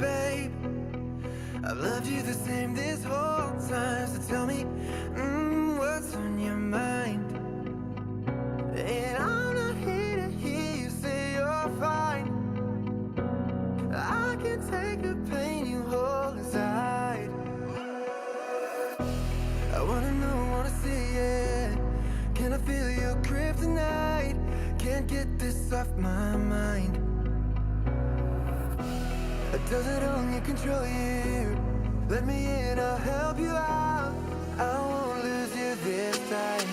babe. I've loved you the same this whole time. So tell me, what's on your mind? And I'm not here to hear you say you're fine. I can take the pain you hold inside. I wanna know, wanna see it. Can I feel your kryptonite? Can't get this off my mind. Does it only control you? Let me in, I'll help you out. I won't lose you this time.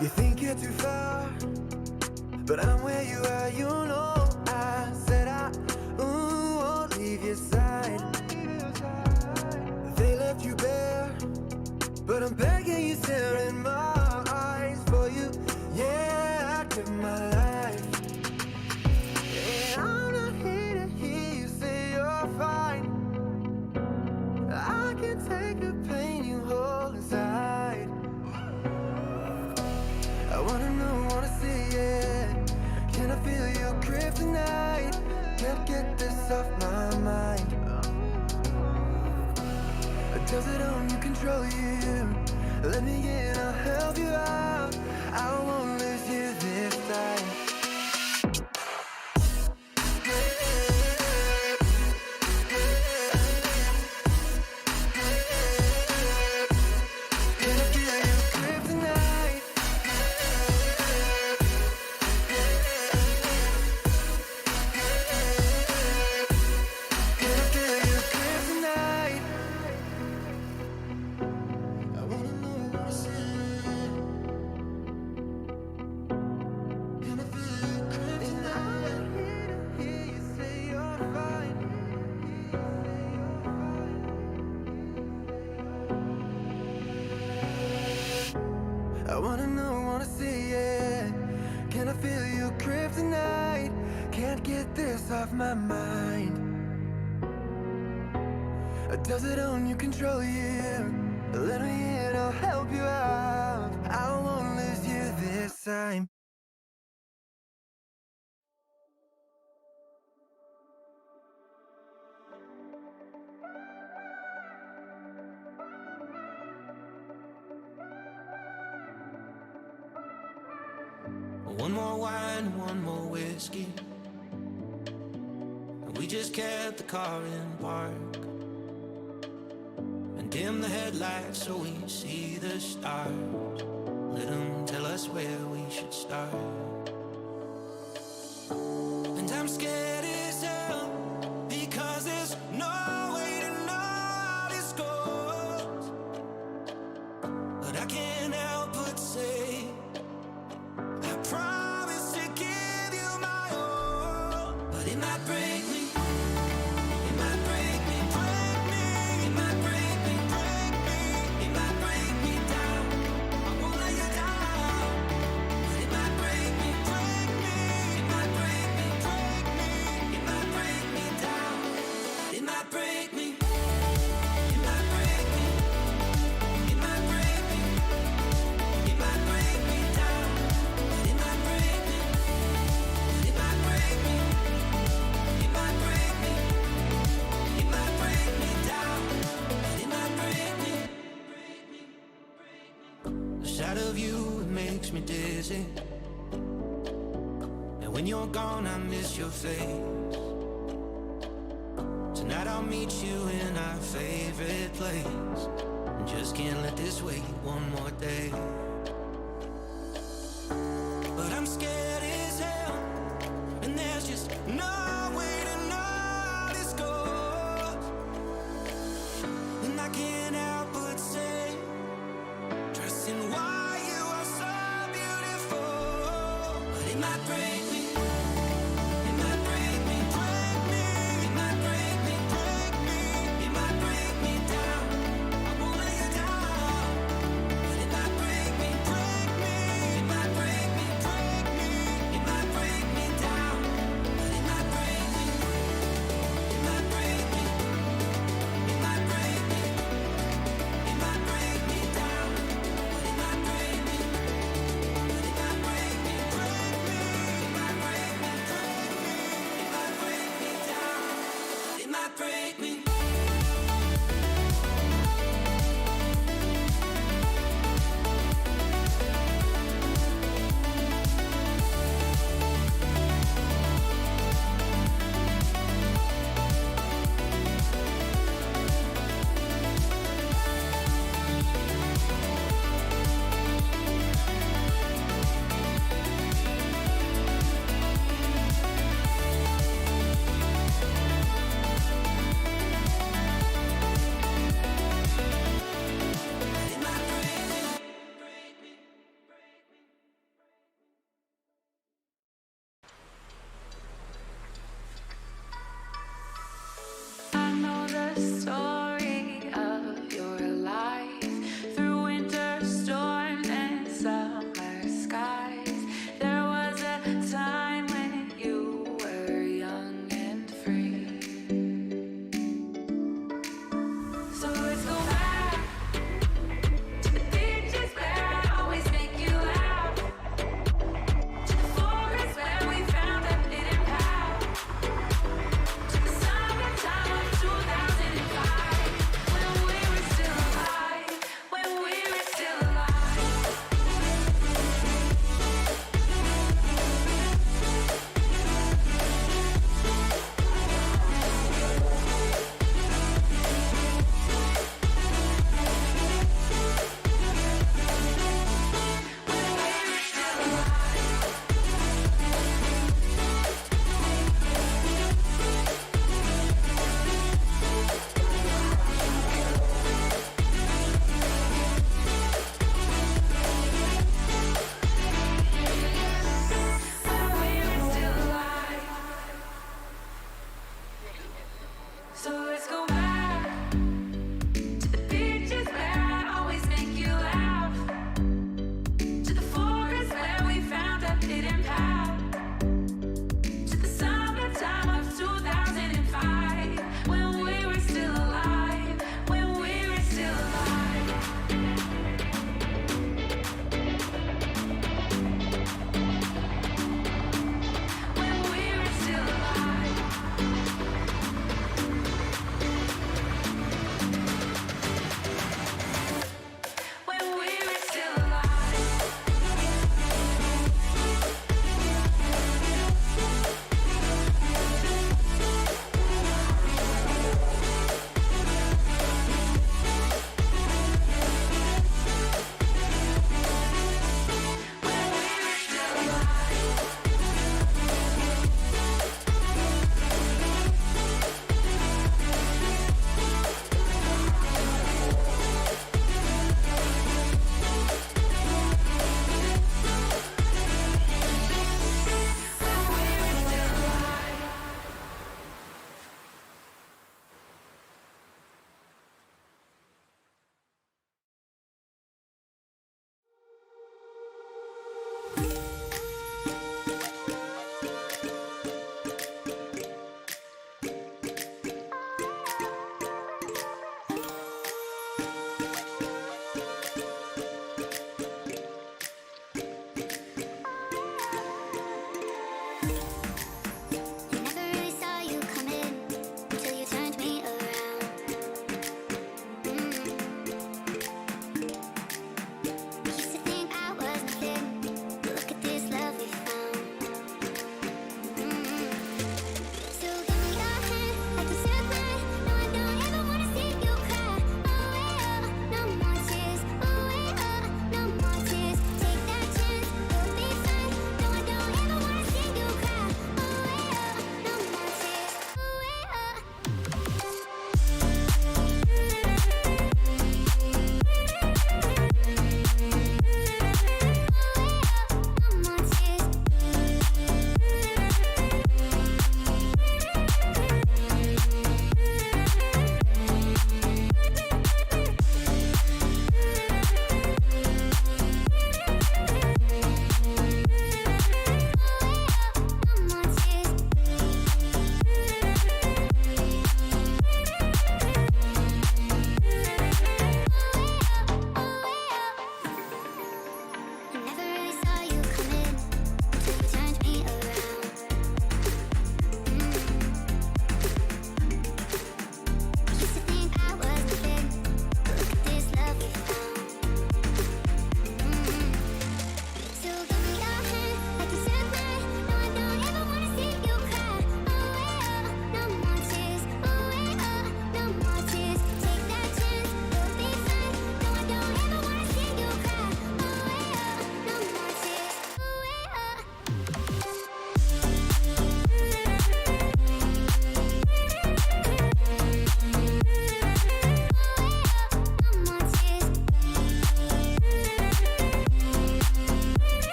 You think you're too far, but I'm where you are, you know. I said I won't leave your side. They left you bare, but I'm begging you, stare in my eyes. For you, yeah, I give my life. And I'm not here to hear you say you're fine. I can take the pain you hold inside. I wanna know, wanna see it. Can I feel your kryptonite? Can't get this off my mind. Does it only control you? Let me in, I'll help you out. I won't lose you this time. I wanna know, wanna see it. Can I feel your kryptonite? Can't get this off my mind. Does it only control you? Let me in, I'll help you out. I won't lose you this time. One more wine, one more whiskey, and we just kept the car in park and dim the headlights so we see the stars. Let them tell us where we should start. And I'm scared as hell because there's no way to know how this goes. But I can't help but say I promise to give you my all. But it might break me. It might break me, break me. It might break me, break me. It might break me down. I won't let you down. But it might break me, break me. It might break me, break me. It might break me down. It might break me. It might break me. It might break me. It might break me down. It might break me. It might break me. It might break me. It might break me down. It might break me. The sight of you, it makes me dizzy. And when you're gone, I miss your face. Tonight I'll meet you in our favorite place. And just can't let this wait one more day. But I'm scared as hell, and there's just no way to know how this goes. And I can't help but say, trusting why you are so beautiful. But it might break me. It might break me, break me. It might break me, break me. It might break me down. I won't let you down. But it might break me, break me.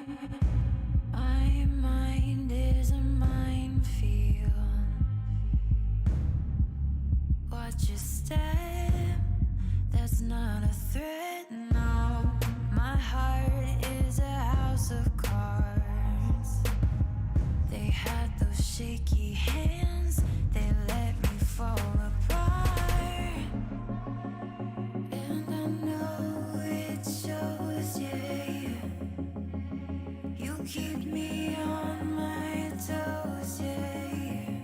My mind is a minefield. Watch your step, that's not a threat, no. My heart is a house of cards. They had those shaky hands, they let me fall apart. And I know it shows, yeah. You keep me on my toes, yeah.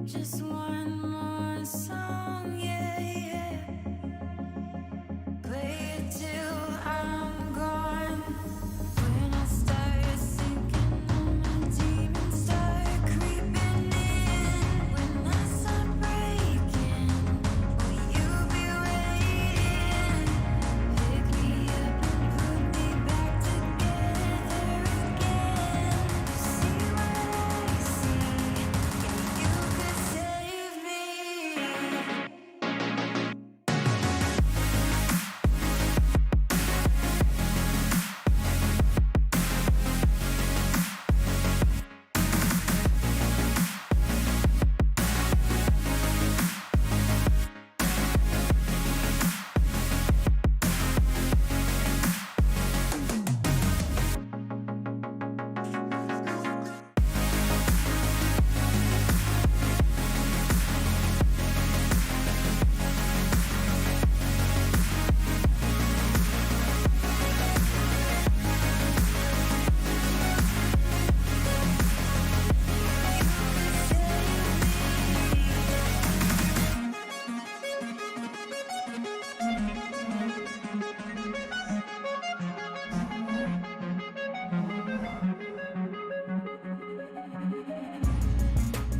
Just one more song, yeah. Play it till I'm gone. When I start sinking, my demons start creeping in. When I start breaking, will you be waiting? Pick me up and put me back together again. See what I see, yeah, you could save me.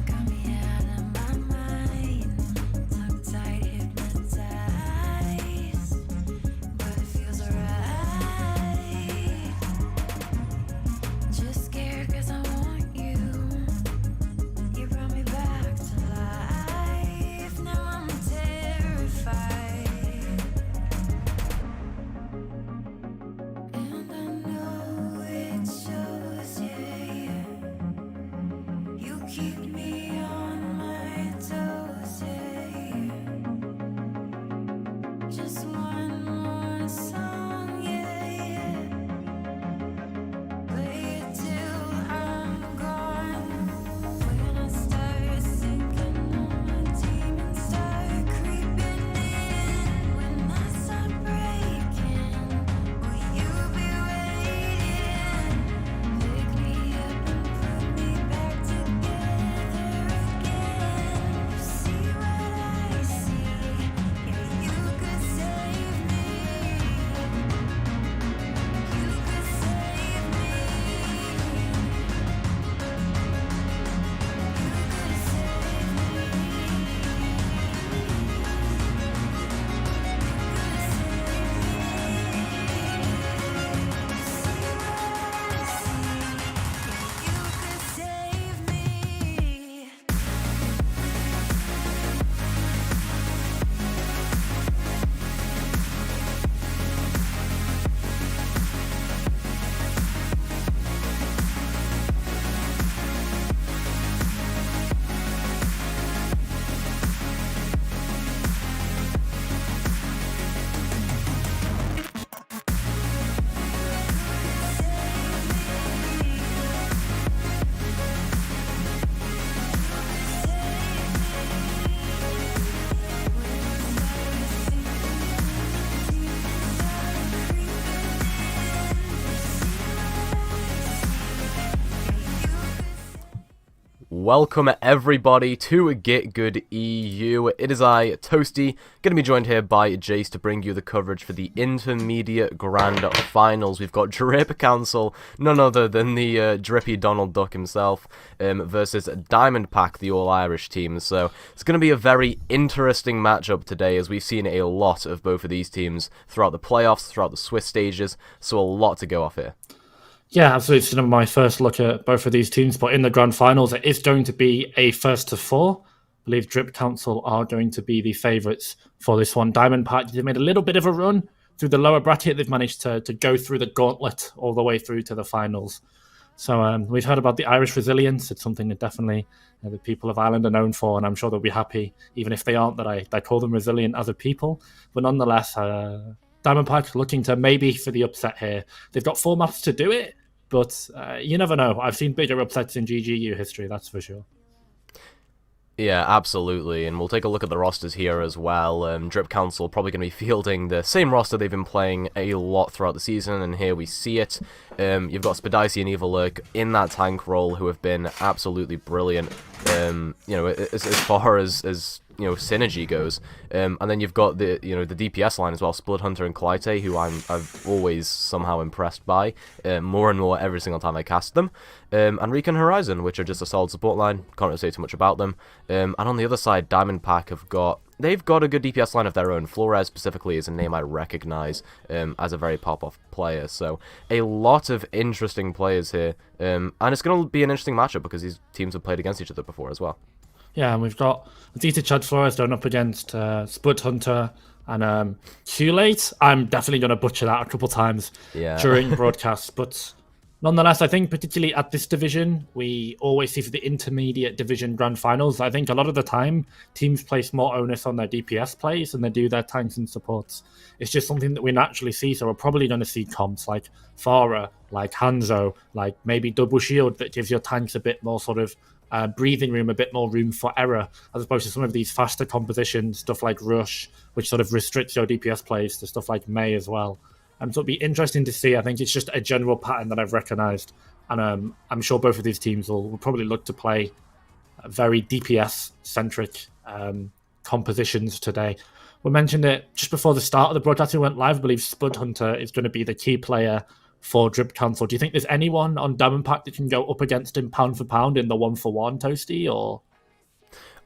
Got me out of my mind, tongue-tied, hypnotized, but it feels alright. Just scared 'cause I want you. You brought me back to life. Now I'm terrified, and I know it shows, yeah. You keep me on my toes, yeah. Just one more song, yeah. Play it till I'm gone. When I start sinking, all my demons start creeping in. When I start breaking, will you be waiting? Pick me up and put me back together again. See what I see, yeah, you could save me. You could save me. Welcome everybody to GitGud EU. It is I, Toasty, going to be joined here by Jace to bring you the coverage for the Intermediate Grand Finals. We've got Drip Council, none other than the drippy Donald Duck himself, versus Diamond Pack, the All-Irish team. So it's going to be a very interesting matchup today, as we've seen a lot of both of these teams throughout the playoffs, throughout the Swiss stages, so a lot to go off here. Yeah, absolutely. It's my first look at both of these teams, but in the grand finals, it is going to be a first to four. I believe Drip Council are going to be the favourites for this one. Diamond Pack, they made a little bit of a run through the lower bracket, they've managed to go through the gauntlet all the way through to the finals. So we've heard about the Irish resilience. It's something that definitely the people of Ireland are known for, and I'm sure they'll be happy, even if they aren't, that I call them resilient as a people. But nonetheless, Diamondback looking to maybe for the upset here. They've got 4 maps to do it, but you never know. I've seen bigger upsets in GGU history, that's for sure. Yeah, absolutely, and we'll take a look at the rosters here as well. Drip Council probably going to be fielding the same roster they've been playing a lot throughout the season, and here we see it. You've got Spadicy and Evil Lurk in that tank role, who have been absolutely brilliant, as far as synergy goes. And then you've got the DPS line as well, Split Hunter and Clyte, who I've always somehow impressed by, more and more every single time I cast them. And Recon Horizon, which are just a solid support line, can't really say too much about them. And on the other side, Diamondback they've got a good DPS line of their own. Flores specifically is a name I recognize as a very pop-off player. So a lot of interesting players here. And it's going to be an interesting matchup because these teams have played against each other before as well. Yeah, and we've got Zeta Chad Flores going up against Split Hunter and Q-Late. I'm definitely going to butcher that a couple times during broadcasts, but nonetheless, I think particularly at this division, we always see for the intermediate division grand finals, I think a lot of the time, teams place more onus on their DPS plays than they do their tanks and supports. It's just something that we naturally see, so we're probably going to see comps like Farah, like Hanzo, like maybe Double Shield that gives your tanks a bit more sort of breathing room, a bit more room for error, as opposed to some of these faster compositions, stuff like Rush, which sort of restricts your DPS plays, to stuff like May as well. So it'll be interesting to see. I think it's just a general pattern that I've recognised, and I'm sure both of these teams will probably look to play very DPS-centric compositions today. We mentioned it just before the start of the broadcast. We went live. I believe Spud Hunter is going to be the key player for Drip Council. Do you think there's anyone on Diamondback that can go up against him pound for pound in the 1-for-1, Toasty, or...?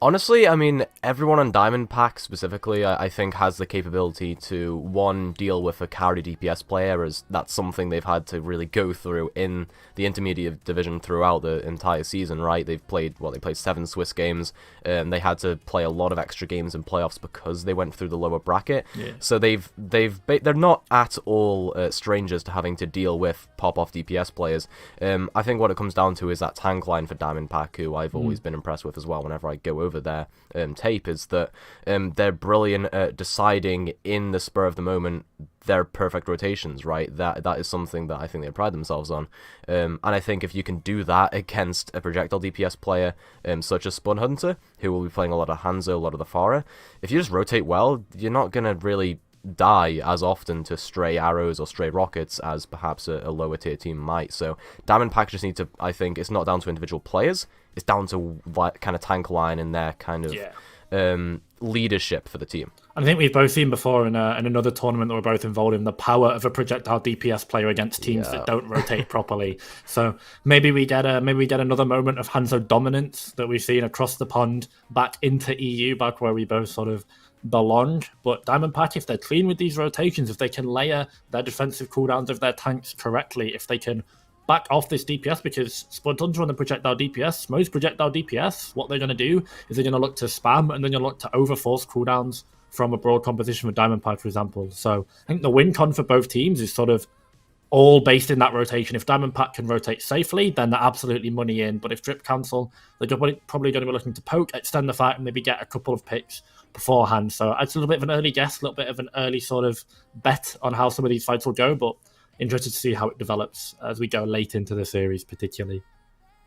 Honestly, I mean, everyone on Diamondback specifically, I think, has the capability to, one, deal with a carry DPS player, as that's something they've had to really go through in the intermediate division throughout the entire season, right? They played 7 Swiss games, and they had to play a lot of extra games in playoffs because they went through the lower bracket. Yeah. So they're not at all strangers to having to deal with pop-off DPS players. I think what it comes down to is that tank line for Diamondback, who I've always been impressed with as well whenever I go over their tape, is that they're brilliant at deciding in the spur of the moment their perfect rotations, right? That is something that I think they pride themselves on. And I think if you can do that against a projectile DPS player such as Spun Hunter, who will be playing a lot of Hanzo, a lot of the Farah, if you just rotate well, you're not going to really die as often to stray arrows or stray rockets as perhaps a lower tier team might. So Diamondback just need to, I think, it's not down to individual players, it's down to kind of tank line and their kind of leadership for the team. I think we've both seen before in another tournament that we're both involved in, the power of a projectile DPS player against teams that don't rotate properly. So maybe we get another moment of Hanzo dominance that we've seen across the pond back into EU, back where we both sort of belong. But Diamondback, if they're clean with these rotations, if they can layer their defensive cooldowns of their tanks correctly, if they can back off this DPS, because Spud Hunter on the projectile DPS, most projectile DPS, what they're going to do is they're going to look to spam and then you'll look to overforce cooldowns from a broad composition with Diamondback, for example. So I think the win con for both teams is sort of all based in that rotation. If Diamondback can rotate safely, then they're absolutely money in. But if Drip Council, they're probably going to be looking to poke, extend the fight, and maybe get a couple of picks beforehand. So it's a little bit of an early guess, a little bit of an early sort of bet on how some of these fights will go, but interested to see how it develops as we go late into the series, particularly.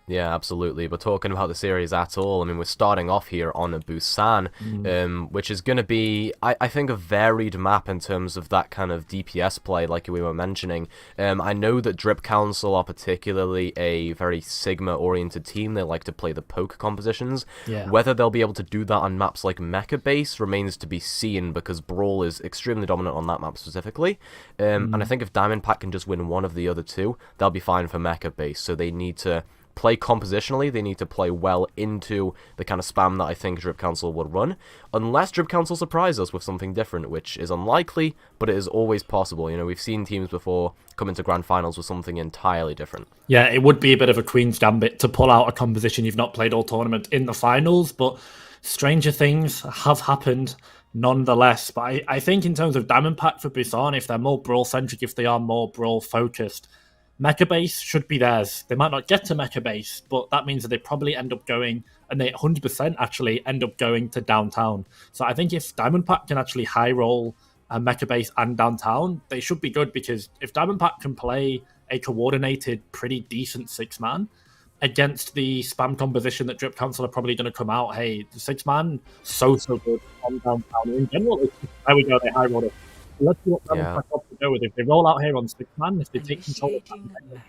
Yeah, absolutely. But talking about the series at all, I mean, we're starting off here on a Busan, which is going to be, I think, a varied map in terms of that kind of DPS play, like we were mentioning. I know that Drip Council are particularly a very Sigma-oriented team. They like to play the poke compositions. Yeah. Whether they'll be able to do that on maps like Mecha Base remains to be seen, because Brawl is extremely dominant on that map specifically. And I think if Diamondback can just win one of the other two, they'll be fine for Mecha Base. So they need to play compositionally, they need to play well into the kind of spam that I think Drip Council would run, unless Drip Council surprise us with something different, which is unlikely, but it is always possible. You know, we've seen teams before come into grand finals with something entirely different. Yeah, it would be a bit of a Queen's Gambit to pull out a composition you've not played all tournament in the finals, but stranger things have happened. nonetheless. But I think in terms of Diamond Pack for Busan, if they're more brawl-centric, if they are more brawl-focused, Mecha Base should be theirs. They might not get to Mecha Base, but that means that they probably end up going, and they 100% actually end up going to downtown. So I think if Diamond Pack can actually high roll Mecha Base and downtown, they should be good, because if Diamond Pack can play a coordinated, pretty decent 6-man against the spam composition that Drip Council are probably going to come out, hey, the 6-man, so good on downtown. In general, there we go, they high rolled it. Let's see what Diamond Pack have to go with. If they roll out here on 6-man, if they take control of that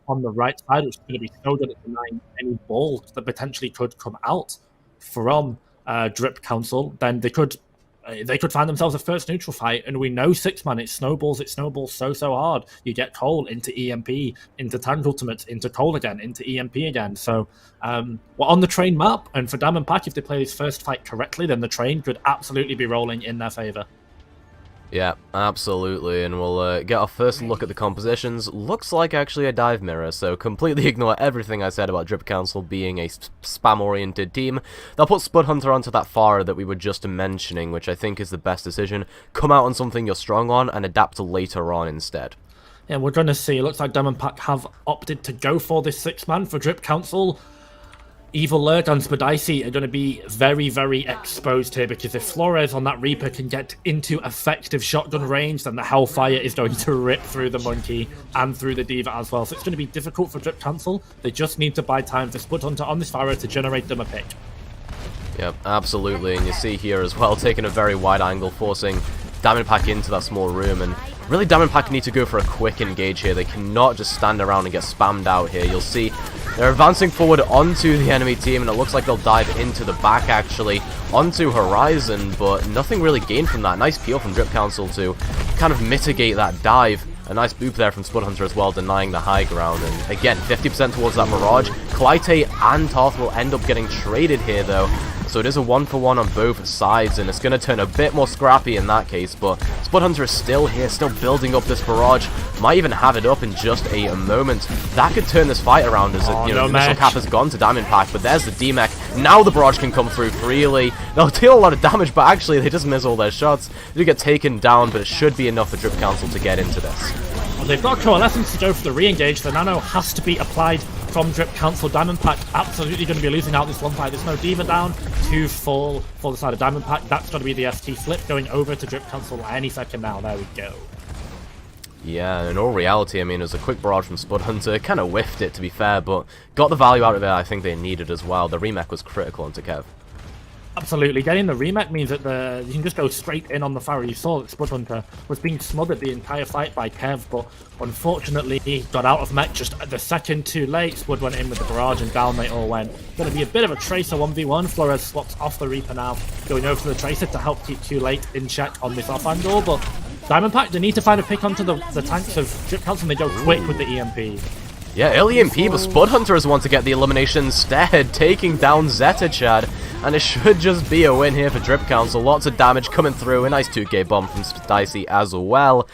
on the right side, which is going to be so good at denying any ball that potentially could come out from Drip Council, then they could find themselves a first neutral fight. And we know 6-man, it snowballs so hard. You get Cole into EMP, into Tank Ultimates, into Cole again, into EMP again. So we're on the train map, and for Diamond Pack, if they play this first fight correctly, then the train could absolutely be rolling in their favor. Yeah, absolutely, and we'll get our first look at the compositions. Looks like actually a dive mirror, so completely ignore everything I said about Drip Council being a spam-oriented team. They'll put Spud Hunter onto that Pharah that we were just mentioning, which I think is the best decision. Come out on something you're strong on, and adapt later on instead. Yeah, we're going to see. It looks like Diamond Pack have opted to go for this 6-man for Drip Council. Evil Lurk and Spadicy are going to be very, very exposed here, because if Flores on that Reaper can get into effective shotgun range, then the Hellfire is going to rip through the Monkey and through the Diva as well. So it's going to be difficult for Drip Council. They just need to buy time for Spud Hunter on this Pharah to generate them a pick. Yep, absolutely, and you see here as well, taking a very wide angle, forcing Diamond Pack into that small room, and really Diamond Pack need to go for a quick engage here. They cannot just stand around and get spammed out here. You'll see they're advancing forward onto the enemy team, and it looks like they'll dive into the back actually, onto Horizon, but nothing really gained from that. Nice peel from Drip Council to kind of mitigate that dive. A nice boop there from Spud Hunter as well, denying the high ground, and again, 50% towards that Mirage. Clyte and Tarth will end up getting traded here though. So it is a 1-for-1 on both sides, and it's going to turn a bit more scrappy in that case, but Spud Hunter is still here, still building up this barrage. Might even have it up in just a moment. That could turn this fight around, as the initial cap has gone to Diamond Pack, but there's the D-Mech. Now the barrage can come through freely. They'll deal a lot of damage, but actually they just miss all their shots. They do get taken down, but it should be enough for Drip Council to get into this. Well, they've got Coalescence to go for the re-engage. The Nano has to be applied from Drip Council. Diamond Pack absolutely going to be losing out this one fight. There's no Diva down to fall for the side of Diamond Pack. That's going to be the ST flip going over to Drip Council any second now. There we go. Yeah, in all reality, I mean, it was a quick barrage from Spud Hunter. Kind of whiffed it, to be fair, but got the value out of it I think they needed as well. The remake was critical into Kev. Absolutely. Getting the remake means that you can just go straight in on the Pharah. You saw that Spud Hunter was being smothered the entire fight by Kev, but unfortunately he got out of mech just the second too late. Spud went in with the barrage and down they all went. Going to be a bit of a Tracer 1v1. Flores swaps off the Reaper now, going over to the Tracer to help keep too late in check on this off angle, but Diamond Pack, they need to find a pick onto the tanks of Drip Council, and they go quick with the EMP. Yeah, early EMP, but Spud Hunter is one to get the elimination instead, taking down Zeta Chad, and it should just be a win here for Drip Council. Lots of damage coming through, a nice 2k bomb from Dicey as well.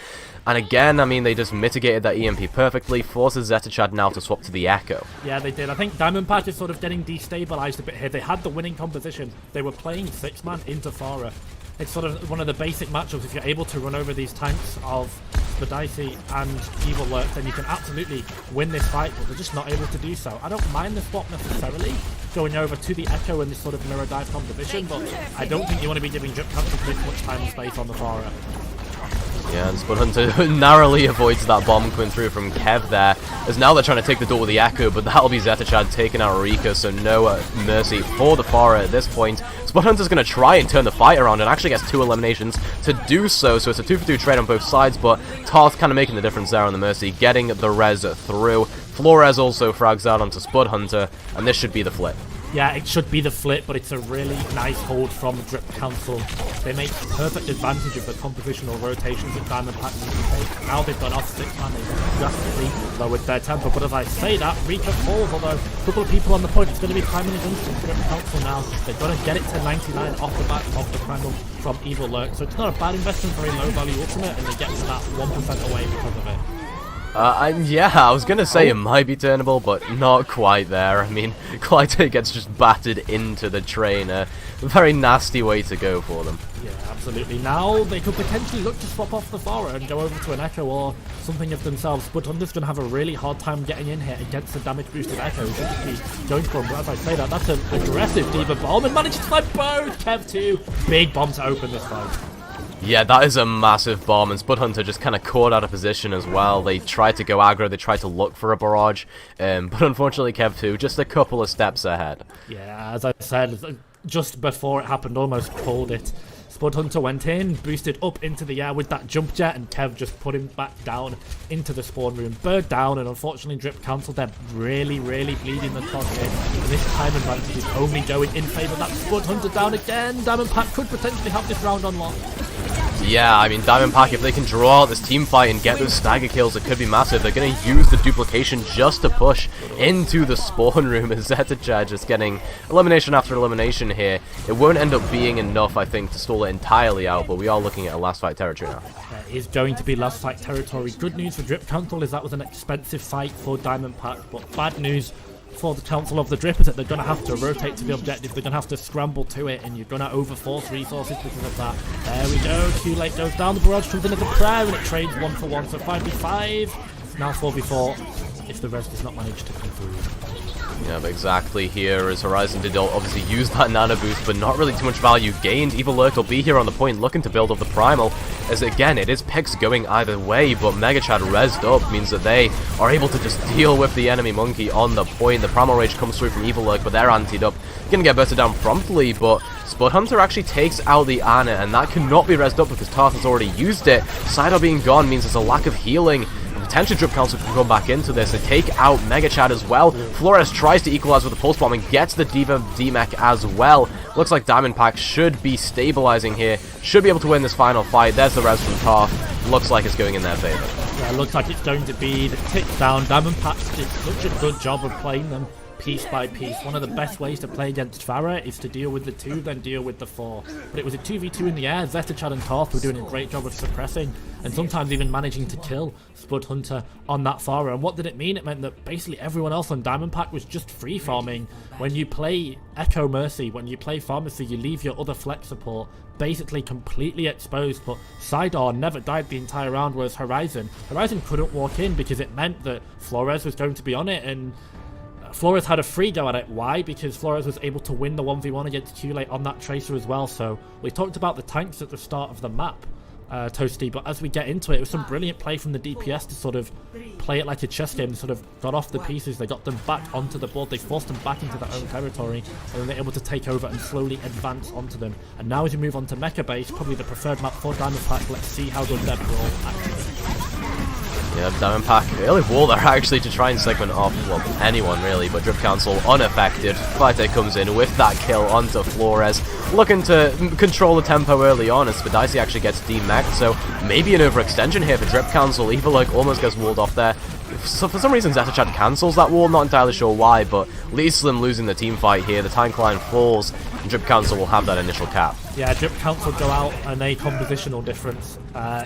And again, I mean, they just mitigated that EMP perfectly, forces Zeta Chad now to swap to the Echo. Yeah, they did. I think Diamond Pack is sort of getting destabilized a bit here. They had the winning composition. They were playing 6-man into Pharah. It's sort of one of the basic matchups. If you're able to run over these tanks of Spadicy and Evil Lurk, then you can absolutely win this fight, but they're just not able to do so. I don't mind the swap necessarily, going over to the Echo in this sort of mirror dive composition, but I don't think you want to be giving Drip Council this much time and space on the Pharah. Yeah, and Spud Hunter narrowly avoids that bomb coming through from Kev there, as now they're trying to take the door with the Echo, but that'll be Zeta Chad taking out Rika, so no mercy for the Pharah at this point. Spud Hunter's going to try and turn the fight around, and actually gets 2 eliminations to do so, so it's a 2-for-2 trade on both sides, but Tarth kind of making the difference there on the Mercy, getting the res through. Flores also frags out onto Spud Hunter, and this should be the flip. Yeah, it should be the flip, but it's a really nice hold from Drip Council. They make perfect advantage of the compositional rotations that Diamond Pack need to take. Now they've gone off 6-man, they've drastically lowered their tempo. But as I say that, Rika falls, although a couple of people on the point. It's going to be timing against Drip Council now. They've got to get it to 99 off the back of the triangle from Evil Lurk. So it's not a bad investment for a low value ultimate, and they get to that 1% away because of it. Yeah, I was gonna say it might be turnable, but not quite there. I mean, Clyde gets just battered into the train. A very nasty way to go for them. Yeah, absolutely. Now they could potentially look to swap off the Thora and go over to an Echo or something of themselves, but Hunter's going to have a really hard time getting in here against the damage boosted Echo. Should just be going for him, but as I say that, that's an aggressive Diva Bomb and manages to find both Kev 2. Big bomb to open this fight. Yeah, that is a massive bomb, and Spud Hunter just kind of caught out of position as well. They tried to go aggro, they tried to look for a barrage, but unfortunately Kev 2 just a couple of steps ahead. Yeah, as I said, just before it happened, almost called it. Spud Hunter went in, boosted up into the air with that jump jet, and Kev just put him back down into the spawn room. Bird down, and unfortunately Drip cancelled. They're really bleeding the clock here. And this time advantage is only going in favour of that Spud Hunter down again. Diamond Pack could potentially have this round on lock. Yeah, I mean, Diamond Pack, if they can draw out this team fight and get those stagger kills, it could be massive. They're going to use the duplication just to push into the spawn room as Zetachad just getting elimination after elimination here. It won't end up being enough, I think, to stall it entirely out, but we are looking at a last fight territory now. It is going to be last fight territory. Good news for Drip Council is that was an expensive fight for Diamond Pack, but bad news for the Council of the Drip is that they're going to have to rotate to the objective, they're going to have to scramble to it, and you're going to overforce resources because of that. There we go, Q-Late goes down, the barrage comes in as a prayer, and it trades 1-for-1, so 5v5, now 4v4, if the rest does not manage to come through. Yeah, but exactly here as Horizon did obviously use that nano boost, but not really too much value gained. Evil Lurk will be here on the point looking to build up the Primal, as again, it is picks going either way, but Megachad rezzed up means that they are able to just deal with the enemy monkey on the point. The Primal Rage comes through from Evil Lurk, but they're antied up. Gonna get burted down promptly, but Spud Hunter actually takes out the Ana, and that cannot be rezzed up because Tarth has already used it. Sidar being gone means there's a lack of healing. Potentially Drip Council can come back into this. They take out Megachad as well. Flores tries to equalize with the Pulse Bomb and gets the Diva D-Mech as well. Looks like Diamond Pack should be stabilizing here. Should be able to win this final fight. There's the res from Tarth. Looks like it's going in their favor. Yeah, it looks like it's going to be the tick down. Diamond Pack did such a good job of playing them piece by piece. One of the best ways to play against Farah is to deal with the 2, then deal with the 4. But it was a 2v2 in the air. Zetachad and Tarth were doing a great job of suppressing and sometimes even managing to kill Spud Hunter on that Farah. And what did it mean? It meant that basically everyone else on Diamond Pack was just free farming. When you play Echo Mercy, when you play Pharmacy, you leave your other flex support basically completely exposed, but Sidar never died the entire round, whereas Horizon couldn't walk in because it meant that Flores was going to be on it, and Flores had a free go at it. Why? Because Flores was able to win the 1v1 against Q-Late on that Tracer as well. So we talked about the tanks at the start of the map, Toasty, but as we get into it, it was some brilliant play from the DPS to sort of play it like a chess game. They sort of got off the pieces, they got them back onto the board, they forced them back into their own territory, and then they're able to take over and slowly advance onto them. And now as we move on to Mecha Base, probably the preferred map for Diamond Pack, let's see how good their brawl actually is. Yeah, Diamond Pack early wall there actually to try and segment off, well, anyone really, but Drip Council unaffected. Fighter comes in with that kill onto Flores, looking to control the tempo early on as Spidaisi actually gets demeched, so maybe an overextension here for Drip Council. Evil Lurk almost gets walled off there. So for some reason Zetachad cancels that wall, not entirely sure why, but Leeslim losing the team fight here, the tank line falls, and Drip Council will have that initial cap. Yeah, Drip Council go out and a compositional difference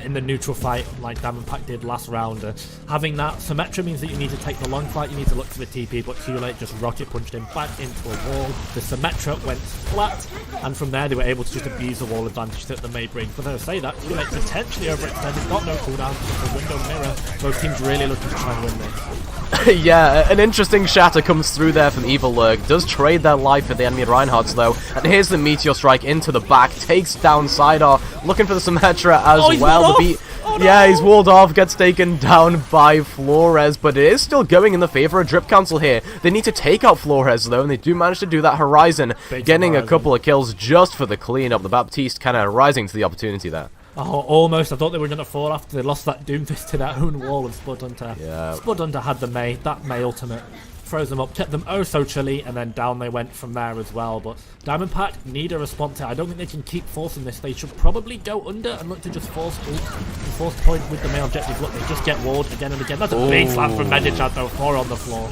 in the neutral fight like Diamond Pack did last round. Having that Symmetra means that you need to take the long fight, you need to look for the TP, but Q-Late just rocket punched him back into a wall. The Symmetra went flat, and from there they were able to just abuse the wall advantage that they may bring. But I say that, Q-Late potentially overextended, got no cooldown, just a window mirror. Both teams really looking to try and win this. Yeah, an interesting shatter comes through there from Evil Lurk. Does trade their life for the enemy Reinhardt's though. And here's the Meteor Strike into the back. Takes down Sidar. Looking for the Symmetra as well. Yeah, he's walled off. Gets taken down by Flores. But it is still going in the favor of Drip Council here. They need to take out Flores though. And they do manage to do that. Horizon getting a couple of kills just for the cleanup. The Baptiste kind of rising to the opportunity there. Oh, almost. I thought they were going to fall after they lost that Doomfist to their own wall of Spud Hunter. Yeah. Spud Hunter had the May, that May ultimate. Froze them up, kept them oh so chilly, and then down they went from there as well. But Diamond Pack need a response here. I don't think they can keep forcing this. They should probably go under and look to just force point with the main objective. Look, they just get walled again and again. That's a big slap from Megachad though, 4 on the floor.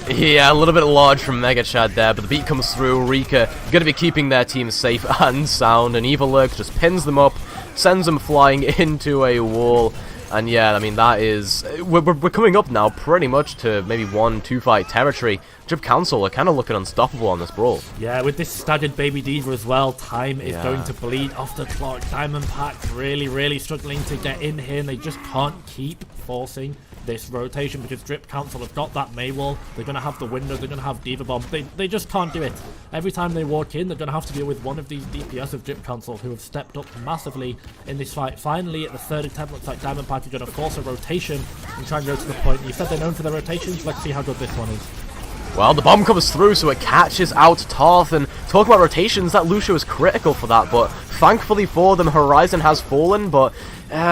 Yeah, a little bit large from Megachad there, but the beat comes through. Rika going to be keeping their team safe and sound, and Evil Lurk just pins them up, sends them flying into a wall. And yeah, I mean, that is... We're coming up now pretty much to maybe 1-2 fight territory. Drip Council are kind of looking unstoppable on this brawl. Yeah, with this staggered Baby Diva as well, time is going to bleed off the clock. Diamond Pack really struggling to get in here, and they just can't keep forcing this rotation because Drip Council have got that May wall. They're going to have the window, they're going to have Diva Bomb. They just can't do it. Every time they walk in, they're going to have to deal with one of these DPS of Drip Council who have stepped up massively in this fight. Finally, at the third attempt, looks like Diamond Pack are going to force a rotation and try and go to the point. You said they're known for their rotations. Let's see how good this one is. Well, the bomb comes through, so it catches out Tarth, and talk about rotations, that Lucio is critical for that, but thankfully for them, Horizon has fallen, but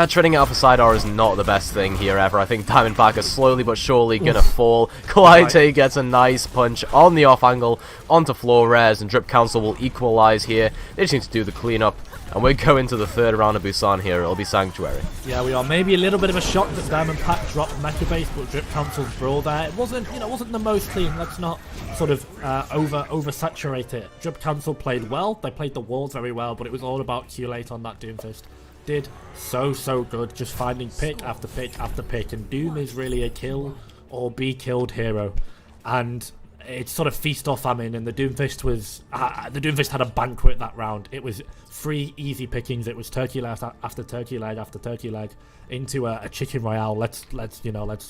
treading out for Sidear is not the best thing here ever. I think Diamond Pack is slowly but surely gonna fall. Clyde gets a nice punch on the off angle onto Flores, and Drip Council will equalize here. They just need to do the cleanup. And we're going to the third round of Busan here. It'll be Sanctuary. Yeah, we are. Maybe a little bit of a shock that Diamond Pack dropped Mecha Base, but Drip Council's brawl there. It wasn't, wasn't the most clean. Let's not sort of oversaturate it. Drip Council played well. They played the walls very well, but it was all about Q-Late on that Doomfist. Did so good, just finding pick after pick after pick. And Doom is really a kill or be killed hero. And it's sort of feast or famine, and the Doomfist was the Doomfist had a banquet that round. It was 3 easy pickings. It was turkey leg after turkey leg after turkey leg into a chicken royale. Let's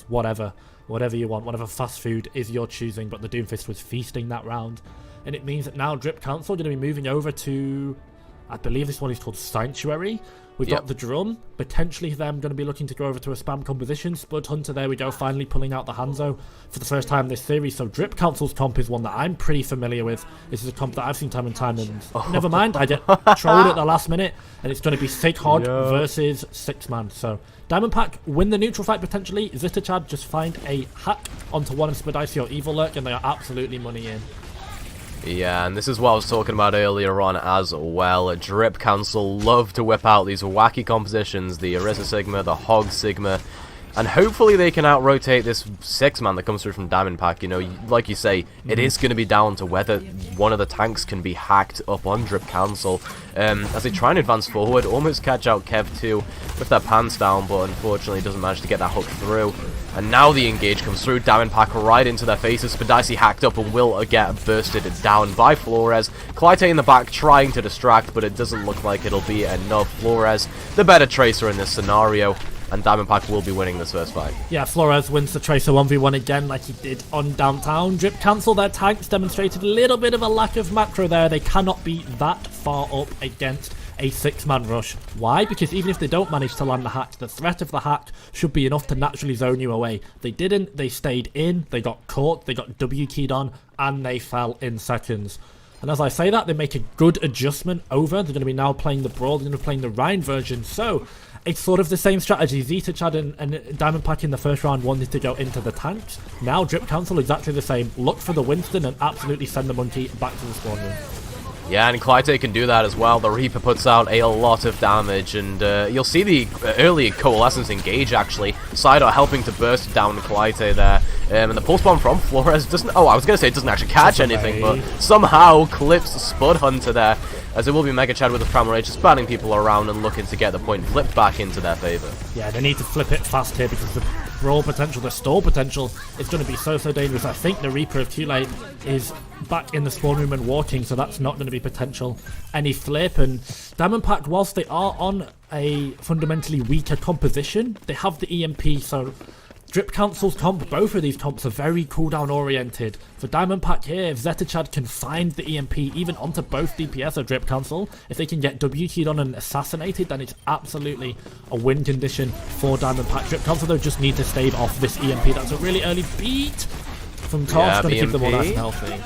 whatever you want, whatever fast food is your choosing. But the Doomfist was feasting that round, and it means that now Drip Council are going to be moving over to, I believe this one is called Sanctuary. We've got the drum, potentially them going to be looking to go over to a spam composition. Spud Hunter, there we go, finally pulling out the Hanzo for the first time this series. So Drip Council's comp is one that I'm pretty familiar with. This is a comp that I've seen time and time, and never mind, I get trolled at the last minute, and it's going to be Sig Hog versus 6-man. So Diamond Pack win the neutral fight potentially. Zitachad just find a hack onto one of Spadice or Evil Lurk, and they are absolutely money in. Yeah, and this is what I was talking about earlier on as well. Drip Council love to whip out these wacky compositions, the Orisa Sigma, the Hog Sigma, and hopefully they can out-rotate this 6-man that comes through from Diamond Pack. Like you say, it is going to be down to whether one of the tanks can be hacked up on Drip Council. As they try and advance forward, almost catch out Kev too with their pants down, but unfortunately doesn't manage to get that hook through. And now the engage comes through, Diamond Pack right into their faces. Spadice hacked up and will get bursted down by Flores. Clyde in the back trying to distract, but it doesn't look like it'll be enough. Flores, the better Tracer in this scenario, and Diamond Pack will be winning this first fight. Yeah, Flores wins the Tracer 1v1 again like he did on Downtown. Drip Council, their tanks demonstrated a little bit of a lack of macro there. They cannot be that far up against a 6-man rush. Why? Because even if they don't manage to land the hack, the threat of the hack should be enough to naturally zone you away. They didn't, they stayed in, they got caught, they got W keyed on, and they fell in seconds. And as I say that, they make a good adjustment over. They're going to be now playing the Brawl, they're going to be playing the Rhine version, so it's sort of the same strategy. Zitachad and Diamond Pack in the first round wanted to go into the tanks. Now Drip Council exactly the same. Look for the Winston and absolutely send the monkey back to the spawn room. Yeah, and Clyde can do that as well. The Reaper puts out a lot of damage, and you'll see the early Coalescence engage, actually. Sidear helping to burst down Clyde there. And the pulse bomb from Flores doesn't... Oh, I was going to say it doesn't actually catch anything, but somehow clips Spud Hunter there, as it will be Mega Chad with the Primal Rage just banning people around and looking to get the point flipped back into their favor. Yeah, they need to flip it fast here because the brawl potential, the stall potential is going to be so dangerous. I think the Reaper of Q-Late is back in the spawn room and walking, so that's not going to be potential any flip. And Diamond Pack, whilst they are on a fundamentally weaker composition, they have the EMP, so Drip Council's comp, both of these comps are very cooldown oriented. For Diamond Pack here, if Zitachad can find the EMP even onto both DPS of Drip Council, if they can get W keyed on and assassinated, then it's absolutely a win condition for Diamond Pack. Drip Council though just need to stave off this EMP. That's a really early beat from Toss, going to keep them all nice and healthy.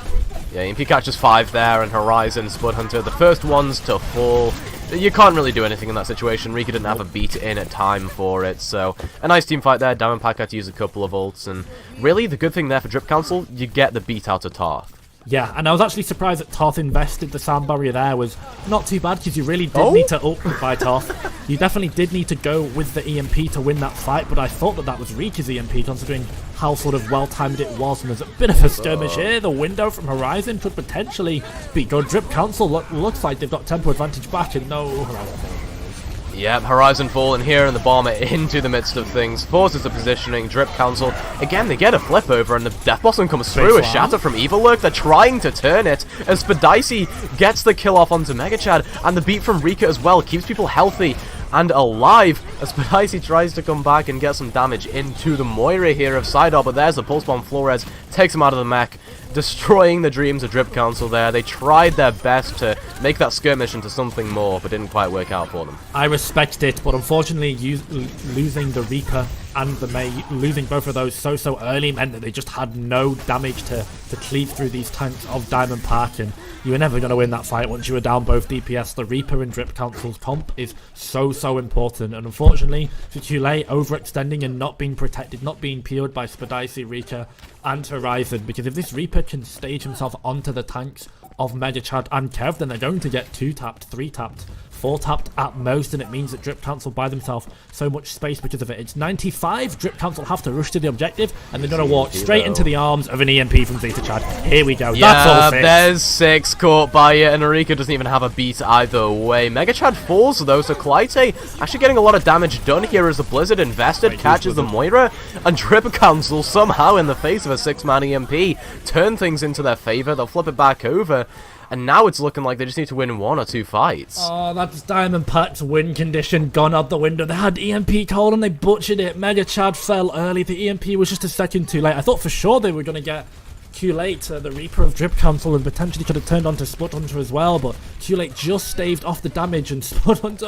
Yeah, EMP catches 5 there, and Horizon, Spud Hunter, the first ones to fall. You can't really do anything in that situation. Rika didn't have a beat in at time for it, so a nice team fight there. Diamond Pack had to use a couple of ults, and really the good thing there for Drip Council, you get the beat out of Tarth. Yeah, and I was actually surprised that Tarth invested the sound barrier there. Was not too bad because you really did need to ult by Tarth. You definitely did need to go with the EMP to win that fight, but I thought that was Rika's EMP considering how sort of well-timed it was, and there's a bit of a skirmish here. The window from Horizon could potentially be good. Drip Council looks like they've got tempo advantage back, and no Horizon. Yep, Horizon Fallen here and the Bomber into the midst of things, forces the positioning, Drip Council, again they get a flip over and the Death Blossom comes through, a shatter from Evil Lurk, they're trying to turn it, as Spadicy gets the kill off onto Mega Chad, and the beat from Rika as well keeps people healthy and alive, as Spadicy tries to come back and get some damage into the Moira here of Sidar, but there's the Pulse Bomb. Flores takes him out of the mech, destroying the dreams of Drip Council there. They tried their best to make that skirmish into something more, but didn't quite work out for them. I respect it, but unfortunately losing the Reaper and the Mei, losing both of those so early meant that they just had no damage to cleave through these tanks of Diamond Park, and you were never going to win that fight once you were down both DPS. The Reaper and Drip Council's comp is so important, and unfortunately for Chile, overextending and not being protected, not being peeled by Spadicy, Rika and Horizon, because if this Reaper can stage himself onto the tanks of Mega Chad and Kev, then they're going to get 2-tapped, 3-tapped, 4-tapped at most, and it means that Drip Council buy themselves so much space because of it. It's 95, Drip Council have to rush to the objective, and they're going to walk straight into the arms of an EMP from Zeta Chad. Here we go, yeah, that's all 6. There's 6 caught by it, and Arika doesn't even have a beat either way. Mega Chad falls though, so Clyte actually getting a lot of damage done here as the Blizzard invested, catches the Moira, and Drip Council somehow in the face of a 6-man EMP turn things into their favor. They'll flip it back over, and now it's looking like they just need to win 1 or 2 fights. Oh, that's Diamond Pack's win condition gone out the window. They had EMP cold and they butchered it. Mega Chad fell early. The EMP was just a second too late. I thought for sure they were going to get Q-Late, the Reaper of Drip Council, and potentially could have turned onto Split Hunter as well, but Q-Late just staved off the damage, and Split Hunter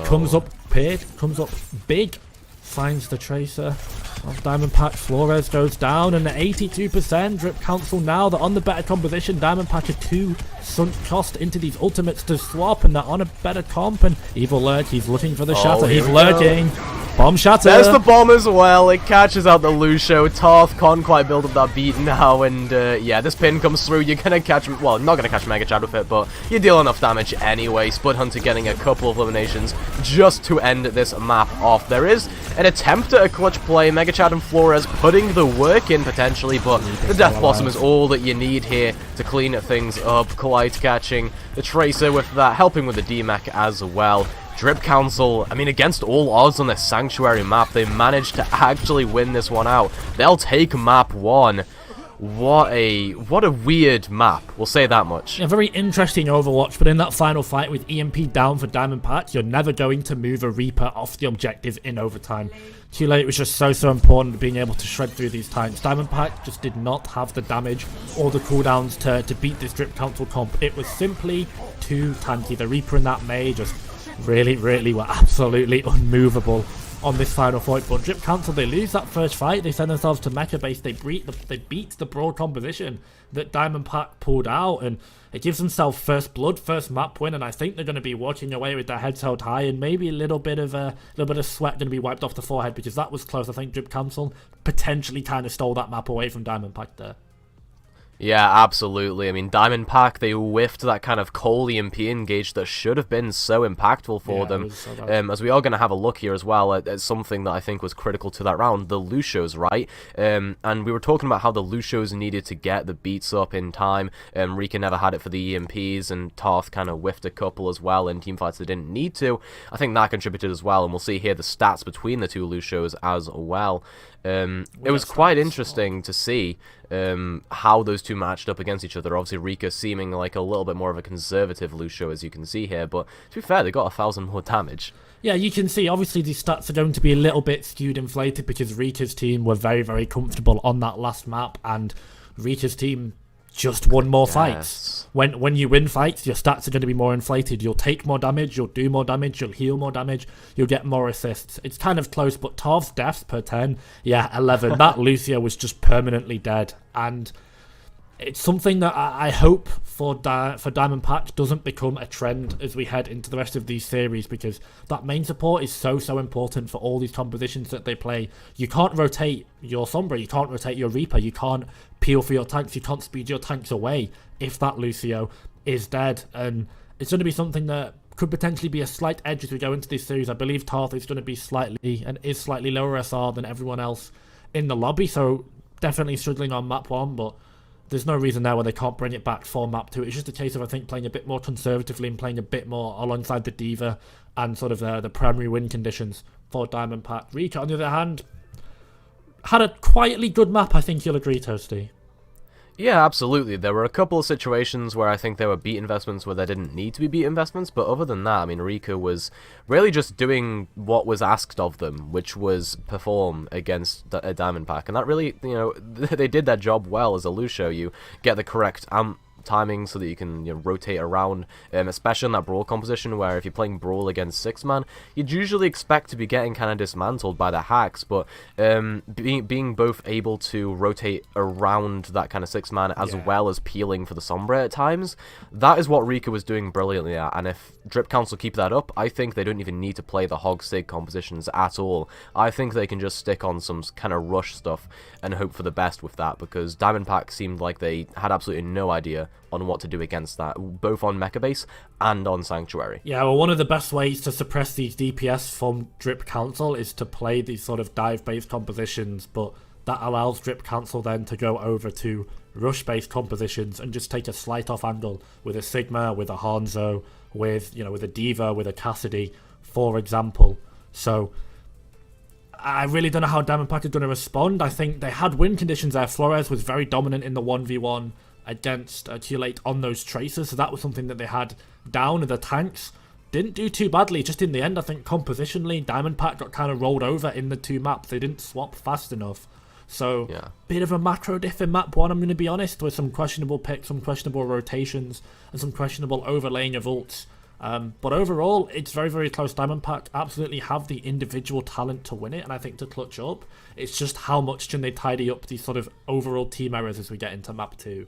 comes up big, finds the Tracer of Diamond Pack. Flores goes down, and at 82%, Drip Council now, they're on the better composition. Diamond Pack are 2 sunk cost into these ultimates to swap, and they're on a better comp, and Evil Lurk, he's looking for the shatter, he's lurking. Bomb shatter. There's the bomb as well. It catches out the Lucio. Tarth can't quite build up that beat now, and yeah, this pin comes through. You're gonna catch, well, not gonna catch Mega Chad with it, but you deal enough damage anyway. Split Hunter getting a couple of eliminations just to end this map off. There is an attempt at a clutch play. Mega Chad and Flores putting the work in potentially, but the Death Blossom is all that you need here to clean things up. Clyde catching the Tracer with that, helping with the D-Mech as well. Drip Council, I mean, against all odds on this Sanctuary map, they managed to actually win this one out. They'll take map 1. What a weird map, we'll say that much. A very interesting Overwatch, but in that final fight with EMP down for Diamond Pack, you're never going to move a Reaper off the objective in overtime. Too late was just so important being able to shred through these tanks. Diamond Pack just did not have the damage or the cooldowns to beat this Drip Council comp. It was simply too tanky. The Reaper and that Mei just really were absolutely unmovable on this final fight. But Drip Council, they lose that first fight, they send themselves to Mecha Base, they beat the broad composition that Diamond Pack pulled out, and it gives themselves first blood, first map win, and I think they're going to be walking away with their heads held high, and maybe a little bit of sweat going to be wiped off the forehead, because that was close. I think Drip Council potentially kind of stole that map away from Diamond Pack there. Yeah, absolutely. I mean, Diamond Pack, they whiffed that kind of cold EMP engage that should have been so impactful for them. As we are going to have a look here as well at something that I think was critical to that round, the Lucios, right? And we were talking about how the Lucios needed to get the beats up in time. Rika never had it for the EMPs, and Tarth kind of whiffed a couple as well in teamfights that didn't need to. I think that contributed as well, and we'll see here the stats between the two Lucios as well. It was quite interesting to see how those two matched up against each other. Obviously, Rika seeming like a little bit more of a conservative Lucio, as you can see here, but to be fair, they got 1,000 more damage. Yeah, you can see, obviously, these stats are going to be a little bit skewed, inflated, because Rika's team were very comfortable on that last map, and Rika's team just won more fights. When you win fights, your stats are going to be more inflated. You'll take more damage, you'll do more damage, you'll heal more damage, you'll get more assists. It's kind of close, but Tarv's deaths per 10, yeah, 11. That Lucio was just permanently dead, and it's something that I hope for Diamond Pack doesn't become a trend as we head into the rest of these series, because that main support is so important for all these compositions that they play. You can't rotate your Sombra, you can't rotate your Reaper, you can't peel for your tanks, you can't speed your tanks away if that Lucio is dead, and it's going to be something that could potentially be a slight edge as we go into this series. I believe Tarth is going to be slightly lower SR than everyone else in the lobby, so definitely struggling on map 1, but there's no reason now where they can't bring it back for map 2. It's just a case of, I think, playing a bit more conservatively and playing a bit more alongside the Diva and sort of the primary win conditions for Diamond Pack. Rika, on the other hand, had a quietly good map, I think you'll agree, Toasty. Yeah, absolutely. There were a couple of situations where I think there were beat investments where there didn't need to be beat investments, but other than that, I mean, Rika was really just doing what was asked of them, which was perform against a Diamond Pack, and that really, you know, they did their job well. As a Lucio, you get the correct timing so that you can, you know, rotate around, especially in that Brawl composition where if you're playing Brawl against 6-man, you'd usually expect to be getting kind of dismantled by the hacks, but being both able to rotate around that kind of 6-man as well as peeling for the Sombra at times, that is what Rika was doing brilliantly at, and if Drip Council keep that up, I think they don't even need to play the Hog Sig compositions at all. I think they can just stick on some kind of rush stuff and hope for the best with that, because Diamond Pack seemed like they had absolutely no idea on what to do against that, both on Mecha Base and on Sanctuary. Yeah, well, one of the best ways to suppress these DPS from Drip Council is to play these sort of dive-based compositions, but that allows Drip Council then to go over to rush-based compositions and just take a slight off angle with a Sigma, with a Hanzo, with, you know, with a Diva, with a Cassidy, for example. So I really don't know how Diamond Pack is going to respond. I think they had win conditions there. Flores was very dominant in the 1v1 against Tulate on those tracers, so that was something that they had down. The tanks didn't do too badly, just in the end I think compositionally Diamond Pack got kind of rolled over in the 2 maps. They didn't swap fast enough, so bit of a macro diff in map 1, I'm going to be honest, with some questionable picks, some questionable rotations and some questionable overlaying of ults, but overall it's very, very close. Diamond Pack absolutely have the individual talent to win it, and I think to clutch up. It's just how much can they tidy up these sort of overall team errors as we get into map 2.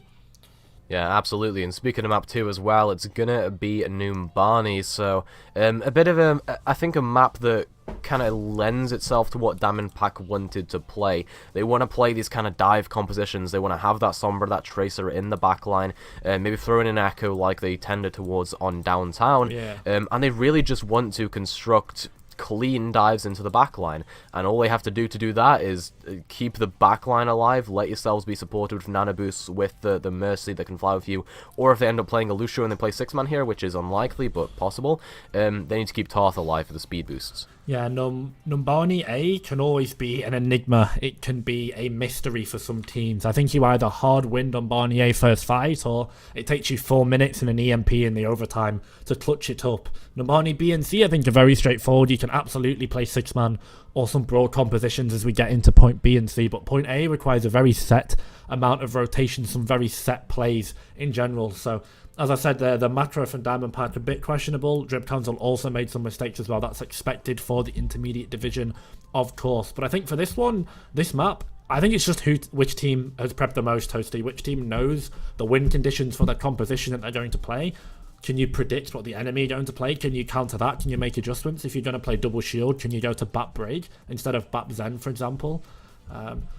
Yeah, absolutely. And speaking of map 2 as well, it's gonna be Numbani. So a bit of I think a map that kind of lends itself to what Diamond Pack wanted to play. They want to play these kind of dive compositions. They want to have that Sombra, that Tracer in the backline, maybe throw in an Echo like they tended towards on downtown. And they really just want to construct clean dives into the backline, and all they have to do that is keep the backline alive, let yourselves be supported with nano boosts with the Mercy that can fly with you, or if they end up playing a Lucio and they play 6-man here, which is unlikely but possible, they need to keep Tarth alive for the speed boosts. Yeah, Numbani A can always be an enigma. It can be a mystery for some teams. I think you either hard win Numbani A first fight, or it takes you 4 minutes and an EMP in the overtime to clutch it up. Numbani B and C I think are very straightforward. You can absolutely play 6-man or some broad compositions as we get into point B and C, but point A requires a very set amount of rotation, some very set plays in general. So as I said, the macro from Diamond Pack a bit questionable. Drip Council also made some mistakes as well. That's expected for the intermediate division, of course. But I think for this one, this map, I think it's just which team has prepped the most, Toasty. Which team knows the win conditions for the composition that they're going to play. Can you predict what the enemy are going to play? Can you counter that? Can you make adjustments? If you're going to play double shield, can you go to Bat Break instead of Bat Zen, for example?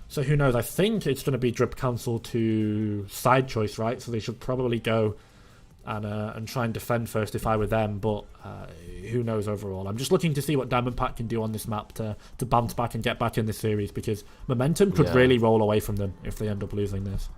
So who knows? I think it's going to be Drip Council to side choice, right? So they should probably go and try and defend first if I were them, but who knows overall. I'm just looking to see what Diamond Pack can do on this map to bounce back and get back in the series, because momentum could really roll away from them if they end up losing this.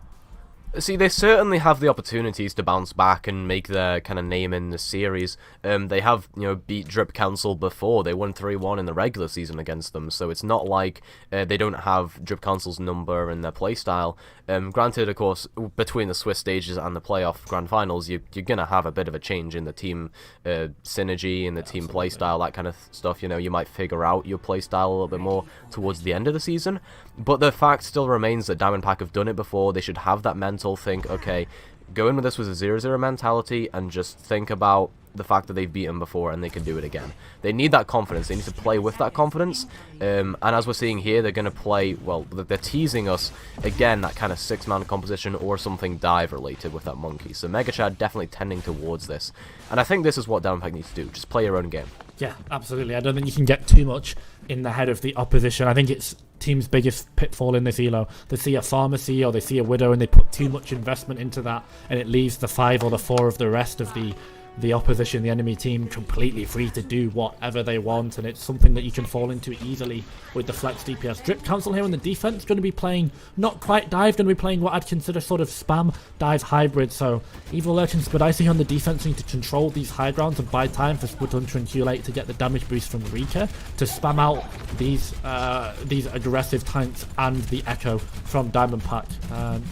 See, they certainly have the opportunities to bounce back and make their kind of name in the series. They have, you know, beat Drip Council before. They won 3-1 in the regular season against them, so it's not like they don't have Drip Council's number and their playstyle. Granted, of course, between the Swiss stages and the playoff grand finals, you're going to have a bit of a change in the team synergy and the team playstyle, that kind of stuff. You know, you might figure out your playstyle a little bit more towards the end of the season, but the fact still remains that Diamond Pack have done it before. They should have that mental think, okay, go in with this with a 0-0 mentality and just think about the fact that they've beaten before and they can do it again. They need that confidence. They need to play with that confidence. And as we're seeing here, they're going to play, well, they're teasing us, again, that kind of 6-man composition or something dive related with that monkey. So Mega Chad definitely tending towards this. And I think this is what Diamond Pack needs to do. Just play your own game. Yeah, absolutely. I don't think you can get too much in the head of the opposition. I think it's team's biggest pitfall in this elo. They see a pharmacy or they see a widow and they put too much investment into that, and it leaves the 5 or the 4 of the rest of the the opposition, the enemy team, completely free to do whatever they want, and it's something that you can fall into easily with the flex DPS. Drip Council here on the defense going to be playing not quite dive, going to be playing what I'd consider sort of spam dive hybrid. So Evil Lurch and Spidicy on the defense need to control these high grounds and buy time for Spud Hunter and Q-Late to get the damage boost from Rika to spam out these aggressive tanks and the Echo from Diamond Pack.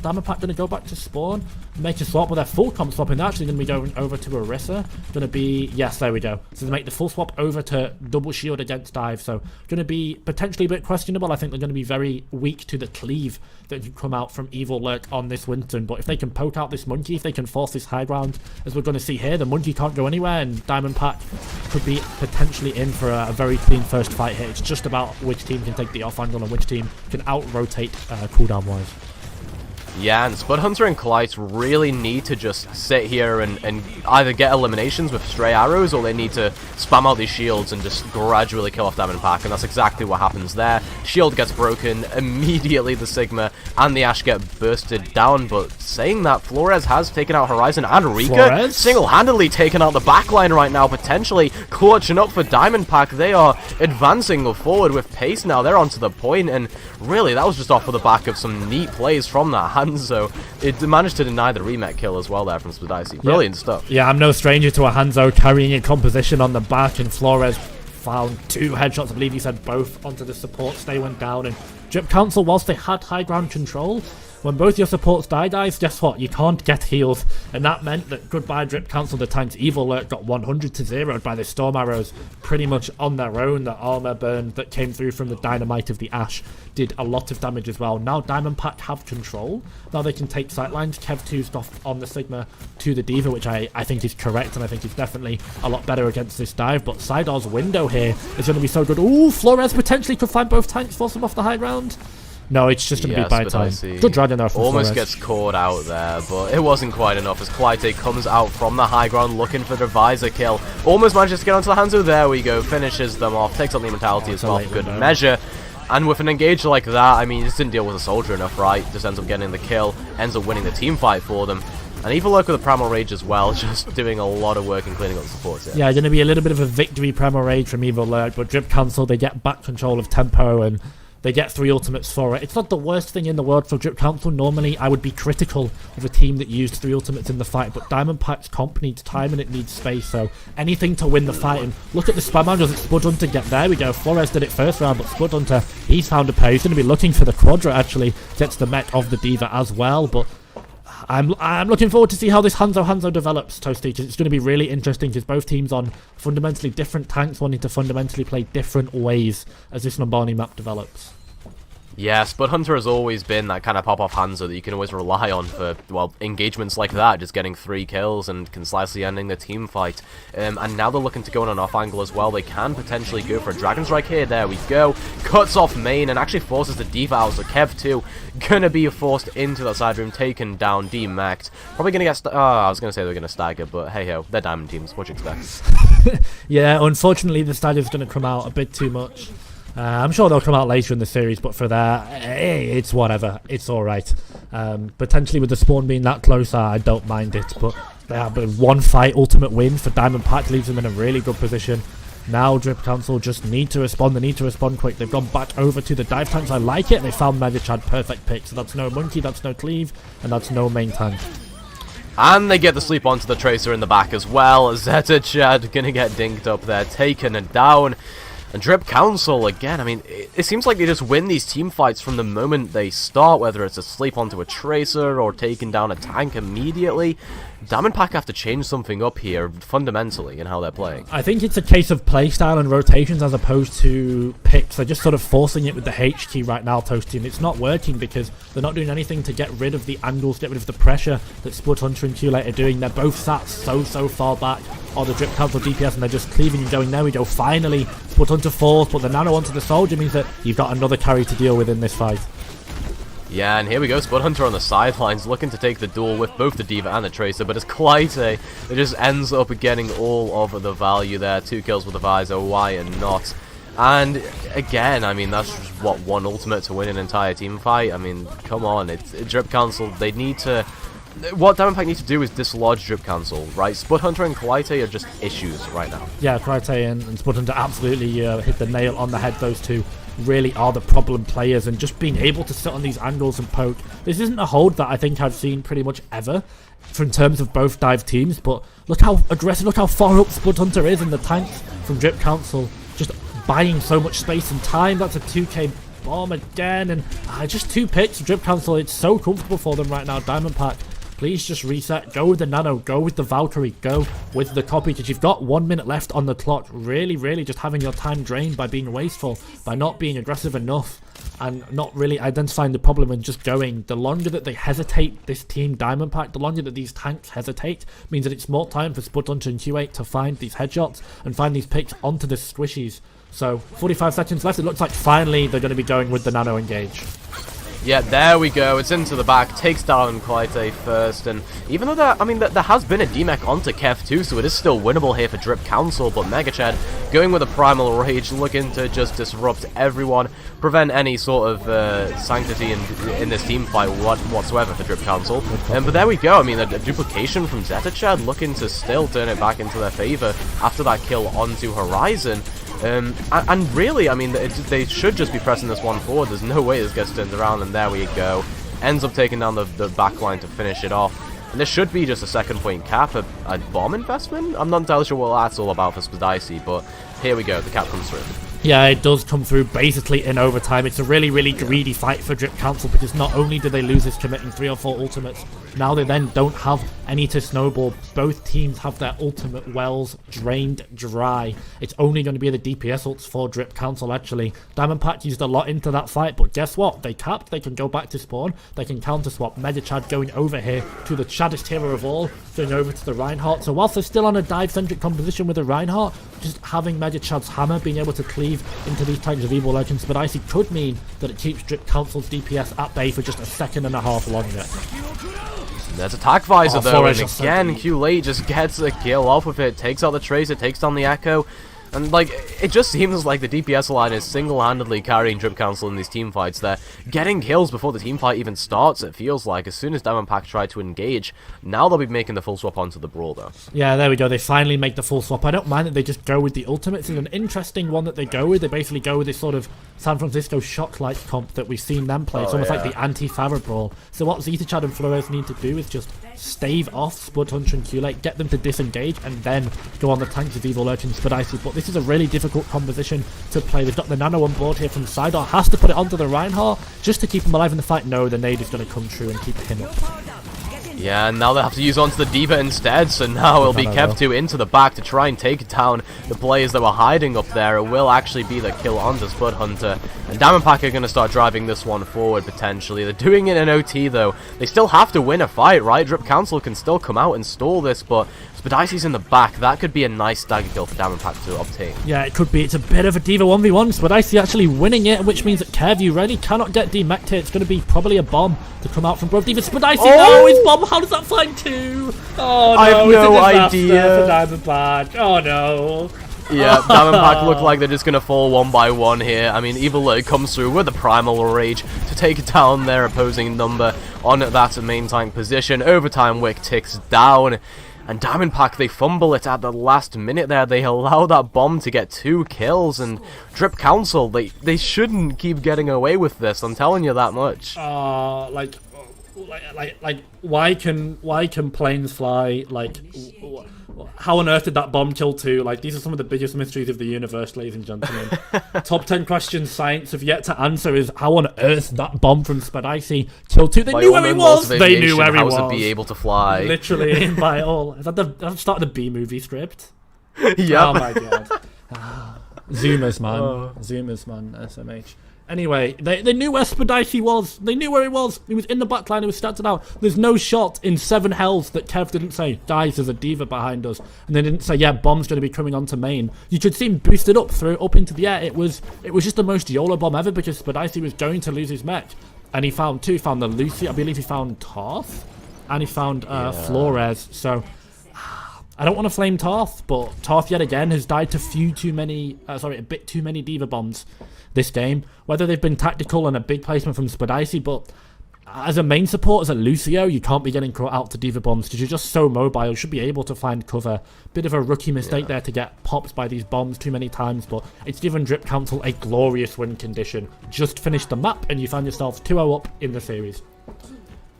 Diamond Pack going to go back to spawn, make a swap with their full comp swap, and they're actually going to be going over to Orisa. Going to be, yes, there we go. So they make the full swap over to double shield against dive. So going to be potentially a bit questionable. I think they're going to be very weak to the cleave that can come out from Evil Lurk on this Winston. But if they can poke out this Monkey, if they can force this high ground, as we're going to see here, the Monkey can't go anywhere, and Diamond Pack could be potentially in for a very clean first fight here. It's just about which team can take the off angle and which team can out-rotate cooldown wise. Yeah, and Spud Hunter and Klyte really need to just sit here and either get eliminations with stray arrows, or they need to spam out these shields and just gradually kill off Diamond Pack, and that's exactly what happens there. Shield gets broken, immediately the Sigma and the Ashe get bursted down, but saying that, Flores has taken out Horizon and Rika, single-handedly taken out the backline right now, potentially clutching up for Diamond Pack. They are advancing forward with pace now, they're onto the point, and really that was just off of the back of some neat plays from that Hanzo. It managed to deny the remake kill as well there from Spidicy. Brilliant stuff. Yeah, I'm no stranger to a Hanzo carrying a composition on the back, and Flores found 2 headshots, I believe he said both, onto the supports. They went down, and Drip Council, whilst they had high ground control, when both your supports die, guys, guess what? You can't get heals, and that meant that goodbye Drip Council, the tanks. Evil Lurk got 100 to 0 by the Storm Arrows pretty much on their own. The armor burn that came through from the Dynamite of the Ashe did a lot of damage as well. Now Diamond Pack have control. Now they can take sightlines. Kev 2's off on the Sigma to the D.Va, which I think is correct, and I think is definitely a lot better against this dive. But Sidar's window here is going to be so good. Ooh, Flores potentially could find both tanks, force them off the high ground. No, it's just going to be by time. Good dragon there from Almost Flores. gets caught out there, but it wasn't quite enough as Klyte comes out from the high ground looking for the visor kill. Almost manages to get onto the Hanzo. There we go. Finishes them off. Takes on the mentality as well for good measure. And with an engage like that, I mean, he just didn't deal with a soldier enough, right? Just ends up getting the kill. Ends up winning the team fight for them. And Evil Lurk with the Primal Rage as well, just doing a lot of work in cleaning up the supports here. Yeah, going to be a little bit of a victory Primal Rage from Evil Lurk, but Drip Council, they get back control of tempo, and they get 3 ultimates for it. It's not the worst thing in the world for Drip Council. Normally, I would be critical of a team that used 3 ultimates in the fight, but Diamond Pack's comp needs time and it needs space, so anything to win the fight. And look at the spam round. Does Spud Hunter get there? We go. Flores did it first round, but Spud Hunter, he's found a pair. He's going to be looking for the Quadra, actually. Gets the mech of the D.Va as well, but I'm looking forward to see how this Hanzo develops, Toasty, because it's going to be really interesting, because both teams on fundamentally different tanks wanting to fundamentally play different ways as this Numbani map develops. Yes, but Hunter has always been that kind of pop-off Hanzo that you can always rely on for, well, engagements like that, just getting 3 kills and concisely ending the team fight. And now they're looking to go on an off angle as well. They can potentially go for a Dragon Strike here. There we go. Cuts off main and actually forces the D.Va out. So Kev 2 gonna be forced into that side room, taken down, demacked. Probably gonna get I was gonna say they're gonna stagger, but hey-ho, they're diamond teams. What you expect? Yeah, unfortunately the stagger's gonna come out a bit too much. I'm sure they'll come out later in the series, but for that, it's whatever. It's alright. Potentially with the spawn being that close, I don't mind it, but they have been 1 fight ultimate win for Diamond Pack, leaves them in a really good position. Now Drip Council just need to respond. They need to respond quick. They've gone back over to the dive tanks. I like it. They found Mega Chad, perfect pick. So that's no Monkey, that's no Cleave, and that's no main tank. And they get the sleep onto the Tracer in the back as well. Zeta Chad gonna get dinked up there, taken and down. And Drip Council, again, I mean, it seems like they just win these team fights from the moment they start, whether it's a sleep onto a Tracer or taking down a tank immediately. Diamond Pack have to change something up here, fundamentally, in how they're playing. I think it's a case of playstyle and rotations as opposed to picks. They're just sort of forcing it with the H key right now, Toasty, and it's not working because they're not doing anything to get rid of the angles, get rid of the pressure that Spud Hunter and Q-Late are doing. They're both sat so far back on the Drip Council DPS, and they're just cleaving and going. There we go, finally, Spud Hunter falls, but the nano onto the soldier means that you've got another carry to deal with in this fight. Yeah, and here we go, Spud Hunter on the sidelines, looking to take the duel with both the D.Va and the Tracer, but it's Klyte, it just ends up getting all of the value there. 2 kills with the visor, why not? And again, I mean, that's just, what, 1 ultimate to win an entire team fight? I mean, come on, it's Drip Council, they need to what Diamondpack need to do is dislodge Drip Cancel, right? Spud Hunter and Kalite are just issues right now. Yeah, Karate and Spud Hunter absolutely hit the nail on the head. Those two really are the problem players, and just being able to sit on these angles and poke. This isn't a hold that I think I've seen pretty much ever in terms of both dive teams, but look how aggressive, look how far up Spud Hunter is, and the tanks from Drip Council just buying so much space and time. That's a 2k bomb again, and just 2 picks. Drip Council, it's so comfortable for them right now. Diamondpack, please just reset. Go with the Nano, go with the Valkyrie, go with the copy, because you've got 1 minute left on the clock. Really just having your time drained by being wasteful, by not being aggressive enough, and not really identifying the problem and just going. The longer that they hesitate, this team Diamondpack, the longer that these tanks hesitate, means that it's more time for Spud Hunter and Q8 to find these headshots and find these picks onto the squishies. So 45 seconds left. It looks like finally they're going to be going with the Nano engage. Yeah, there we go. It's into the back, takes down Kalite first, and even though there has been a DMech onto Kev too, so it is still winnable here for Drip Council, but Megachad going with a Primal Rage, looking to just disrupt everyone, prevent any sort of sanctity in this team fight whatsoever for Drip Council. But there we go. I mean, a duplication from Zetachad, looking to still turn it back into their favor after that kill onto Horizon. And really, I mean, they should just be pressing this one forward. There's no way this gets turned around, and there we go. Ends up taking down the back line to finish it off. And this should be just a second point cap, a bomb investment? I'm not entirely sure what that's all about for Spadicy, but here we go, the cap comes through. Yeah, it does come through basically in overtime. It's a really greedy fight for Drip Council, because not only do they lose this committing 3 or 4 ultimates, now they then don't have any to snowball. Both teams have their ultimate wells drained dry. It's only going to be the DPS ults for Drip Council, actually. Diamondpack used a lot into that fight, but guess what? They capped, they can go back to spawn, they can counter swap. Megachad going over here to the chaddest hero of all, going over to the Reinhardt. So whilst they're still on a dive-centric composition with the Reinhardt, just having Megachad's hammer, being able to cleave into these types of evil legends, but Icy could mean that it keeps Drip Council's DPS at bay for just a second and a half longer. There's Attack Visor though, and Forest again, Q-Late just gets a kill off with it, takes out the Tracer, takes down the Echo, and like, it just seems like the DPS line is single-handedly carrying Drip Council in these team fights. They're getting kills before the team fight even starts, it feels like. As soon as Diamondpack try to engage, now they'll be making the full swap onto the Brawl though. Yeah, there we go, they finally make the full swap. I don't mind that they just go with the ultimates. It's an interesting one that they go with. They basically go with this sort of San Francisco shock-like comp that we've seen them play. It's almost like the anti-Farah Brawl. So what Zetachad and Flores need to do is just stave off Spud Hunter and Q-Late, get them to disengage, and then go on the tanks of Evil Urchin Spadicy. But this is a really difficult composition to play. They've got the Nano on board here from Sidar, has to put it onto the Reinhardt just to keep him alive in the fight. No, the nade is going to come true and keep him up. Yeah, and now they have to use onto the D.Va instead, so now it'll be Kev2 into the back to try and take down the players that were hiding up there. It will actually be the kill onto Spud Hunter, and Diamondpack are going to start driving this one forward potentially. They're doing it in OT though. They still have to win a fight, right? Drip Council can still come out and stall this, but Spadicy's in the back. That could be a nice stagger kill for Diamondpack to obtain. Yeah, it could be. It's a bit of a D.Va 1v1. Spadicy actually winning it, which means that Kev, you really cannot get demeched here. It's going to be probably a bomb to come out from both D.Va. Spadicy, no, his bomb. How does that find 2? Oh no, I have no it's a idea. For Diamondpack. Oh no. Yeah, Diamondpack look like they're just going to fall one by one here. I mean, Evil Lurk comes through with the Primal Rage to take down their opposing number on that main tank position. Overtime Wick ticks down. And Diamondpack, they fumble it at the last minute there. They allow that bomb to get 2 kills. And Drip Council, they shouldn't keep getting away with this. I'm telling you that much. Like why can planes fly? Like, how on earth did that bomb kill 2? Like, these are some of the biggest mysteries of the universe, ladies and gentlemen. Top 10 questions science have yet to answer is how on earth that bomb from Spadicy killed 2. They knew where he was. They knew where he was. How to be able to fly? Literally, by all. Is that the start of the B movie script? Yeah. Oh my god. Zoomers, man. Zoomers, man. SMH. Anyway, they knew where Spadicy was. They knew where he was. He was in the backline. He was started out. There's no shot in 7 hells that Kev didn't say, guys, there's a D.Va behind us. And they didn't say, yeah, bomb's going to be coming onto main. You could see him boosted up, throw it up into the air. It was just the most YOLO bomb ever, because Spadicy was going to lose his mech. And he found 2. He found the Lucy. I believe he found Tarth. And he found Flores. So I don't want to flame Tarth, but Tarth yet again has died to a bit too many D.Va bombs this game. Whether they've been tactical and a big placement from Spadicy, but as a main support, as a Lucio, you can't be getting caught out to D.Va bombs because you're just so mobile. You should be able to find cover. Bit of a rookie mistake there to get popped by these bombs too many times, but it's given Drip Council a glorious win condition. Just finish the map and you find yourself 2-0 up in the series.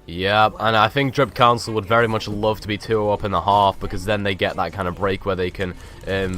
Yeah, and I think Drip Council would very much love to be 2-0 up in the half, because then they get that kind of break where they can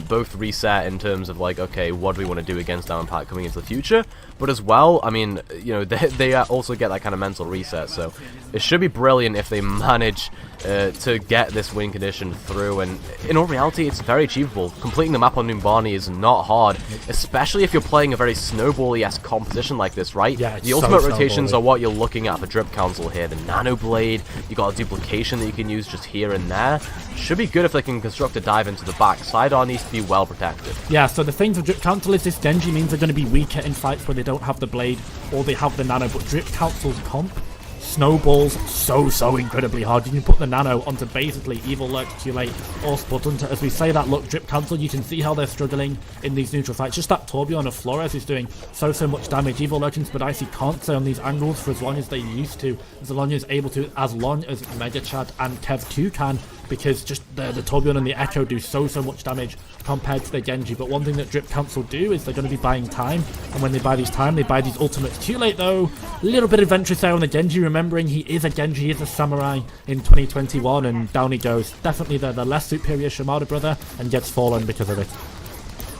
both reset in terms of like, okay, what do we want to do against Diamond Pack coming into the future, but as well, I mean, you know, they also get that kind of mental reset, so it should be brilliant if they manage to get this win condition through, and in all reality, it's very achievable. Completing the map on Numbani is not hard, especially if you're playing a very snowball-esque composition like this, right? Yeah, the ultimate rotations are what you're looking at for Drip Council here. The Nano Blade, you got a duplication that you can use just here and there. Should be good if they can construct a dive into the back. Sidearm needs to be well protected. Yeah, so the thing for Drip Council is this Genji means they're going to be weaker in fights where they don't have the Blade or they have the Nano, but Drip Council's comp snowballs so incredibly hard. You can put the Nano onto basically Evil Lurk, Q-Late, or Spud Hunter. As we say that, look, Drip Council, you can see how they're struggling in these neutral fights. Just that Tourbillon of Flores is doing so much damage. Evil Lurk and Spud Icy can't stay on these angles for as long as they used to, as long as able to, as long as Mega Chad and Kev 2 can, because just the Tourbillon and the Echo do so much damage compared to the Genji. But one thing that Drip Council do is they're going to be buying time, and when they buy these time, they buy these ultimates. Too late though, a little bit of Ventress there on the Genji, remembering he is a Genji, he is a Samurai in 2021, and down he goes. Definitely the less superior Shimada brother, and gets fallen because of it.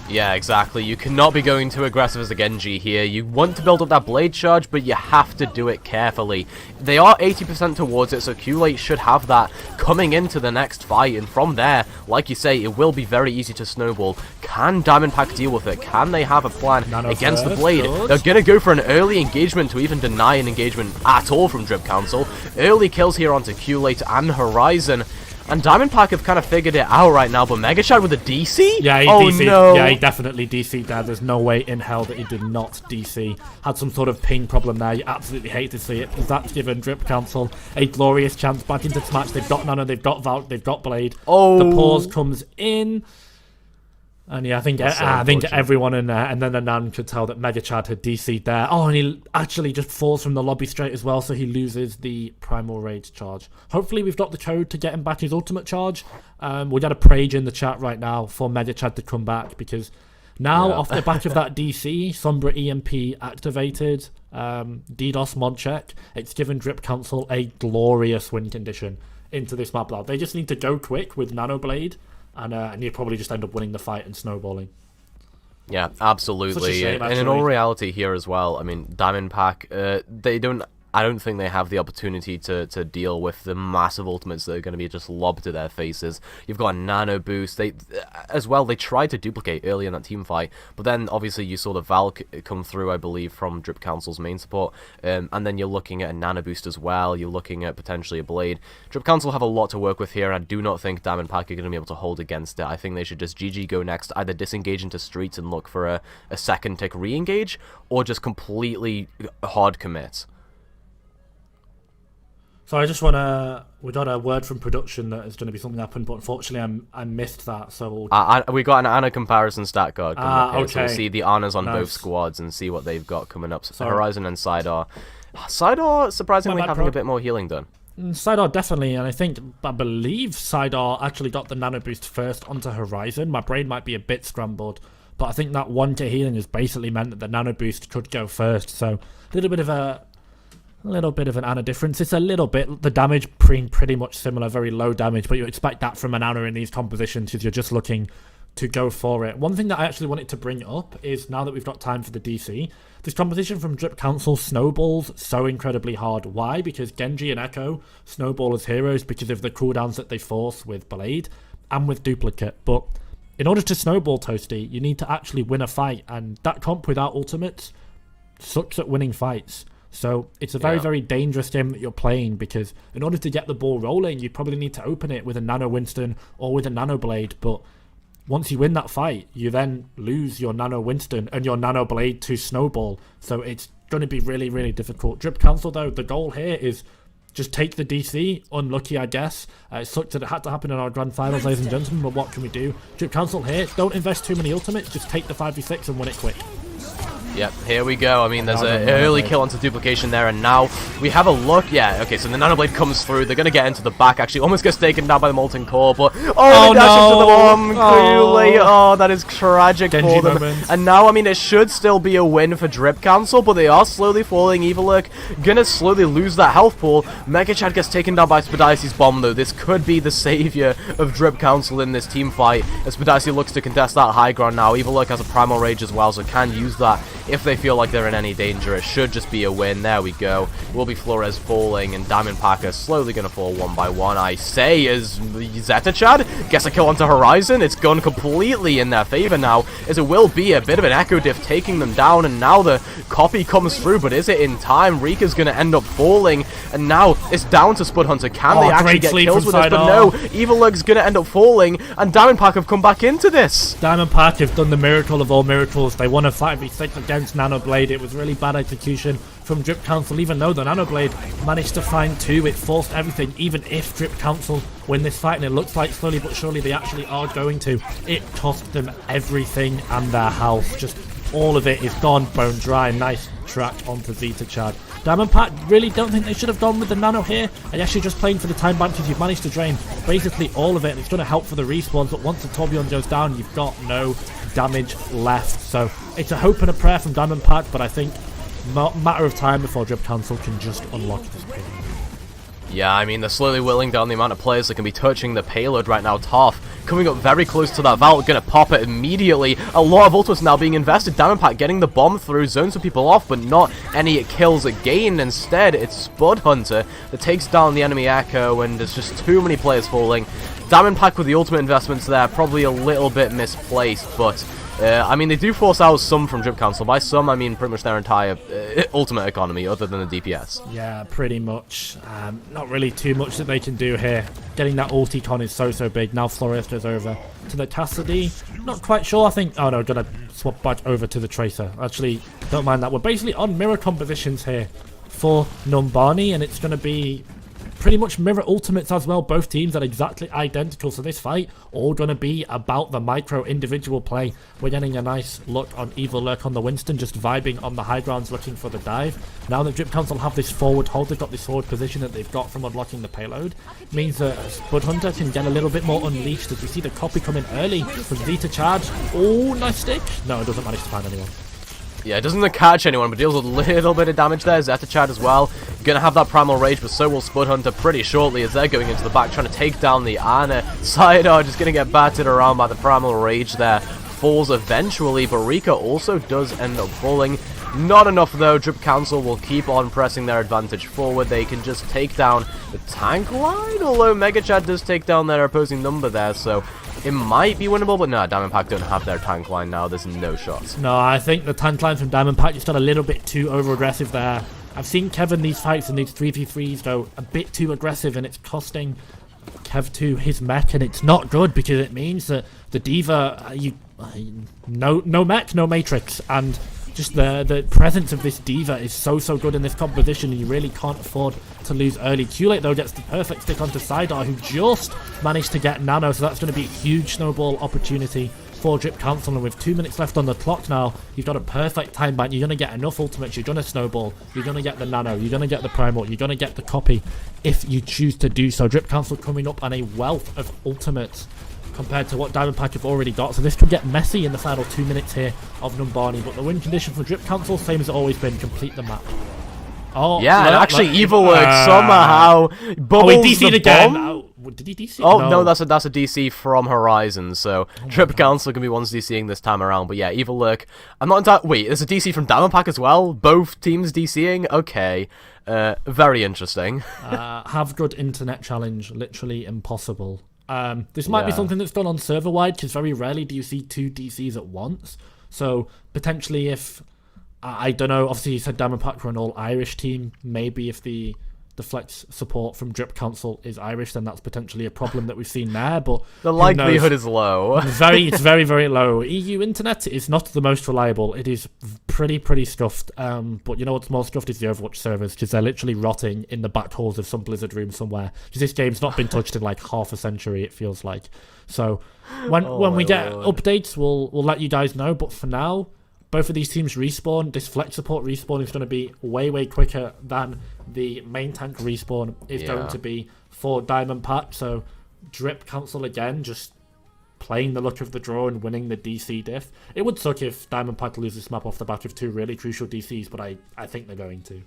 Yeah, exactly. You cannot be going too aggressive as a Genji here. You want to build up that blade charge, but you have to do it carefully. They are 80% towards it, so Q-Late should have that coming into the next fight, and from there, like you say, it will be very easy to snowball. Can Diamond Pack deal with it? Can they have a plan against the blade? Good. They're going to go for an early engagement to even deny an engagement at all from Drip Council. Early kills here onto Q-Late and Horizon. And Diamond Pack have kind of figured it out right now, but Mega Chad with a DC? Yeah, he DC'd. No. Yeah, he definitely DC'd there. There's no way in hell that he did not DC. Had some sort of ping problem there. You absolutely hate to see it, because that's given Drip Council a glorious chance back into Smash. They've got Nano, they've got Valk, they've got Blade. Oh. The pause comes in. And yeah, I think everyone in there, and then the Nan could tell that Mega Chad had DC'd there. Oh, and he actually just falls from the lobby straight as well, so he loses the Primal Rage charge. Hopefully we've got the code to get him back his ultimate charge. We got a Prage in the chat right now for Mega Chad to come back, because now, off the back of that DC, Sombra EMP activated, DDoS mod check, it's given Drip Council a glorious win condition into this map. They just need to go quick with Nano Blade, and you probably just end up winning the fight and snowballing. Yeah, absolutely. Shame, and in all reality here as well, I mean, Diamond Pack, I don't think they have the opportunity to deal with the massive ultimates that are going to be just lobbed to their faces. You've got a Nano Boost. They tried to duplicate early in that team fight, but then obviously you saw the Valk come through, I believe, from Drip Council's main support, and then you're looking at a Nano Boost as well. You're looking at potentially a Blade. Drip Council have a lot to work with here, and I do not think Diamond Pack are going to be able to hold against it. I think they should just GG go next, either disengage into streets and look for a second tick re-engage, or just completely hard commit. So I just we got a word from production that is going to be something happen, but unfortunately I missed that. So we got an Ana comparison stat card coming up here, okay. so we'll see the Anas on Nice. both squads and see what they've got coming up. So Sorry. Horizon and Sidar. Sidar surprisingly My bad, having bro. a bit more healing done. Sidar definitely, and I believe Sidar actually got the Nano Boost first onto Horizon. My brain might be a bit scrambled, but I think that 1k healing has basically meant that the Nano Boost could go first. So a little bit of an Ana difference. It's a little bit, the damage pretty much similar, very low damage, but you expect that from an Ana in these compositions because you're just looking to go for it. One thing that I actually wanted to bring up is, now that we've got time for the DC, this composition from Drip Council snowballs so incredibly hard. Why? Because Genji and Echo snowball as heroes because of the cooldowns that they force with Blade and with Duplicate. But in order to snowball, Toasty, you need to actually win a fight, and that comp without ultimates sucks at winning fights. So it's a very dangerous game that you're playing, because in order to get the ball rolling, you probably need to open it with a Nano Winston or with a Nano Blade. But once you win that fight, you then lose your Nano Winston and your Nano Blade to snowball. So it's going to be really difficult. Drip Council, though, the goal here is just take the DC. Unlucky, I guess. It sucked that it had to happen in our grand finals, ladies and gentlemen, but what can we do? Drip Council here, don't invest too many ultimates, just take the 5v6 and win it quick. Yep, here we go. I mean, there's an early kill onto duplication there, and now we have a look. Yeah, okay, so the Nanoblade comes through. They're going to get into the back, actually. Almost gets taken down by the Molten Core, but... Oh, they dash into the bomb. Clearly. Oh, that is tragic for them. Moment. And now, I mean, it should still be a win for Drip Council, but they are slowly falling. Evilurk going to slowly lose that health pool. Mega Chad gets taken down by Spadice's bomb, though. This could be the savior of Drip Council in this team fight, as Spadice looks to contest that high ground now. Evilurk has a Primal Rage as well, so can use that if they feel like they're in any danger. It should just be a win. There we go. It will be Flores falling, and Diamond Packer slowly going to fall one by one. I say, as Zeta Chad gets a kill onto Horizon. It's gone completely in their favor now, as it will be a bit of an Echo Diff taking them down, and now the copy comes through, but is it in time? Rika's going to end up falling, and now it's down to Spud Hunter. Can they actually get kills with this? But no, Evilurk's going to end up falling, and Diamond Pack have come back into this. Diamond Pack have done the miracle of all miracles. They won a 5v6 against Nanoblade. It was really bad execution from Drip Council, even though the Nanoblade managed to find 2. It forced everything. Even if Drip Council win this fight, and it looks like slowly but surely they actually are going to, it cost them everything and their health. Just all of it is gone, bone dry. Nice track onto Zeta Chad. Diamond Pack really don't think they should have gone with the Nano here. I guess you're just playing for the time bank because you've managed to drain basically all of it, and it's going to help for the respawns, but once the Tourbillon goes down, you've got no damage left. So it's a hope and a prayer from Diamond Pack, but I think matter of time before Drip Council can just unlock this payload. Yeah, I mean, they're slowly whittling down the amount of players that can be touching the payload right now. Toph coming up very close to that vault, gonna pop it immediately. A lot of ultimates now being invested. Diamond Pack getting the bomb through, zones some people off, but not any kills again. Instead, it's Spud Hunter that takes down the enemy Echo, and there's just too many players falling. Diamond Pack with the ultimate investments there, probably a little bit misplaced, but I mean, they do force out some from Drip Council. By some, I mean pretty much their entire ultimate economy, other than the DPS. Yeah, pretty much. Not really too much that they can do here. Getting that ulti con is so big. Now Flores goes over to the Cassidy. Not quite sure, I think. Oh no, gonna swap back over to the Tracer. Actually, don't mind that. We're basically on mirror compositions here for Numbani, and it's gonna be pretty much mirror ultimates as well. Both teams are exactly identical, so this fight all going to be about the micro individual play. We're getting a nice look on Evilurk on the Winston, just vibing on the high grounds, looking for the dive. Now that Drip Council have this forward hold, they've got this forward position that they've got from unlocking the payload, means that Spud Hunter can get a little bit more unleashed. As you see the copy coming early from Zeta Charge. Oh, nice stick. No, it doesn't manage to find anyone. Yeah, it doesn't catch anyone, but deals a little bit of damage there. Zeta Chad as well. Gonna have that Primal Rage, but so will Spud Hunter pretty shortly, as they're going into the back, trying to take down the Ana. Sidar just gonna get battered around by the Primal Rage there. Falls eventually, but Rika also does end up falling. Not enough though. Drip Council will keep on pressing their advantage forward. They can just take down the tank line, although Mega Chad does take down their opposing number there, so it might be winnable, but no, Diamond Pack don't have their tank line now. There's no shots. No, I think the tank line from Diamond Pack just got a little bit too over-aggressive there. I've seen Kevin these fights and these 3v3s, though, a bit too aggressive, and it's costing Kev to his mech, and it's not good because it means that the D.Va, no mech, no matrix, and just the presence of this D.Va is so good in this composition, and you really can't afford to lose early. Q-Late, though, gets the perfect stick onto Sidar, who just managed to get Nano, so that's going to be a huge snowball opportunity for Drip Council, and with 2 minutes left on the clock now, you've got a perfect time bank. You're going to get enough ultimates, you're going to snowball, you're going to get the Nano, you're going to get the Primal, you're going to get the copy if you choose to do so. Drip Council coming up on a wealth of ultimates compared to what Diamond Pack have already got, so this could get messy in the final 2 minutes here of Numbani, but the win condition for Drip Council, same as it's always been, complete the map. Oh, yeah, and actually Evilurk somehow bubbles he DC'd the again. bomb. Did he DC? Oh, no, that's a DC from Horizon, so Drip Council can be ones DCing this time around, but yeah, Evilurk, I'm not entirely... Wait, there's a DC from Diamond Pack as well? Both teams DCing? Okay, very interesting. Have good internet challenge, literally impossible. This might be something that's done on server-wide, because very rarely do you see 2 DCs at once, so potentially if... I don't know, obviously you said Diamond Pack were an all-Irish team. Maybe if the flex support from Drip Council is Irish, then that's potentially a problem that we've seen there, but the likelihood is low. It's very low. EU internet is not the most reliable. It is pretty stuffed, but you know what's more stuffed is the Overwatch servers, because they're literally rotting in the back halls of some Blizzard room somewhere, because this game's not been touched in like half a century, it feels like. So when we get updates, we'll let you guys know, but for now, both of these teams respawn, this flex support respawn is going to be way, way quicker than the main tank respawn is going to be for Diamond Pack. So Drip cancel again, just playing the luck of the draw and winning the DC diff. It would suck if Diamond Pack lose this map off the back of 2 really crucial DCs, but I think they're going to.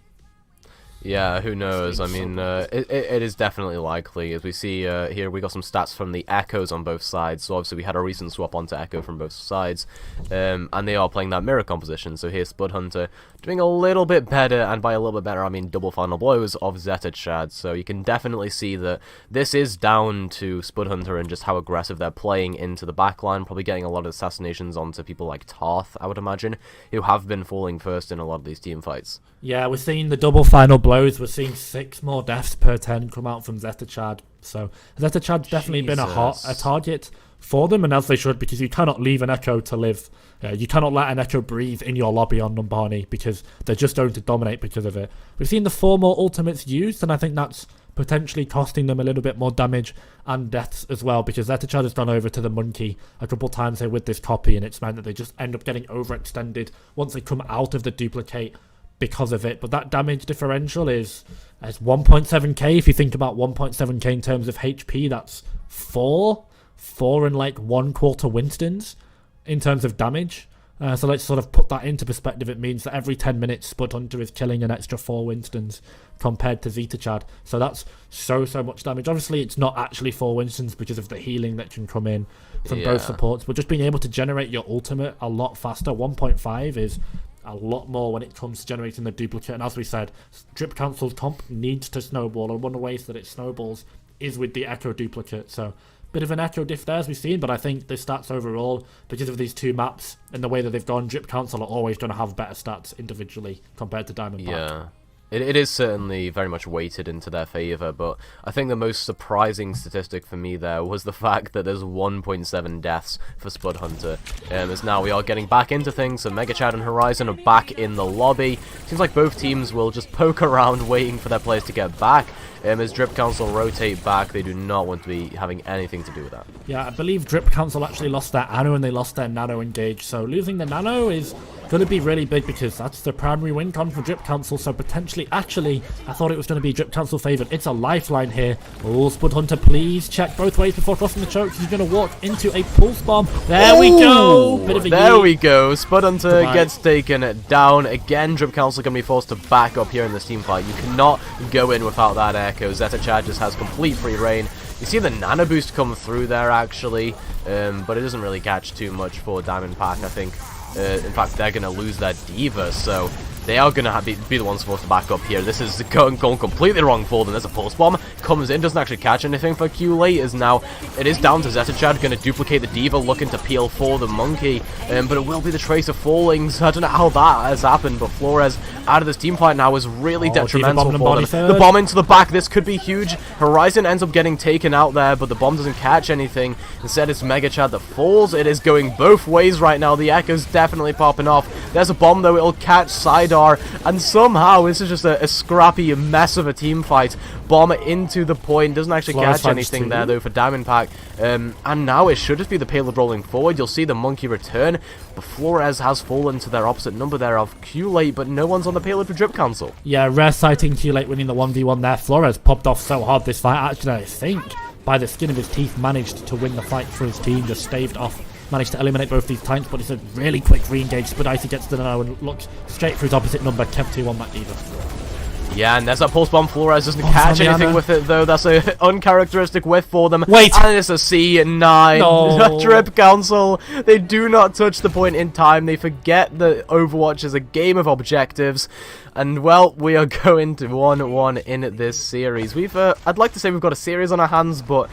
Yeah, who knows? I mean, it is definitely likely. As we see here, we got some stats from the Echoes on both sides. So obviously we had a recent swap onto Echo from both sides. And they are playing that mirror composition. So here's Spud Hunter doing a little bit better. And by a little bit better, I mean double final blows of Zeta Chad. So you can definitely see that this is down to Spud Hunter and just how aggressive they're playing into the backline. Probably getting a lot of assassinations onto people like Tarth, I would imagine, who have been falling first in a lot of these team fights. Yeah, we're seeing the double final blows. We're seeing 6 more deaths per 10 come out from Zeta Chad. So Zeta Chad's definitely been a target for them, and as they should, because you cannot leave an Echo to live. You cannot let an Echo breathe in your lobby on Numbani, because they're just going to dominate because of it. We've seen the 4 more ultimates used, and I think that's potentially costing them a little bit more damage and deaths as well, because Zeta Chad has gone over to the Monkey a couple times here with this copy, and it's meant that they just end up getting overextended once they come out of the duplicate because of it. But that damage differential is 1.7k. If you think about 1.7k in terms of HP, that's 4 and like 1/4 Winstons in terms of damage. So let's sort of put that into perspective. It means that every 10 minutes Spud Hunter is killing an extra 4 Winstons compared to Zeta Chad. So that's so much damage. Obviously it's not actually 4 Winstons because of the healing that can come in from both supports, but just being able to generate your ultimate a lot faster. 1.5 is a lot more when it comes to generating the duplicate, and as we said, Drip Council's comp needs to snowball, and one of the ways that it snowballs is with the Echo duplicate. So bit of an Echo diff there as we've seen, but I think the stats overall, because of these 2 maps and the way that they've gone, Drip Council are always going to have better stats individually compared to Diamond Pack. Yeah. It is certainly very much weighted into their favour, but I think the most surprising statistic for me there was the fact that there's 1.7 deaths for Spud Hunter. As now we are getting back into things, so Mega Chad and Horizon are back in the lobby. Seems like both teams will just poke around waiting for their players to get back. As Drip Council rotate back, they do not want to be having anything to do with that. Yeah, I believe Drip Council actually lost their Anno and they lost their Nano engage, so losing the Nano is going to be really big because that's the primary win con for Drip Council, so potentially, actually, I thought it was going to be Drip Council favoured. It's a lifeline here. Oh, Spud Hunter, please check both ways before crossing the choke. He's going to walk into a pulse bomb. There we go! Bit of a there we go. Spud Hunter gets taken down. Again, Drip Council going to be forced to back up here in this team fight. You cannot go in without that Echo. Zeta Chad just has complete free reign. You see the Nano Boost come through there, actually, but it doesn't really catch too much for Diamond Pack, I think. In fact, they're going to lose their Diva, so they are going to be the ones supposed to back up here. This is going completely wrong for them. There's a pulse bomb, comes in, doesn't actually catch anything for Q-Late, as now it is down to Zeta Chad, going to duplicate the Diva, looking to peel for the Monkey, but it will be the Trace of Fallings. I don't know how that has happened, but Flores out of this team fight now is really detrimental for them. The bomb into the back, this could be huge. Horizon ends up getting taken out there, but the bomb doesn't catch anything. Instead, it's Mega Chad that falls. It is going both ways right now. The Echo's definitely popping off. There's a bomb, though. It'll catch Sidar, and somehow, this is just a scrappy mess of a team fight. Bomb into the point. Doesn't actually catch anything there, though, for Diamond Pack. And now it should just be the payload rolling forward. You'll see the Monkey return, but Flores has fallen to their opposite number there of Q-Late, but no one's on the payload for Drip Council. Yeah, rare sighting Q-Late winning the 1v1 there. Flores popped off so hard this fight. Actually, I think, by the skin of his teeth, managed to win the fight for his team. Just staved off. Managed to eliminate both these tanks, but it's a really quick re-engage. Spudicey gets the Nano and looks straight for his opposite number. Kev 2 on that Diva. Yeah, and there's that pulse bomb. Flores doesn't catch anything with it, though. That's an uncharacteristic whiff for them. Wait! And it's a C9. No. Drip Council. They do not touch the point in time. They forget that Overwatch is a game of objectives. And, well, we are going to 1-1 in this series. I'd like to say we've got a series on our hands, but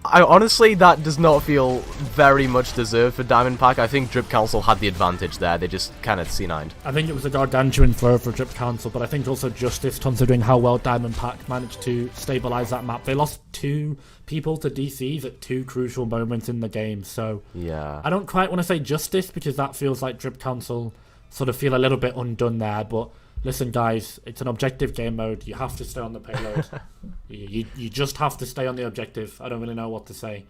honestly, that does not feel very much deserved for Diamond Pack. I think Drip Council had the advantage there. They just kind of C9'd. I think it was a gargantuan throw for Drip Council, but I think also justice considering how well Diamond Pack managed to stabilize that map. They lost 2 people to DCs at 2 crucial moments in the game, so yeah, I don't quite want to say justice because that feels like Drip Council sort of feel a little bit undone there, but listen, guys, it's an objective game mode. You have to stay on the payload. you just have to stay on the objective. I don't really know what to say.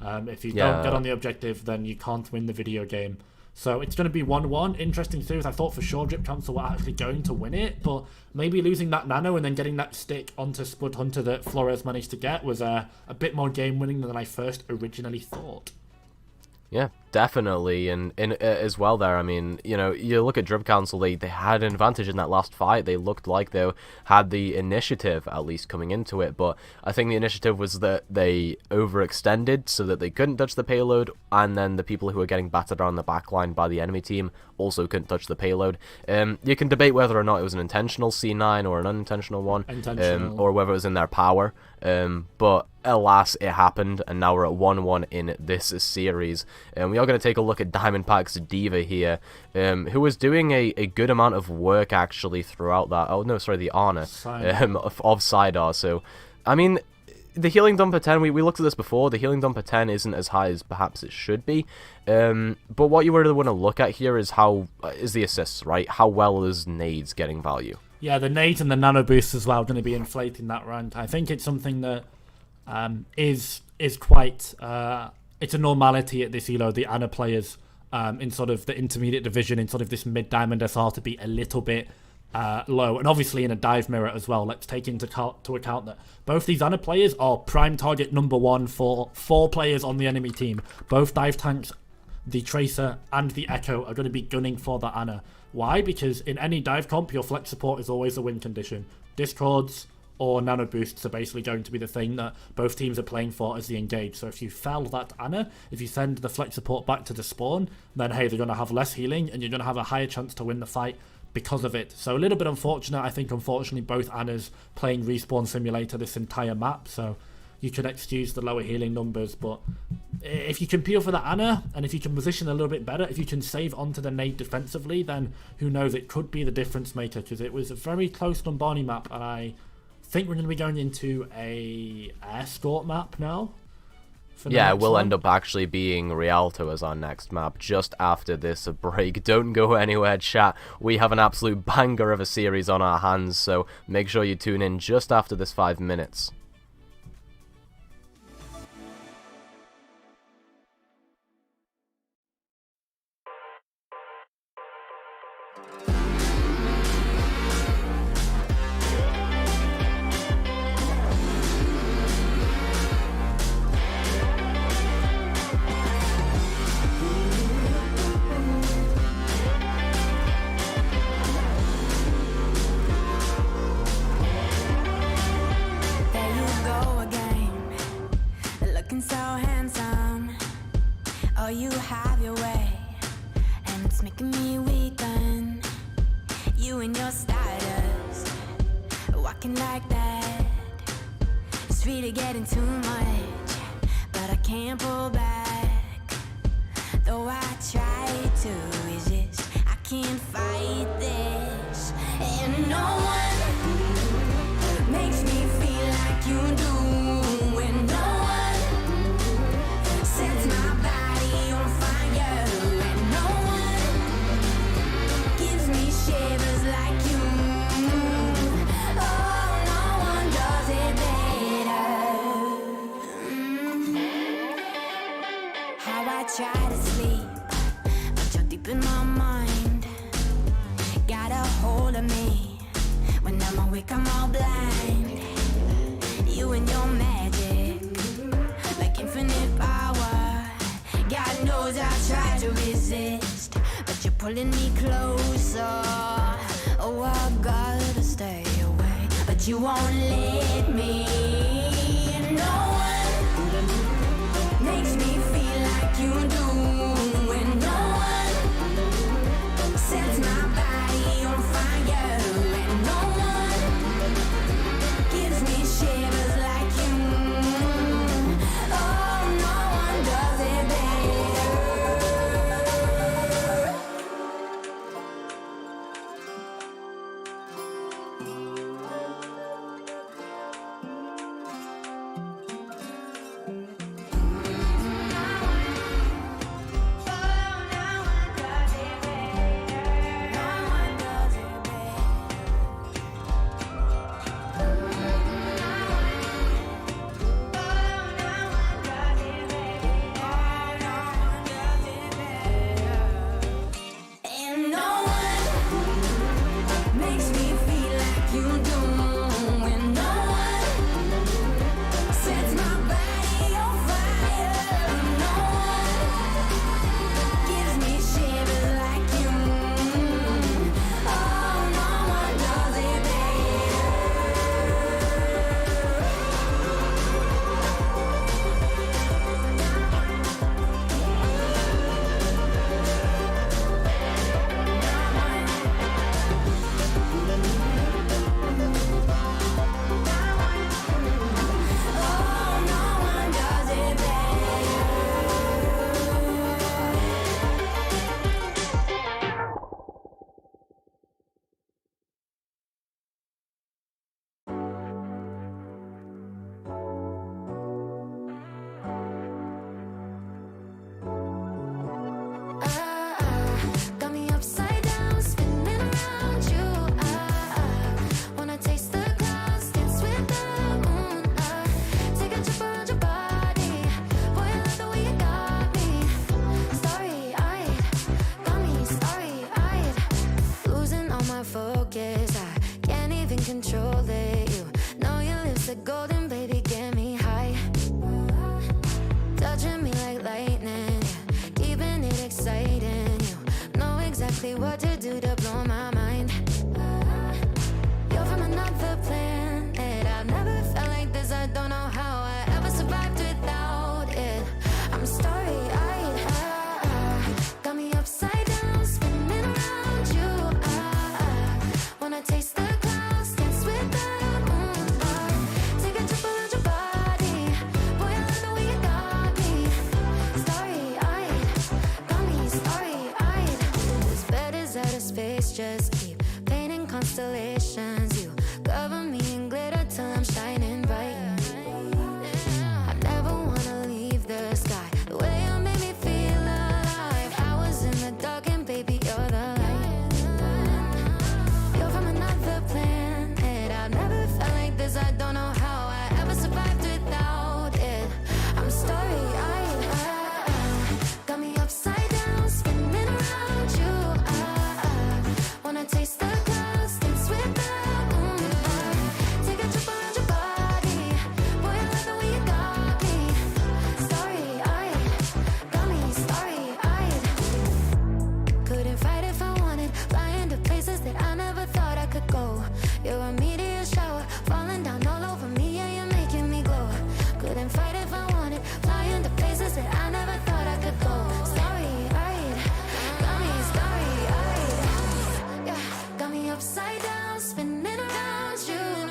If you don't get on the objective, then you can't win the video game. So it's going to be 1-1. Interesting series. I thought for sure Drip Cancel were actually going to win it, but maybe losing that nano and then getting that stick onto Spud Hunter that Flores managed to get was a bit more game-winning than I first originally thought. Yeah, definitely, and as well there, I mean, you know, you look at Drip Council, they had an advantage in that last fight. They looked like they had the initiative, at least, coming into it, but I think the initiative was that they overextended so that they couldn't touch the payload, and then the people who were getting battered on the backline by the enemy team also couldn't touch the payload. You can debate whether or not it was an intentional C9 or an unintentional one, or whether it was in their power, but alas, it happened, and now we're at 1-1 in this series. We are going to take a look at Diamondback's Diva here, who was doing a good amount of work, actually, throughout that. Oh, no, sorry, the Ana of Sidar. So, I mean, the healing dumper 10, we looked at this before, the healing dumper 10 isn't as high as perhaps it should be, but what you really want to look at here is is the assists, right? How well is nades getting value? Yeah, the nades and the nano boosts as well are going to be inflating that rank. I think it's something that is quite it's a normality at this elo. The Ana players in sort of the intermediate division, in sort of this mid diamond SR, to be a little bit low, and obviously in a dive mirror as well. Let's take into account that both these Ana players are prime target number 1 for 4 players on the enemy team. Both dive tanks, the Tracer and the Echo, are going to be gunning for the Ana. Why? Because in any dive comp, your flex support is always a win condition. Discords or nano boosts are basically going to be the thing that both teams are playing for as the engage. So if you foul that Ana, if you send the flex support back to the spawn, then hey, they're going to have less healing and you're going to have a higher chance to win the fight because of it. So a little bit unfortunate. I think unfortunately both Anas playing Respawn Simulator this entire map, so you could excuse the lower healing numbers, but if you can peel for the Ana, and if you can position a little bit better, if you can save onto the nade defensively, then who knows, it could be the difference maker, because it was a very close Lombani map, and I think we're going to be going into a escort map now. Yeah, we'll end up actually being Rialto as our next map just after this break. Don't go anywhere, chat. We have an absolute banger of a series on our hands, so make sure you tune in just after this 5 minutes. There you go again, looking so handsome. Oh, you have your way, and it's making me weaken. You and your stardust, walking like that. It's really getting too much, but I can't pull back. Though I try to resist, I can't fight this. And no one makes me feel like you do. And no one sets my body on fire. And no one gives me shivers like you. Oh, no one does it better. How I try to sleep, but you're deep in my mind. Got a hold of me. When I'm awake, I'm all blind. You and your magic, like infinite power. God knows I tried to resist, but you're pulling me closer. Oh, I gotta stay away, but you won't let me. No one makes me feel like you do. And no one sets my body on fire. And no one gives me shivers like you. Oh, no one does it better. said, golden baby, get me high. Touching me like lightning, yeah. Keeping it exciting. You know exactly what to do to blow my mind. You're from another planet. I've never felt like this. I don't know how I ever survived without it. I'm starry-eyed. Got me upside down, spinning around you. Wanna taste the clouds, dance with the moon. Take a trip around your body. Boy, I love the way you got me. Starry-eyed, got me starry-eyed. This bed is out of space, just keep painting constellations. You cover me in glitter till I'm shining bright. I never wanna leave the sky. The way you made me feel alive. I was in the dark and baby, you're the light. You're from another planet. I've never felt like this. I don't know how I ever survived without it. I'm starry-eyed. Got me upside down, spinning around you. Wanna taste the clouds, dance with the moon. Take a trip around your body. Boy, I love the way you got me. Starry-eyed, got me starry-eyed. Couldn't fight if I wanted. Flying to places that I never thought I could go. You're a meteor shower, falling down all over me. Yeah, you're making me glow. Couldn't fight if I wanted. Flying to places that I never thought I could go. Starry-eyed, got me starry-eyed. Yeah, got me upside down, spinning around you.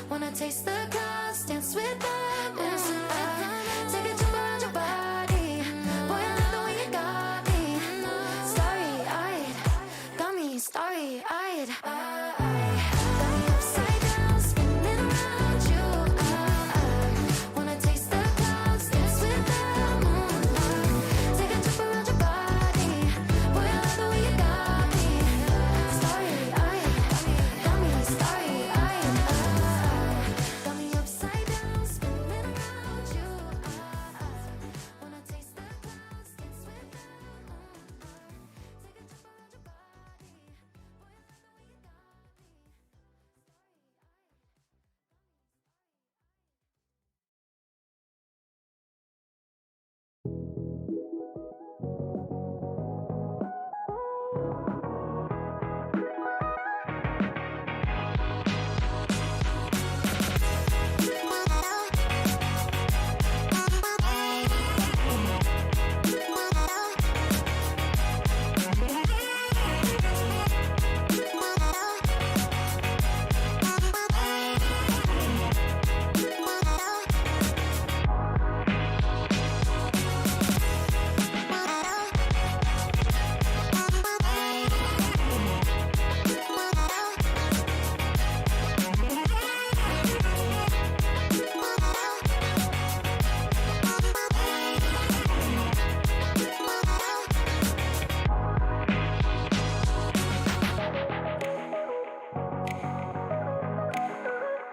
Wanna taste the clouds, dance with the moon. Take a trip around your body. Boy, I love the way you got me. Starry-eyed, got me starry-eyed. Got me upside down, spinning around you. Wanna taste the clouds, dance with the moon. Take a trip around your body. Boy, I love the way you got me. Starry-eyed, got me starry-eyed. Got me upside down, spinning around you. Wanna taste the clouds, dance with the moon. Take a trip around your body. Boy, I love the way you got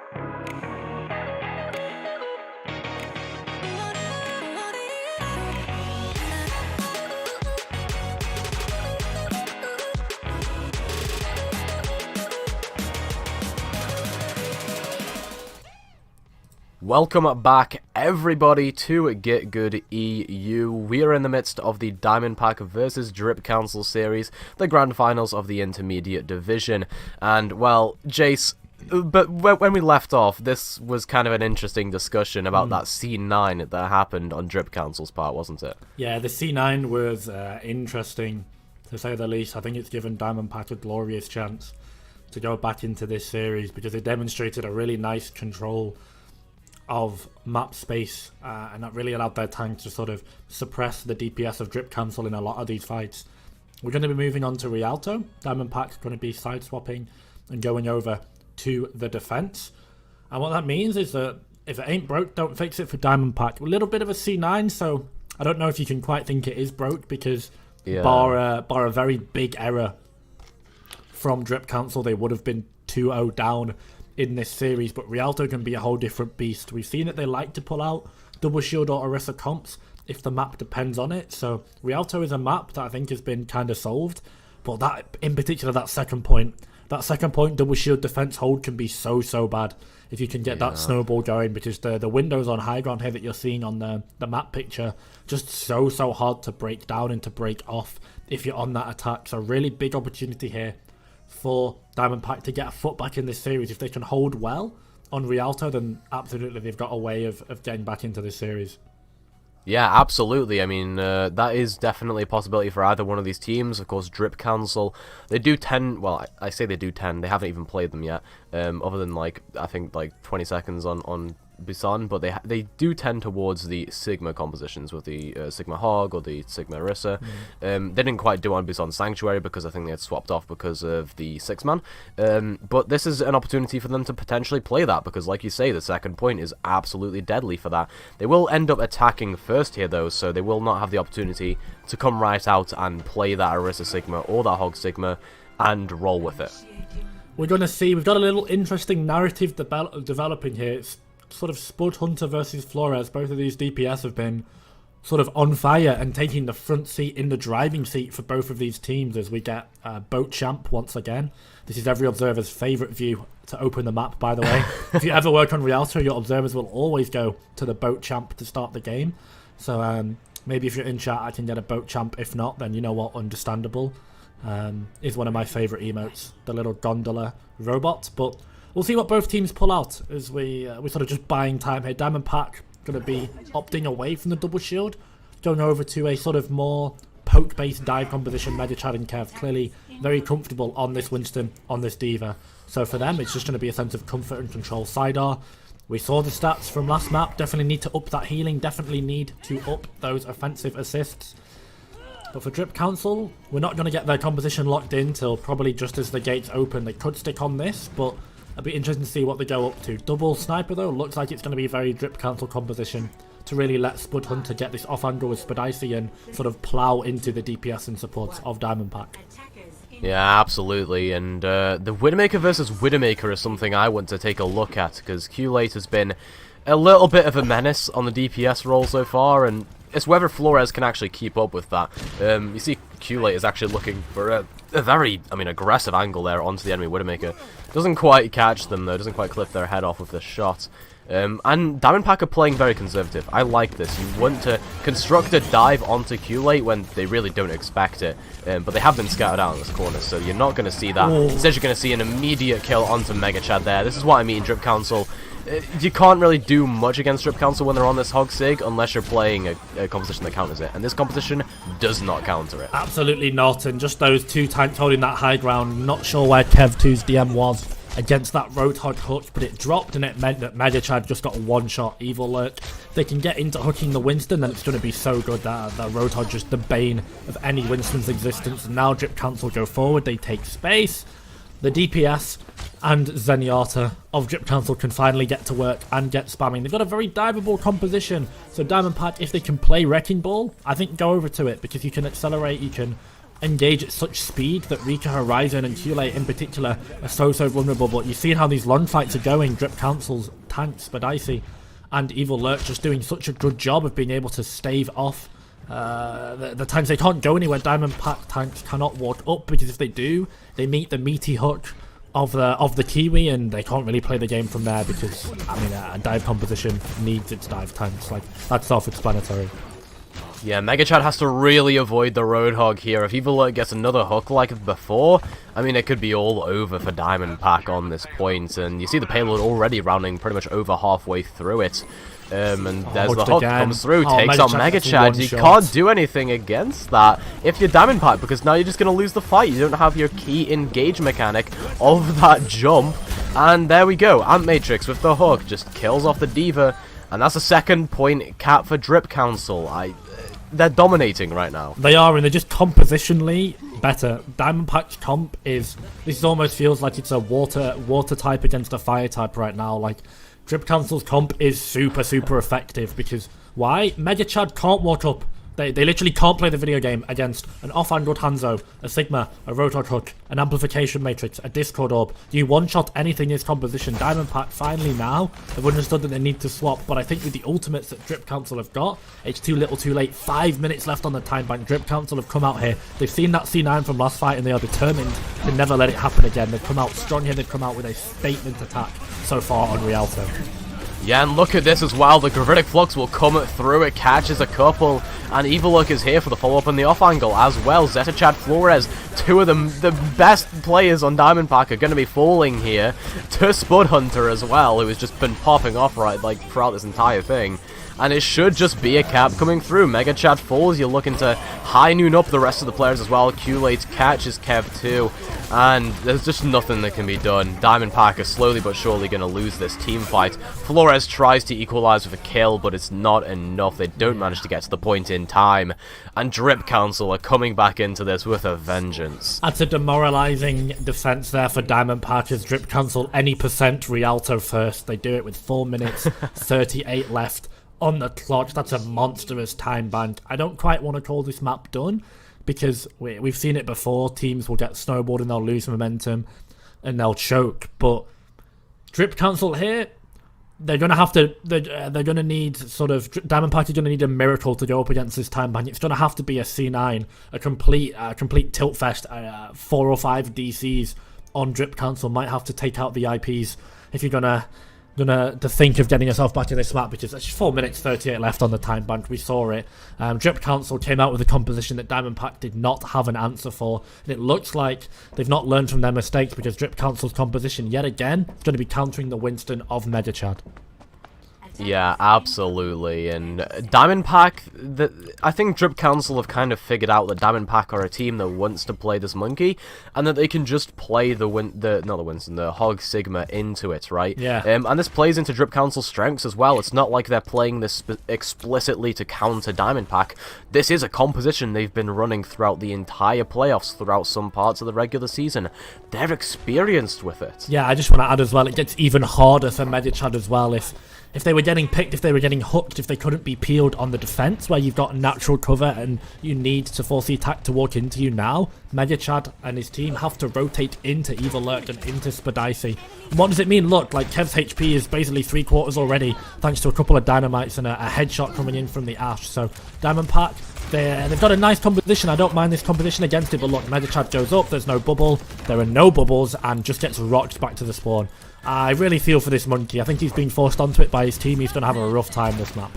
me. Welcome back, everybody, to GitGud EU. We are in the midst of the Diamond Pack versus Drip Council series, the grand finals of the Intermediate Division. And, well, Jace, but when we left off, this was kind of an interesting discussion about that C9 that happened on Drip Council's part, wasn't it? Yeah, the C9 was interesting, to say the least. I think it's given Diamond Pack a glorious chance to go back into this series because it demonstrated a really nice control of map space, and that really allowed their tank to sort of suppress the DPS of Drip Cancel in a lot of these fights. We're going to be moving on to Rialto. Diamond Pack's going to be side swapping and going over to the defense. And what that means is that if it ain't broke, don't fix it for Diamond Pack. A little bit of a C9, so I don't know if you can quite think it is broke because bar a very big error from Drip Cancel, they would have been 2-0 down in this series, but Rialto can be a whole different beast. We've seen that they like to pull out double shield or Orisa comps if the map depends on it, so Rialto is a map that I think has been kind of solved, but that in particular, that second point, that second point double shield defense hold can be so bad if you can get that snowball going, because the windows on high ground here that you're seeing on the map picture, just so hard to break down and to break off if you're on that attack. So really big opportunity here for Diamondpack to get a foot back in this series. If they can hold well on Rialto, then absolutely they've got a way of getting back into this series. Yeah, absolutely. I mean, that is definitely a possibility for either one of these teams. Of course, Drip Council, they do tend, well, I say they do tend, they haven't even played them yet, other than, like, I think, like, 20 seconds on Busan, but they do tend towards the Sigma compositions with the Sigma Hog or the Sigma Orisa. They didn't quite do on Busan Sanctuary because I think they had swapped off because of the 6-man. But this is an opportunity for them to potentially play that, because like you say, the second point is absolutely deadly for that. They will end up attacking first here though, so they will not have the opportunity to come right out and play that Orisa Sigma or that Hog Sigma and roll with it. We're going to see, we've got a little interesting narrative developing here. It's sort of Spud Hunter versus Flores. Both of these DPS have been sort of on fire and taking the front seat in the driving seat for both of these teams as we get Boat Champ once again. This is every observer's favourite view to open the map, by the way. If you ever work on Rialto, your observers will always go to the Boat Champ to start the game. So maybe if you're in chat, I can get a Boat Champ. If not, then you know what, understandable. Is one of my favourite emotes, the little gondola robot. But we'll see what both teams pull out as we're sort of just buying time here. Diamondpack going to be opting away from the double shield, going over to a sort of more poke-based dive composition. Megachad and Kev clearly very comfortable on this Winston, on this Diva. So for them, it's just going to be a sense of comfort and control. Sidar, we saw the stats from last map. Definitely need to up that healing. Definitely need to up those offensive assists. But for Drip Council, we're not going to get their composition locked in till probably just as the gates open. They could stick on this, but it'll be interesting to see what they go up to. Double sniper though, looks like it's going to be a very Drip Council composition to really let Spud Hunter get this off angle with Spadicy and sort of plow into the DPS and supports of Diamondpack. Yeah, absolutely, and the Widowmaker versus Widowmaker is something I want to take a look at, because Q-Late has been a little bit of a menace on the DPS role so far, and it's whether Flores can actually keep up with that. You see Q-Late is actually looking for a very, aggressive angle there onto the enemy Widowmaker. Doesn't quite catch them though, doesn't quite clip their head off with the shot. And Diamondpack are playing very conservative. I like this. You want to construct a dive onto Q-Late when they really don't expect it. But they have been scattered out in this corner, so you're not going to see that. Instead, you're going to see an immediate kill onto Mega Chad there. This is what I mean, Drip Council. You can't really do much against Drip Council when they're on this Hog Sig unless you're playing a composition that counters it. And this composition does not counter it. Absolutely not. And just those two tanks holding that high ground. Not sure where Kev2's DM was against that Roadhog hook, but it dropped and it meant that Megachad just got a one-shot Evil Lurk. If they can get into hooking the Winston, then it's going to be so good that Roadhog just the bane of any Winston's existence. And now Drip Council go forward, they take space. The DPS and Zenyatta of Drip Council can finally get to work and get spamming. They've got a very diveable composition, so Diamondpack, if they can play Wrecking Ball, I think go over to it, because you can accelerate, you can engage at such speed that Rika Horizon and Q-Late in particular are so vulnerable. But you've seen how these long fights are going. Drip Council's tanks, Spadicy and Evil Lurk just doing such a good job of being able to stave off the tanks. They can't go anywhere. Diamondpack tanks cannot walk up, because if they do, they meet the meaty hook of the Kiwi, and they can't really play the game from there, because a dive composition needs its dive tanks. Like, that's self-explanatory. Yeah, Megachad has to really avoid the Roadhog here. If Evil Lurk gets another hook like before, it could be all over for Diamondpack on this point. And you see the payload already rounding pretty much over halfway through it. And there's the hook comes through, takes on Megachad. You can't do anything against that if you're Diamondpack, because now you're just going to lose the fight. You don't have your key engage mechanic of that jump. And there we go. Ant Matrix with the hook just kills off the Diva. And that's a second point cap for Drip Council. They're dominating right now. They are, and they're just compositionally better. Diamondpack's comp this almost feels like it's a water type against a fire type right now. Like, Drip Council's comp is super effective, because why? Megachad can't walk up. They literally can't play the video game against an off-angled Hanzo, a Sigma, a Rotor Hook, an Amplification Matrix, a Discord Orb. You one-shot anything in this composition. Diamond Pack finally now have understood that they need to swap, but I think with the ultimates that Drip Council have got, it's too little too late. 5 minutes left on the time bank. Drip Council have come out here. They've seen that C9 from last fight and they are determined to never let it happen again. They've come out strong here. They've come out with a statement attack so far on Rialto. Yeah, and look at this as well. The Gravitic Flux will come through. It catches a couple. And Evillook is here for the follow-up on the off angle as well. Zeta Chad Flores, two of them, the best players on Diamond Pack, are going to be falling here to Spud Hunter as well, who has just been popping off throughout this entire thing. And it should just be a cap coming through. Mega Chad falls. You're looking to high noon up the rest of the players as well. Q-Late catches Kev too. And there's just nothing that can be done. Diamond Pack is slowly but surely going to lose this team fight. Flores tries to equalize with a kill, but it's not enough. They don't manage to get to the point in time. And Drip Council are coming back into this with a vengeance. That's a demoralizing defense there for Diamond Pack as Drip Council any percent Rialto first. They do it with 4 minutes, 38 left on the clock. That's a monstrous time bank. I don't quite want to call this map done because we've seen it before. Teams will get snowballed and they'll lose momentum and they'll choke. But Drip Council here, they're going to have to, they're going to need sort of, Diamond Pack is going to need a miracle to go up against this time bank. It's going to have to be a C9, a complete tilt fest, 4 or 5 DCs on Drip Council. Might have to take out the IPs if you're gonna think of getting yourself back in this map, because there's 4 minutes 38 left on the time bank. We saw it. Drip Council came out with a composition that Diamond Pack did not have an answer for, and it looks like they've not learned from their mistakes, because Drip Council's composition yet again is going to be countering the Winston of Mega Chad. Yeah, absolutely. And Diamond Pack, I think Drip Council have kind of figured out that Diamond Pack are a team that wants to play this monkey, and that they can just play the Hog Sigma into it, right? Yeah. And this plays into Drip Council's strengths as well. It's not like they're playing this explicitly to counter Diamond Pack. This is a composition they've been running throughout the entire playoffs, throughout some parts of the regular season. They're experienced with it. Yeah, I just want to add as well, it gets even harder for Mega Chad as well if they were getting picked, if they were getting hooked, if they couldn't be peeled on the defense, where you've got natural cover and you need to force the attack to walk into you now, Mega Chad and his team have to rotate into Evil Lurk and into Spadicy. What does it mean? Look, like Kev's HP is basically 3/4 already, thanks to a couple of dynamites and a headshot coming in from the Ash. So Diamond Pack, they've got a nice composition. I don't mind this composition against it, but look, Mega Chad goes up, there's no bubble, there are no bubbles, and just gets rocked back to the spawn. I really feel for this monkey. I think he's been forced onto it by his team. He's going to have a rough time this map.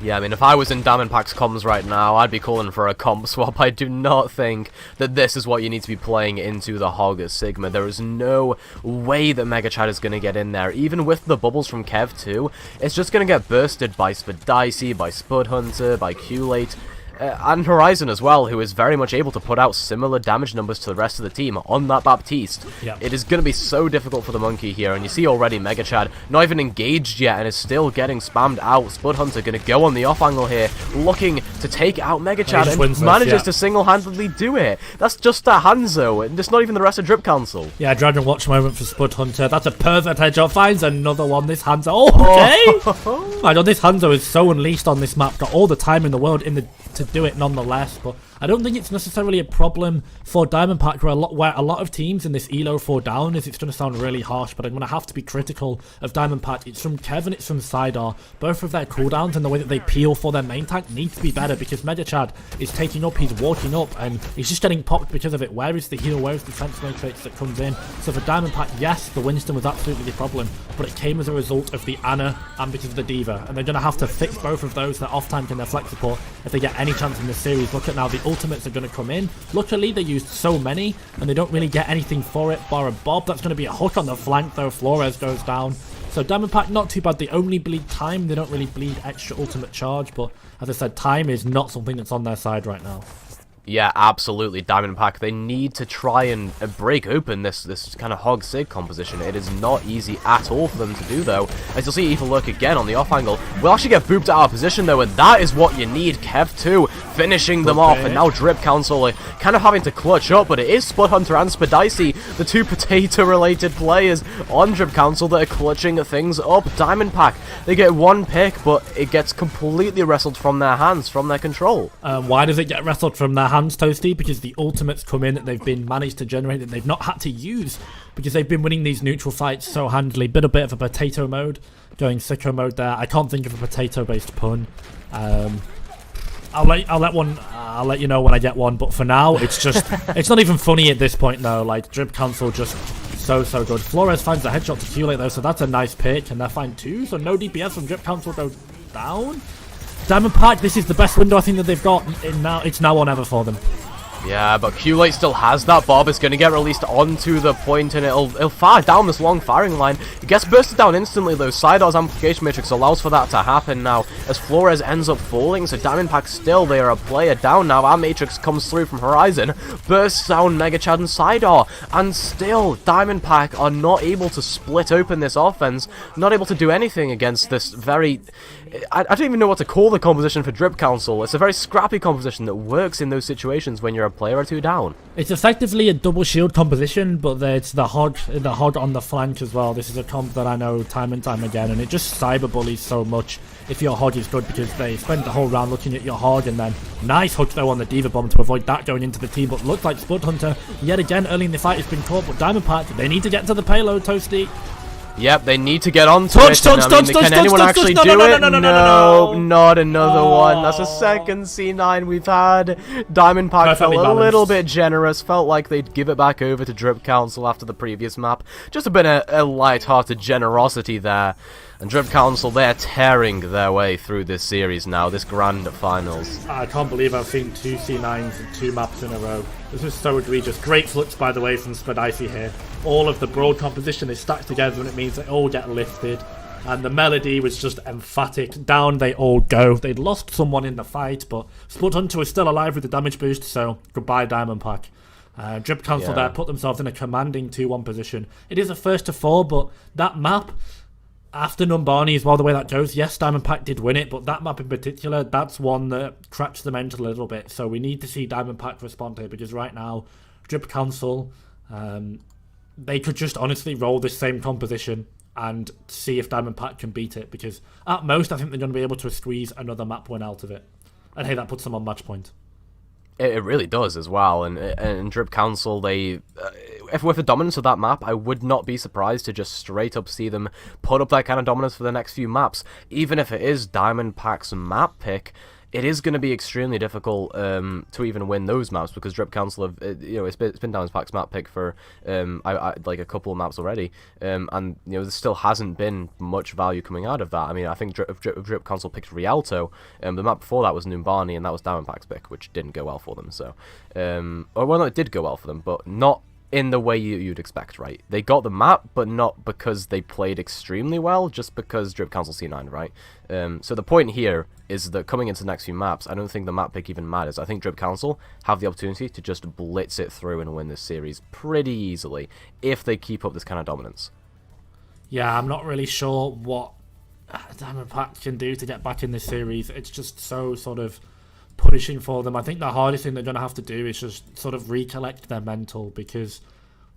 Yeah, I mean, if I was in Diamond Pack's comms right now, I'd be calling for a comp swap. I do not think that this is what you need to be playing into the Hog Sigma. There is no way that Mega Chad is going to get in there. Even with the bubbles from Kev too, it's just going to get bursted by Spadicy, by Spud Hunter, by Q-Late. And Horizon as well, who is very much able to put out similar damage numbers to the rest of the team on that Baptiste. Yep. It is going to be so difficult for the monkey here, and you see already Mega Chad not even engaged yet and is still getting spammed out. Spud Hunter going to go on the off angle here, looking to take out Mega Chad, and manages to single-handedly do it. That's just a Hanzo, and just not even the rest of Drip Council. Yeah, Dragon Watch moment for Spud Hunter. That's a perfect headshot. Finds another one. This Hanzo. Oh, okay. My God, this Hanzo is so unleashed on this map. Got all the time in the world to do it nonetheless, but I don't think it's necessarily a problem for Diamond Pack, where a lot of teams in this ELO 4 down is. It's going to sound really harsh, but I'm going to have to be critical of Diamond Pack. It's from Kevin, it's from Sidar. Both of their cooldowns and the way that they peel for their main tank need to be better, because Mega Chad is taking up, he's walking up, and he's just getting popped because of it. Where is the heal? Where is the defense matrix that comes in? So for Diamond Pack, yes, the Winston was absolutely the problem, but it came as a result of the Ana and because of the Diva, and they're going to have to fix both of those, their off tank and their flex support, if they get any chance in this series. Look at now, the ultimates are going to come in. Luckily, they used so many, and they don't really get anything for it, bar a Bob. That's going to be a hook on the flank, though. Flores goes down. So Diamond Pack, not too bad. They only bleed time. They don't really bleed extra ultimate charge, but as I said, time is not something that's on their side right now. Yeah, absolutely. Diamondback, they need to try and break open this kind of hog sig composition. It is not easy at all for them to do, though. As you'll see, Evil Lurk again on the off angle will actually get booped out of position, though, and that is what you need. Kev 2 finishing them off, and now Drip Council are kind of having to clutch up, but it is Spud Hunter and Spadicy, the two potato-related players on Drip Council that are clutching things up. Diamondback, they get one pick, but it gets completely wrestled from their hands, from their control. Why does it get wrestled from their hands, Toasty? Because the ultimates come in that they've been managed to generate that they've not had to use, because they've been winning these neutral fights so handily. Bit of a potato mode, going sicko mode there. I can't think of a potato-based pun. I'll let you know when I get one, but for now it's just it's not even funny at this point though. Like, Drip Council just so good. Flores finds the headshot to Q-Late though, so that's a nice pick, and they're fine too, so no DPS from Drip Council goes down. Diamondback, this is the best window I think that they've got. It's now or never for them. Yeah, but Q-Late still has that. Bob is going to get released onto the point, and it'll fire down this long firing line. It gets bursted down instantly, though. Sidar's Amplification Matrix allows for that to happen now, as Flores ends up falling, so Diamondback still, they are a player down now. Our Matrix comes through from Horizon, bursts down Mega Chad and Sidar, and still, Diamondback are not able to split open this offense, not able to do anything against this very... I don't even know what to call the composition for Drip Council. It's a very scrappy composition that works in those situations when you're a player or two down. It's effectively a double shield composition, but it's the hog on the flank as well. This is a comp that I know time and time again, and it just cyberbullies so much if your hog is good, because they spend the whole round looking at your hog, and then nice hook though on the Diva Bomb to avoid that going into the team. But looks like Spud Hunter yet again early in the fight has been caught, but Diamondback, they need to get to the payload, Toasty. Yep, they need to get onto it. Can anyone actually do it? No, not another one. That's a second C9 we've had. Diamondback felt a little bit generous. Felt like they'd give it back over to Drip Council after the previous map. Just a bit of a light-hearted generosity there. And Drip Council, they're tearing their way through this series now, this grand finals. I can't believe I've seen two C9s in 2 maps in a row. This is so egregious. Great flux, by the way, from Spadicy here. All of the broad composition is stacked together, and it means they all get lifted. And the melody was just emphatic. Down they all go. They'd lost someone in the fight, but Spud Hunter was still alive with the damage boost, so goodbye Diamondback. Drip Council there put themselves in a commanding 2-1 position. It is a first to 4, but that map... After Numbani as well, the way that goes, yes, Diamondback did win it, but that map in particular, that's one that cracks the mental a little bit. So we need to see Diamondback respond here, because right now, Drip Council, they could just honestly roll this same composition and see if Diamondback can beat it, because at most, I think they're going to be able to squeeze another map win out of it. And hey, that puts them on match point. It really does as well, and Drip Council, they... if with the dominance of that map, I would not be surprised to just straight up see them put up that kind of dominance for the next few maps. Even if it is Diamondback's map pick, it is going to be extremely difficult to even win those maps, because Drip Council have, it's been Diamondback's map pick for like a couple of maps already, and there still hasn't been much value coming out of that. I mean, I think Drip Council picked Rialto, the map before that was Numbani, and that was Diamondback's pick, which didn't go well for them. So, or well, no, it did go well for them, but not in the way you'd expect, right? They got the map, but not because they played extremely well, just because Drip Council C9, right? So the point here is that coming into the next few maps, I don't think the map pick even matters. I think Drip Council have the opportunity to just blitz it through and win this series pretty easily, if they keep up this kind of dominance. Yeah, I'm not really sure what Diamondback can do to get back in this series. It's just so sort of punishing for them. I think the hardest thing they're going to have to do is just sort of recollect their mental, because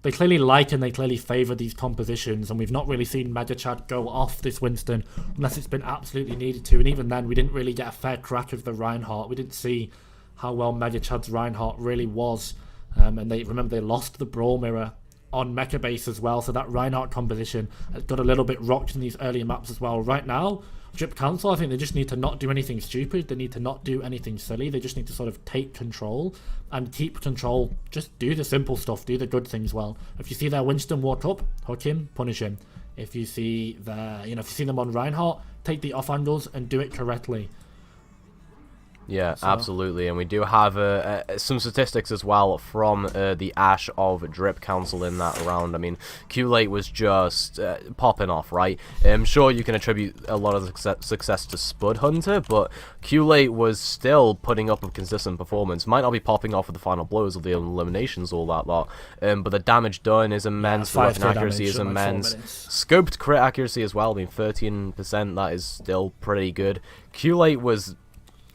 they clearly like and they clearly favour these compositions, and we've not really seen Mega Chad go off this Winston unless it's been absolutely needed to, and even then we didn't really get a fair crack of the Reinhardt. We didn't see how well Mega Chad's Reinhardt really was, and they lost the Brawl Mirror on Mecha Base as well, so that Reinhardt composition has got a little bit rocked in these earlier maps as well. Right now, Drip Council, I think they just need to not do anything stupid. They need to not do anything silly. They just need to sort of take control and keep control. Just do the simple stuff. Do the good things well. If you see their Winston walk up, hook him, punish him. If you see their, if you see them on Reinhardt, take the off angles and do it correctly. Yeah, absolutely, and we do have some statistics as well from the Ash of Drip Council in that round. I mean, Q-Late was just popping off, right? I'm sure you can attribute a lot of success to Spud Hunter, but Q-Late was still putting up a consistent performance. Might not be popping off with the final blows or the eliminations, all that lot, but the damage done is immense, the weapon accuracy is immense, scoped crit accuracy as well. I mean, 13%, that is still pretty good. Q-Late was,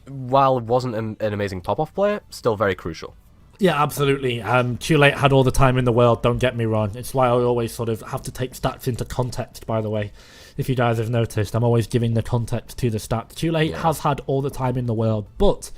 while it wasn't an amazing top-off player, still very crucial. Yeah, absolutely. Q-Late had all the time in the world, don't get me wrong. It's why I always sort of have to take stats into context, by the way. If you guys have noticed, I'm always giving the context to the stats. Q-Late has had all the time in the world, but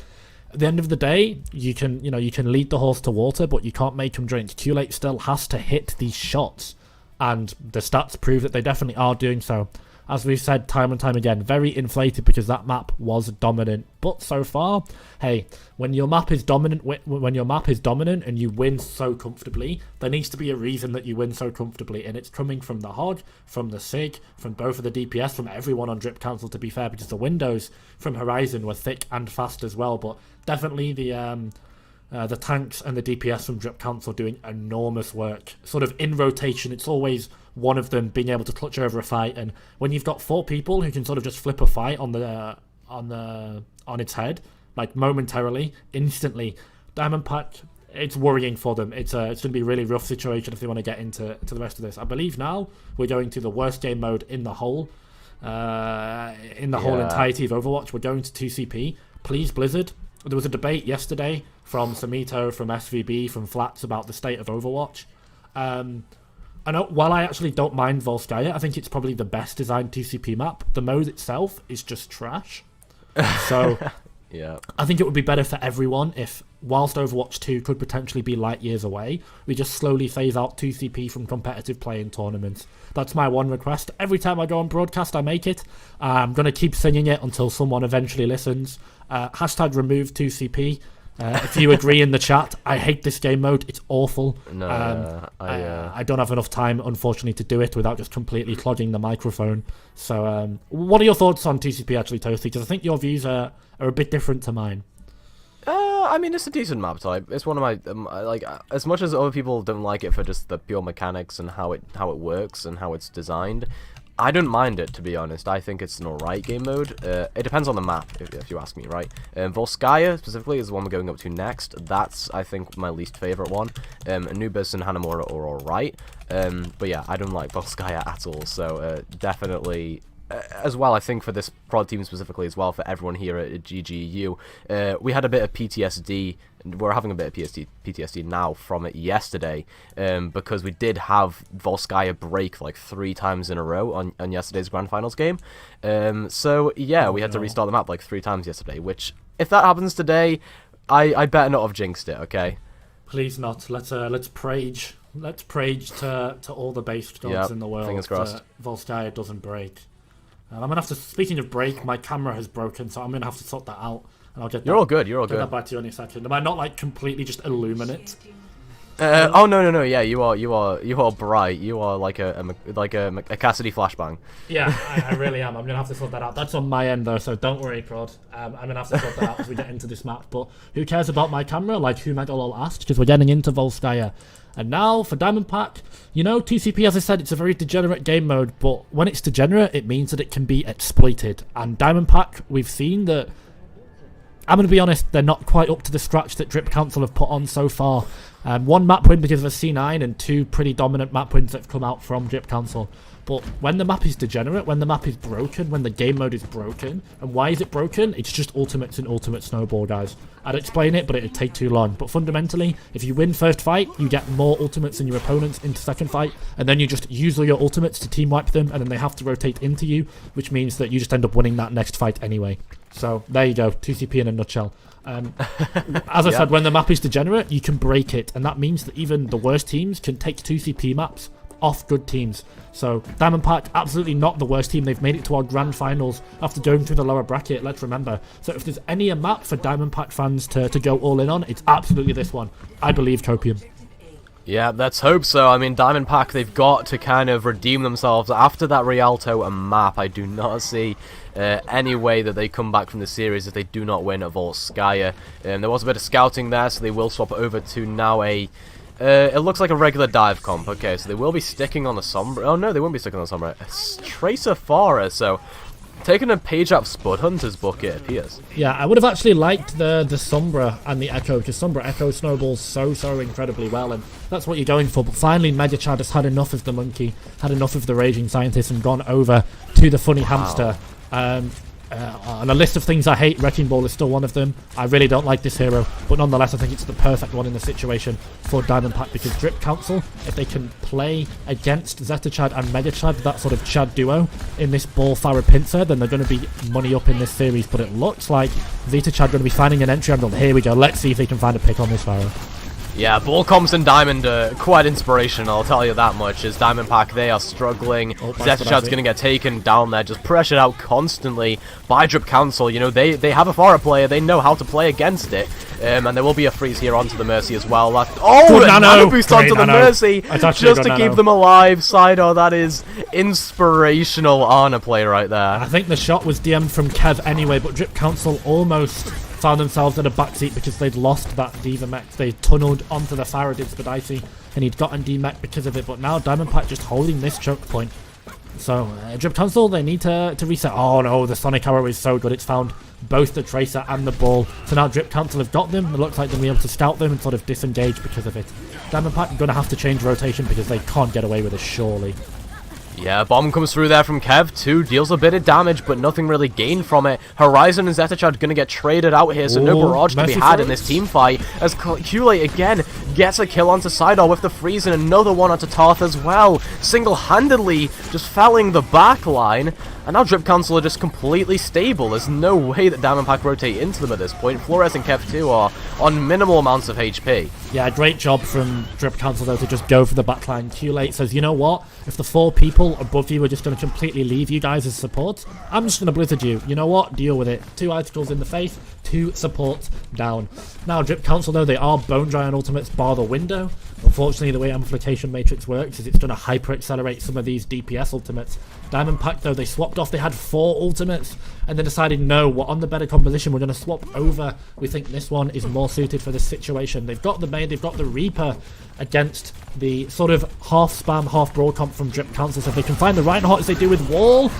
at the end of the day, you can lead the horse to water, but you can't make him drink. Q-Late still has to hit these shots, and the stats prove that they definitely are doing so. As we've said time and time again, very inflated because that map was dominant. But so far, hey, when your map is dominant, and you win so comfortably, there needs to be a reason that you win so comfortably, and it's coming from the Hog, from the Sig, from both of the DPS, from everyone on Drip Council, to be fair, because the windows from Horizon were thick and fast as well. But definitely the tanks and the DPS from Drip Council doing enormous work. Sort of in rotation, it's always one of them being able to clutch over a fight, and when you've got 4 people who can sort of just flip a fight on its head, like momentarily, instantly, Diamond Pack, it's worrying for them. It's going to be a really rough situation if they want to get into the rest of this. I believe now we're going to the worst game mode in the whole entirety of Overwatch. We're going to 2CP. Please, Blizzard. There was a debate yesterday from Samito, from SVB, from Flats about the state of Overwatch. I know, while I actually don't mind Volskaya, I think it's probably the best designed 2CP map. The mode itself is just trash. So yeah, I think it would be better for everyone if, whilst Overwatch 2 could potentially be light years away, we just slowly phase out 2CP from competitive play in tournaments. That's my one request. Every time I go on broadcast, I make it. I'm going to keep singing it until someone eventually listens. Hashtag remove 2CP. If you agree in the chat, I hate this game mode. It's awful. No, I don't have enough time, unfortunately, to do it without just completely clogging the microphone. So, what are your thoughts on 2CP, actually, Toasty? Because I think your views are a bit different to mine. I mean, it's a decent map type. It's one of my like, as much as other people don't like it for just the pure mechanics and how it works and how it's designed, I don't mind it, to be honest. I think it's an alright game mode. It depends on the map, if you ask me, right? Volskaya, specifically, is the one we're going up to next. That's, I think, my least favourite one. Anubis and Hanamura are alright. But yeah, I don't like Volskaya at all, so definitely... as well, I think for this prod team specifically as well, for everyone here at GGU, we had a bit of PTSD. We're having a bit of PTSD now from it yesterday, because we did have Volskaya break like 3 times in a row on yesterday's Grand Finals game. So yeah, we had to restart the map like 3 times yesterday, which, if that happens today, I better not have jinxed it, okay? Please not. Let's prage. Let's prage to all the base gods in the world. Fingers crossed. Volskaya doesn't break. I'm going to have to, speaking of break, my camera has broken, so I'm going to have to sort that out. And I'll get You're all good, you're all get good. that back to you in a second. Am I not, like, completely just illuminate? Oh, no, yeah, you are bright. You are like a Cassidy flashbang. Yeah, I really am. I'm going to have to sort that out. That's on my end, though, so don't worry, Prod. I'm going to have to sort that out as we get into this map. But who cares about my camera? Like, who might all ask? Because we're getting into Volskaya. And now, for Diamond Pack, you know, TCP, as I said, it's a very degenerate game mode, but when it's degenerate, it means that it can be exploited. And Diamond Pack, we've seen that, I'm going to be honest, they're not quite up to the scratch that Drip Council have put on so far. 1 map win because of a C9 and 2 pretty dominant map wins that have come out from Drip Council. But when the map is degenerate, when the map is broken, when the game mode is broken, and why is it broken? It's just ultimates and ultimate snowball, guys. I'd explain it, but it'd take too long. But fundamentally, if you win first fight, you get more ultimates than your opponents into second fight, and then you just use all your ultimates to team wipe them, and then they have to rotate into you, which means that you just end up winning that next fight anyway. So there you go, 2CP in a nutshell. As I said, when the map is degenerate, you can break it, and that means that even the worst teams can take 2CP maps off good teams. So Diamond Pack, absolutely not the worst team. They've made it to our grand finals after going through the lower bracket, let's remember. So if there's any map for Diamond Pack fans to go all in on, it's absolutely this one. I believe Copium. Yeah, let's hope so. I mean, Diamond Pack, they've got to kind of redeem themselves after that Rialto map. I do not see any way that they come back from the series if they do not win at Volskaya. There was a bit of scouting there, so they will swap over to now a... it looks like a regular dive comp. Okay, so they will be sticking on the Sombra. Oh, no, they won't be sticking on the Sombra. It's Tracer Fara, so... taking a page out of Spud Hunter's book, it appears. Yeah, I would have actually liked the Sombra and the Echo, because Sombra Echo snowballs so incredibly well, and that's what you're going for. But finally, Megachad has had enough of the monkey, had enough of the raging scientist, and gone over to the funny hamster. On a list of things I hate, Wrecking Ball is still one of them. I really don't like this hero, but nonetheless I think it's the perfect one in the situation for Diamond Pack, because Drip Council, if they can play against Zeta Chad and Mega Chad, that sort of Chad duo in this Ball Farah pincer, then they're going to be money up in this series. But it looks like Zeta Chad going to be finding an entry angle. Here we go, let's see if they can find a pick on this Farah. Yeah, Ball Comps and Diamond are quite inspirational, I'll tell you that much, as Diamond Pack, they are struggling. Zeta Chad's going to get taken down there, just pressured out constantly by Drip Council. You know, they have a Farah player, they know how to play against it, and there will be a freeze here onto the Mercy as well. Good nano boost onto the nano. Mercy, just to keep them alive. Sido, that is inspirational Ana play right there. I think the shot was DM'd from Kev anyway, but Drip Council almost found themselves in a backseat because they'd lost that Diva mech. They tunneled onto the Faraday Spadici, and he'd gotten D-mech because of it, but now Diamond Pack just holding this choke point. So, Drip Council, they need to reset. Oh no, the Sonic Arrow is so good, it's found both the Tracer and the Ball. So now Drip Council have got them, it looks like they'll be able to scout them and sort of disengage because of it. Diamond Pack are going to have to change rotation because they can't get away with it, surely. Yeah, bomb comes through there from Kev too, deals a bit of damage, but nothing really gained from it. Horizon and Zeta Chad gonna get traded out here, so no barrage to be had in this team fight, as Kool-Aid again gets a kill onto Sidar with the freeze, and another one onto Tarth as well, single-handedly just felling the back line. And now Drip Council are just completely stable. There's no way that Diamond Pack rotate into them at this point. Flores and Kev 2 are on minimal amounts of HP. Yeah, great job from Drip Council though to just go for the backline. Kool-Aid says, you know what? If the 4 people above you are just going to completely leave you guys as support, I'm just going to blizzard you. You know what? Deal with it. 2 icicles in the face, 2 supports down. Now Drip Council though, they are bone dry on ultimates bar the window. Unfortunately, the way Amplification Matrix works is it's going to hyper-accelerate some of these DPS ultimates. Diamond Pack, though, they swapped off. They had 4 ultimates, and they decided, no, we're on the better composition. We're going to swap over. We think this one is more suited for this situation. They've got the Maid, they've got the Reaper against the sort of half-spam, half-broad comp from Drip Council. So if they can find the Reinhardt as they do with Wall,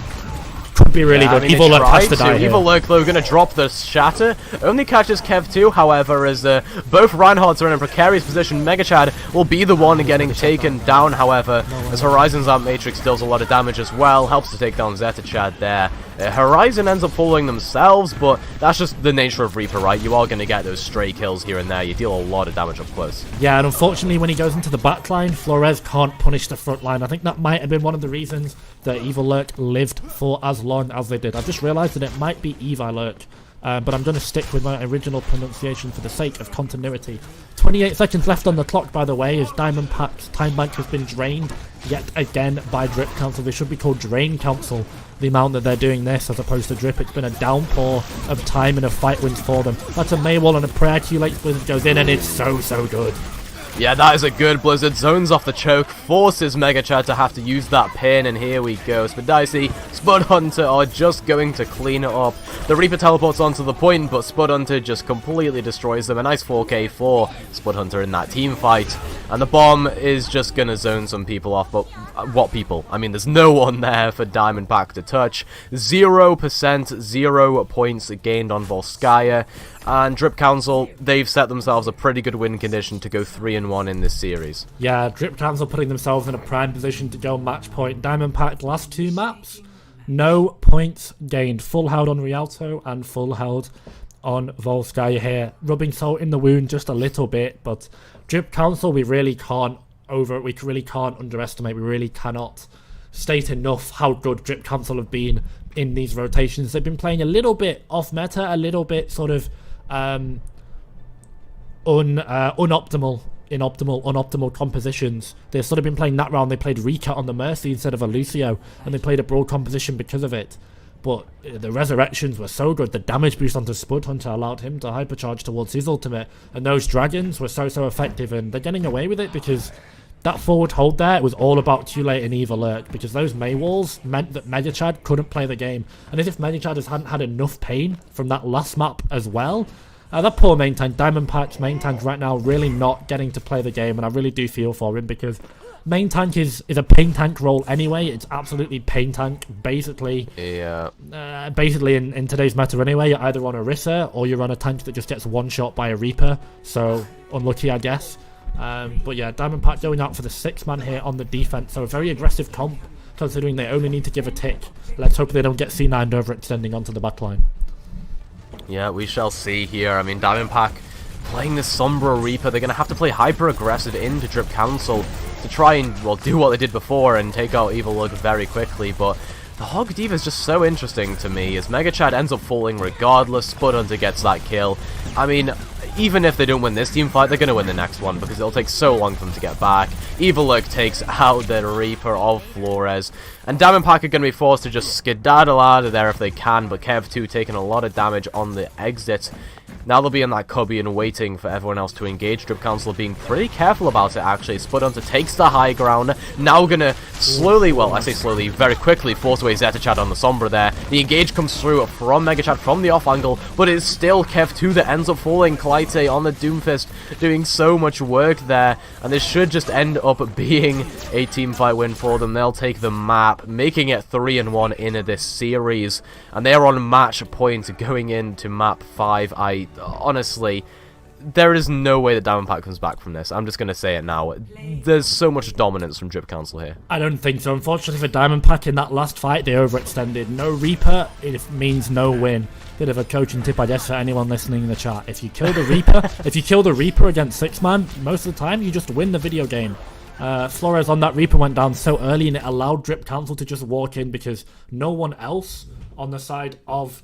could be really good. Evil Lurk has to die here. Evil Lurk, though, going to drop the Shatter. Only catches Kev 2, however, as both Reinhardts are in a precarious position. Mega Chad will be the one getting taken down, however, as Horizon's Amp Matrix deals a lot of damage as well. Helps to take down Zeta Chad there. Horizon ends up following themselves, but that's just the nature of Reaper, right? You are going to get those stray kills here and there. You deal a lot of damage up close. Yeah, and unfortunately, when he goes into the backline, Flores can't punish the front line. I think that might have been one of the reasons that Evil Lurk lived for as long as they did. I've just realised that it might be Evi Lurk, but I'm going to stick with my original pronunciation for the sake of continuity. 28 seconds left on the clock, by the way, as Diamond Pack's time bank has been drained yet again by Drip Council. They should be called Drain Council, the amount that they're doing this, as opposed to Drip. It's been a downpour of time and of fight wins for them. That's a Maywall and a prayer. Kool-Aid Blizzard goes in, and it's so good. Yeah, that is a good Blizzard. Zones off the choke, forces Mega Chad to have to use that pin, and here we go. Spadici, Spud Hunter are just going to clean it up. The Reaper teleports onto the point, but Spud Hunter just completely destroys them. A nice 4k for Spud Hunter in that team fight. And the bomb is just going to zone some people off, but what people? I mean, there's no one there for Diamond Pack to touch. 0%, 0 points gained on Volskaya. And Drip Council, they've set themselves a pretty good win condition to go 3-1 in this series. Yeah, Drip Council putting themselves in a prime position to go match point. Diamond Pack last 2 maps, no points gained. Full held on Rialto and full held on Volskaya here. Rubbing salt in the wound just a little bit, but Drip Council, we really can't underestimate. We really cannot state enough how good Drip Council have been in these rotations. They've been playing a little bit off meta, a little bit sort of unoptimal compositions. They've sort of been playing that round. They played Rika on the Mercy instead of a Lucio, and they played a broad composition because of it. but the resurrections were so good. The damage boost onto Spud Hunter allowed him to hypercharge towards his ultimate, and those dragons were so effective, and they're getting away with it because that forward hold there, it was all about Q-Late and Eve Alert, because those May walls meant that Mega Chad couldn't play the game. And as if Mega Chad hadn't had enough pain from that last map as well. That poor main tank, Diamond Patch main tank right now, really not getting to play the game, and I really do feel for him, because main tank is a pain tank role anyway. It's absolutely pain tank, basically. Yeah. Basically in today's meta anyway, you're either on a Rissa or you're on a tank that just gets one shot by a Reaper. So, unlucky, I guess. But yeah, Diamond Pack going out for the 6-man here on the defense. So a very aggressive comp, considering they only need to give a tick. Let's hope they don't get C9'd overextending onto the backline. Yeah, we shall see here. I mean, Diamond Pack playing the Sombra Reaper. They're going to have to play hyper-aggressive into Drip Council to try and, well, do what they did before and take out Evil Lug very quickly. But the Hog Diva is just so interesting to me, as Mega Chad ends up falling regardless. Spud Hunter gets that kill. I mean, even if they don't win this team fight, they're going to win the next one, because it'll take so long for them to get back. Evil Lug takes out the Reaper of Flores, and Diamond Pack are going to be forced to just skedaddle out of there if they can, but Kev2 taking a lot of damage on the exit. Now they'll be in that cubby and waiting for everyone else to engage. Drip Council being pretty careful about it, actually. Spud Hunter takes the high ground. Now gonna slowly, well, I say slowly, very quickly force away Zeta Chad on the Sombra there. The engage comes through from Mega Chad from the off angle, but it's still Kev2 that ends up falling. Clyte on the Doomfist doing so much work there, and this should just end up being a team fight win for them. They'll take the map, making it 3-1 in this series, and they're on match point going into map 5. Honestly, there is no way that Diamond Pack comes back from this. I'm just going to say it now. There's so much dominance from Drip Council here. I don't think so. Unfortunately for Diamond Pack, in that last fight, they overextended. No Reaper, it means no win. Bit of a coaching tip, I guess, for anyone listening in the chat. If you kill the Reaper, against 6-man, most of the time, you just win the video game. Flores on that Reaper went down so early, and it allowed Drip Council to just walk in, because no one else on the side of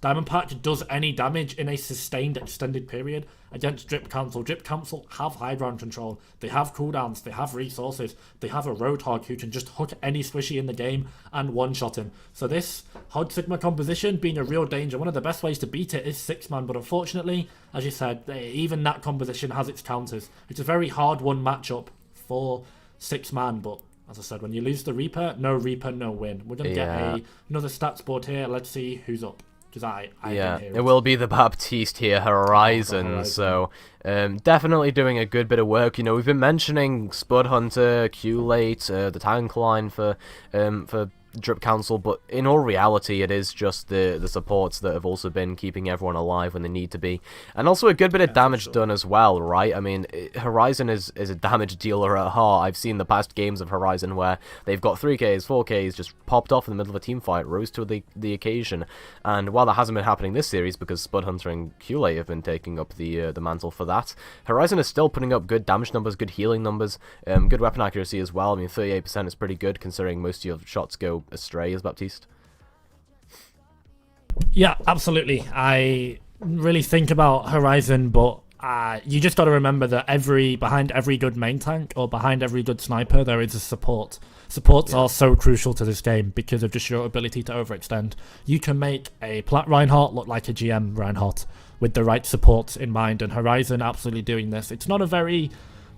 Diamond Pack does any damage in a sustained extended period against Drip Council. Drip Council have high ground control, they have cooldowns, they have resources, they have a Roadhog who can just hook any squishy in the game and one-shot him. So this Hog Sigma composition being a real danger. One of the best ways to beat it is 6-man, but unfortunately, as you said, even that composition has its counters. It's a very hard-won matchup for 6-man, but as I said, when you lose the Reaper, no win. We're going to get another stats board here. Let's see who's up. It will be the Baptiste here, Horizon. So definitely doing a good bit of work. You know, we've been mentioning Spud Hunter, Q-Late, the tank line for Drip Council, but in all reality, it is just the supports that have also been keeping everyone alive when they need to be, and also a good bit of damage done as well, right? I mean, Horizon is a damage dealer at heart. I've seen the past games of Horizon where they've got 3Ks, 4Ks just popped off in the middle of a team fight, rose to the occasion. And while that hasn't been happening this series because Spud Hunter and Q-Late have been taking up the mantle for that, Horizon is still putting up good damage numbers, good healing numbers, good weapon accuracy as well. I mean, 38% is pretty good considering most of your shots go astray as Baptiste. Yeah, absolutely. I really think about Horizon, but you just got to remember that behind every good main tank or behind every good sniper, there is a support. Supports are so crucial to this game because of just your ability to overextend. You can make a Plat Reinhardt look like a GM Reinhardt with the right supports in mind, and Horizon absolutely doing this. It's not a very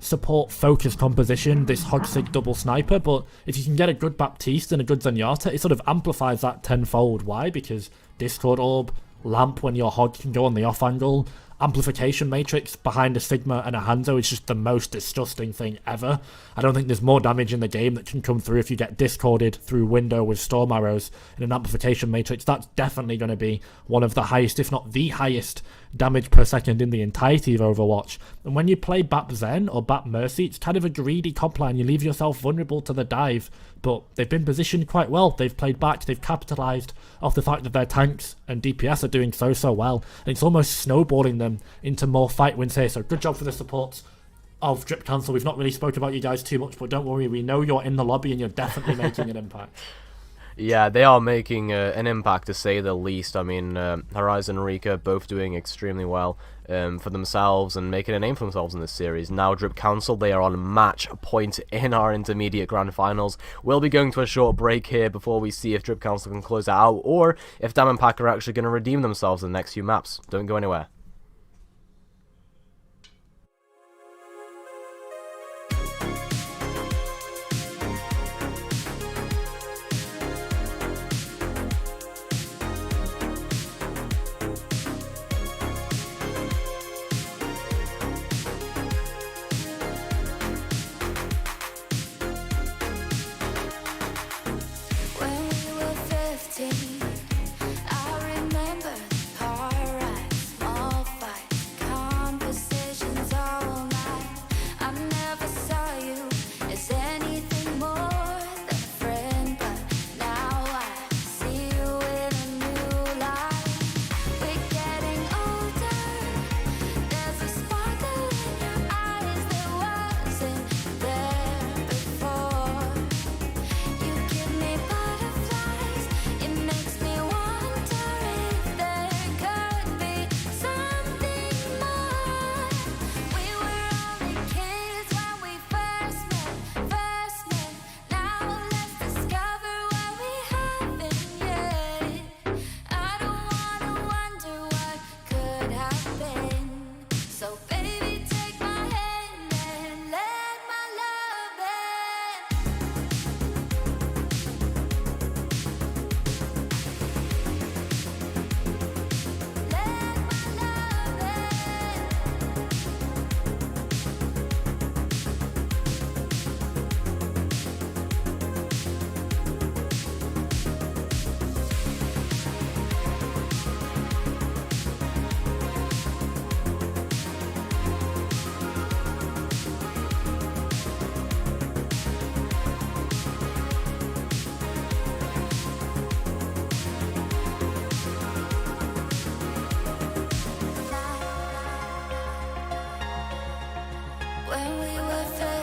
support-focused composition, this Hogsig double sniper, but if you can get a good Baptiste and a good Zenyatta, it sort of amplifies that tenfold. Why? Because Discord Orb, Lamp when your Hog can go on the off angle, Amplification Matrix behind a Sigma and a Hanzo is just the most disgusting thing ever. I don't think there's more damage in the game that can come through if you get discorded through window with Storm Arrows in an Amplification Matrix. That's definitely going to be one of the highest, if not the highest, damage per second in the entirety of Overwatch. And when you play Bap Zen or Bap Mercy, it's kind of a greedy comp line. You leave yourself vulnerable to the dive, but they've been positioned quite well. They've played back, they've capitalized off the fact that their tanks and DPS are doing so well, and it's almost snowballing them into more fight wins here. So good job for the supports of Drip Council. We've not really spoke about you guys too much, but don't worry, we know you're in the lobby and you're definitely making an impact. Yeah, they are making an impact, to say the least. I mean, Horizon and Rika both doing extremely well for themselves and making a name for themselves in this series. Now, Drip Council, they are on match point in our intermediate grand finals. We'll be going to a short break here before we see if Drip Council can close it out, or if Dam and Pack are actually going to redeem themselves in the next few maps. Don't go anywhere. When we were 15, I remember the car rides, small fights, conversations all night. I never saw you as anything more than a friend, but now I see you in a new light. We're getting older, there's a sparkle in your eyes that wasn't there before. You give me butterflies, it makes me wonder if there could be something more. We were only kids when we first met. Now let's discover what we haven't yet. I don't wanna wonder what could have been. So baby, take my hand and let my love in. Let my love in. When we were 15,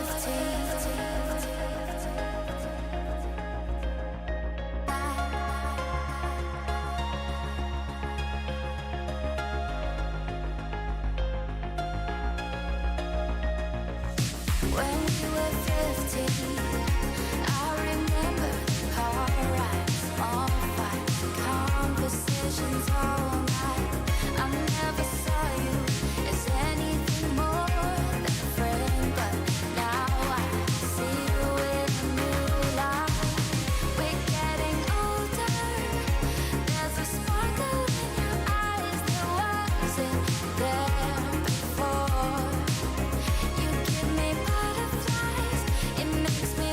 when we were 15, I remember the car rides, small fights, conversations all night. I never saw you as anything more than a friend, but now I see you in a new light. We're getting older, there's a sparkle in your eyes that wasn't there before. You give me butterflies, it makes me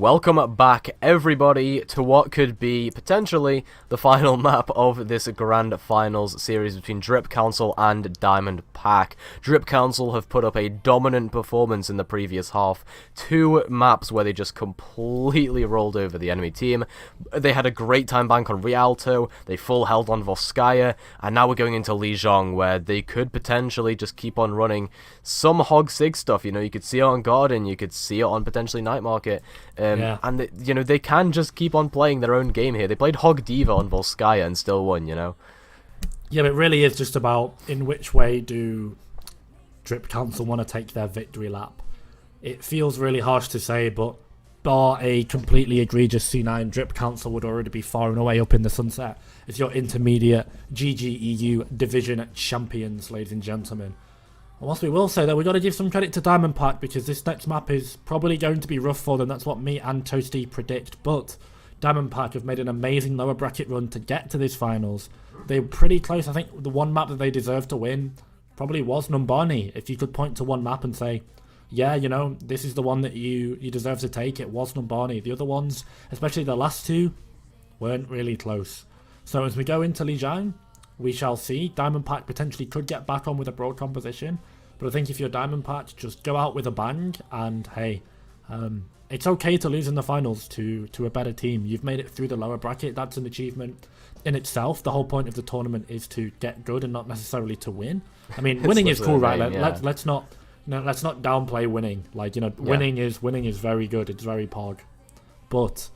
Welcome back, everybody, to what could be potentially the final map of this Grand Finals series between Drip Council and Diamond Pack. Drip Council have put up a dominant performance in the previous half. 2 maps where they just completely rolled over the enemy team. They had a great time bank on Rialto, they full held on Volskaya, and now we're going into Lijiang, where they could potentially just keep on running some Hog Sig stuff. You know, you could see it on Garden, you could see it on potentially Night Market. And, you know, they can just keep on playing their own game here. They played Hog Diva on Volskaya and still won, you know? Yeah, it really is just about in which way do Drip Council want to take their victory lap. It feels really harsh to say, but bar a completely egregious C9, Drip Council would already be far and away up in the sunset. It's your intermediate GGEU division champions, ladies and gentlemen. And whilst we will say that, we've got to give some credit to Diamond Pack, because this next map is probably going to be rough for them. That's what me and Toasty predict. But Diamond Pack have made an amazing lower bracket run to get to this finals. They were pretty close. I think the one map that they deserved to win probably was Numbani. If you could point to one map and say, yeah, you know, this is the one that you deserve to take, it was Numbani. The other ones, especially the last 2, weren't really close. So as we go into Lijiang, we shall see. Diamond Pack potentially could get back on with a broad composition, but I think if you're Diamond Pack, just go out with a bang, and hey, it's okay to lose in the finals to a better team. You've made it through the lower bracket. That's an achievement in itself. The whole point of the tournament is to get good and not necessarily to win. I mean, winning is cool, right? Let's not downplay winning. Like, you know, winning is very good. It's very pog. But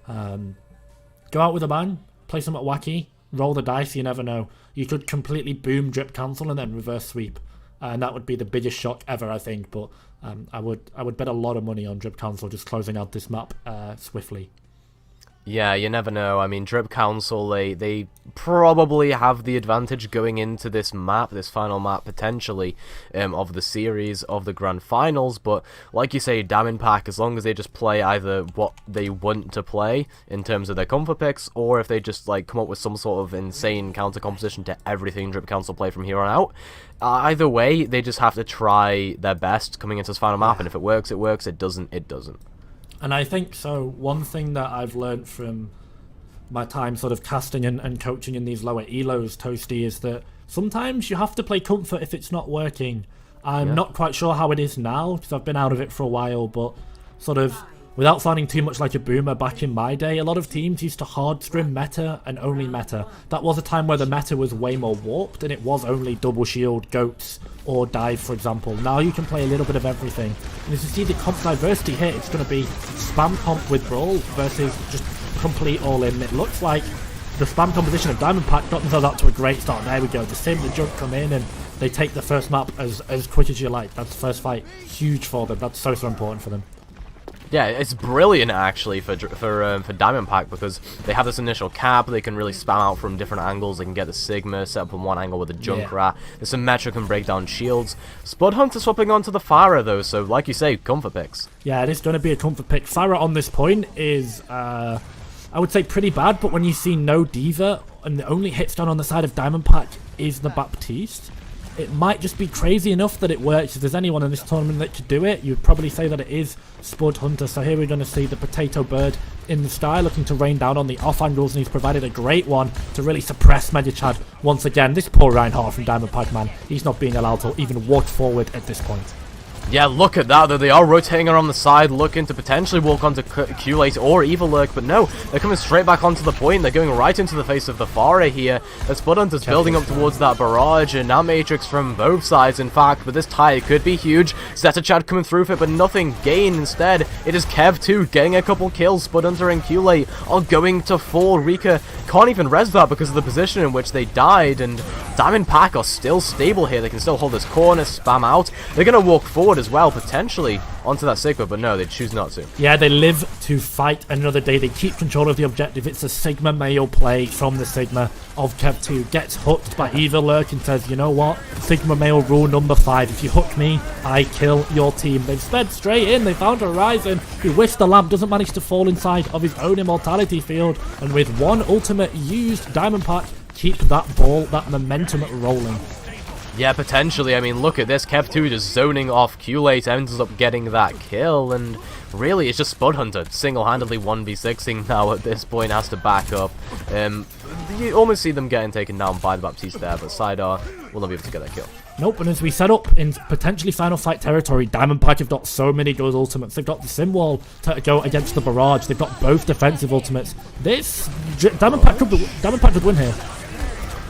go out with a bang, play something wacky. Roll the dice, you never know. You could completely boom Drip Council and then reverse sweep. And that would be the biggest shock ever, I think. But I would bet a lot of money on Drip Council just closing out this map swiftly. Yeah, you never know. I mean, Drip Council, they probably have the advantage going into this map, this final map, potentially, of the series, of the Grand Finals, but like you say, Diamond Pack, as long as they just play either what they want to play in terms of their comfort picks, or if they just, like, come up with some sort of insane counter composition to everything Drip Council play from here on out, either way, they just have to try their best coming into this final map, and if it works, it works, it doesn't, it doesn't. And I think so. One thing that I've learned from my time sort of casting and coaching in these lower elos, Toasty, is that sometimes you have to play comfort if it's not working. I'm not quite sure how it is now, because I've been out of it for a while, but sort of without sounding too much like a boomer, back in my day, a lot of teams used to hard scrim meta and only meta. That was a time where the meta was way more warped, and it was only double shield, goats, or dive, for example. Now you can play a little bit of everything. And as you see the comp diversity here, it's going to be spam comp with Brawl versus just complete all-in. It looks like the spam composition of Diamond Pack got themselves out to a great start. There we go. The Sim, the Jug come in, and they take the first map as quick as you like. That's the first fight. Huge for them. That's so important for them. Yeah, it's brilliant actually for Diamond Pack, because they have this initial cap, they can really spam out from different angles, they can get the Sigma set up on one angle with a Junkrat, the Symmetra can break down shields. Spud Hunter swapping onto the Farah though, so like you say, comfort picks. Yeah, it is going to be a comfort pick. Farah on this point is, I would say pretty bad, but when you see no Diva, and the only hits done on the side of Diamond Pack is the Baptiste, it might just be crazy enough that it works. If there's anyone in this tournament that could do it, you'd probably say that it is Spud Hunter. So here we're going to see the Potato Bird in the sky looking to rain down on the off angles, and he's provided a great one to really suppress Medichad once again. This poor Reinhardt from Diamond Pack, man, he's not being allowed to even walk forward at this point. Yeah, look at that, though. They are rotating around the side, looking to potentially walk onto Q-Late or Evil Lurk, but no, they're coming straight back onto the point. They're going right into the face of the Farah here. The Spud Hunter's building up towards that barrage, and now Matrix from both sides, in fact, but this tie could be huge. Zetachad coming through for it, but nothing gained. Instead, it is Kev2 getting a couple kills. Spud Hunter and Q-Late are going to fall. Rika can't even res that because of the position in which they died, and Diamond Pack are still stable here. They can still hold this corner, spam out. They're going to walk forward as well, potentially onto that Sigma, but no, they choose not to. Yeah, they live to fight another day. They keep control of the objective. It's a Sigma male play from the Sigma of Kev2. Gets hooked by Evil Lurk and says, you know what? Sigma male rule number 5. If you hook me, I kill your team. They've sped straight in. They found Horizon, who wished the lamp doesn't manage to fall inside of his own immortality field. And with one ultimate used, Diamond Pack keep that ball, that momentum rolling. Yeah, potentially. I mean, look at this. Kev2 just zoning off Q-Late, ends up getting that kill, and really it's just Spud Hunter single-handedly 1v6ing now at this point, has to back up. You almost see them getting taken down by the Baptiste there, but Sidar will not be able to get that kill. Nope, and as we set up in potentially final fight territory, Diamondback have got so many good ultimates. They've got the Sim Wall to go against the Barrage. They've got both defensive ultimates. Diamondback could win here.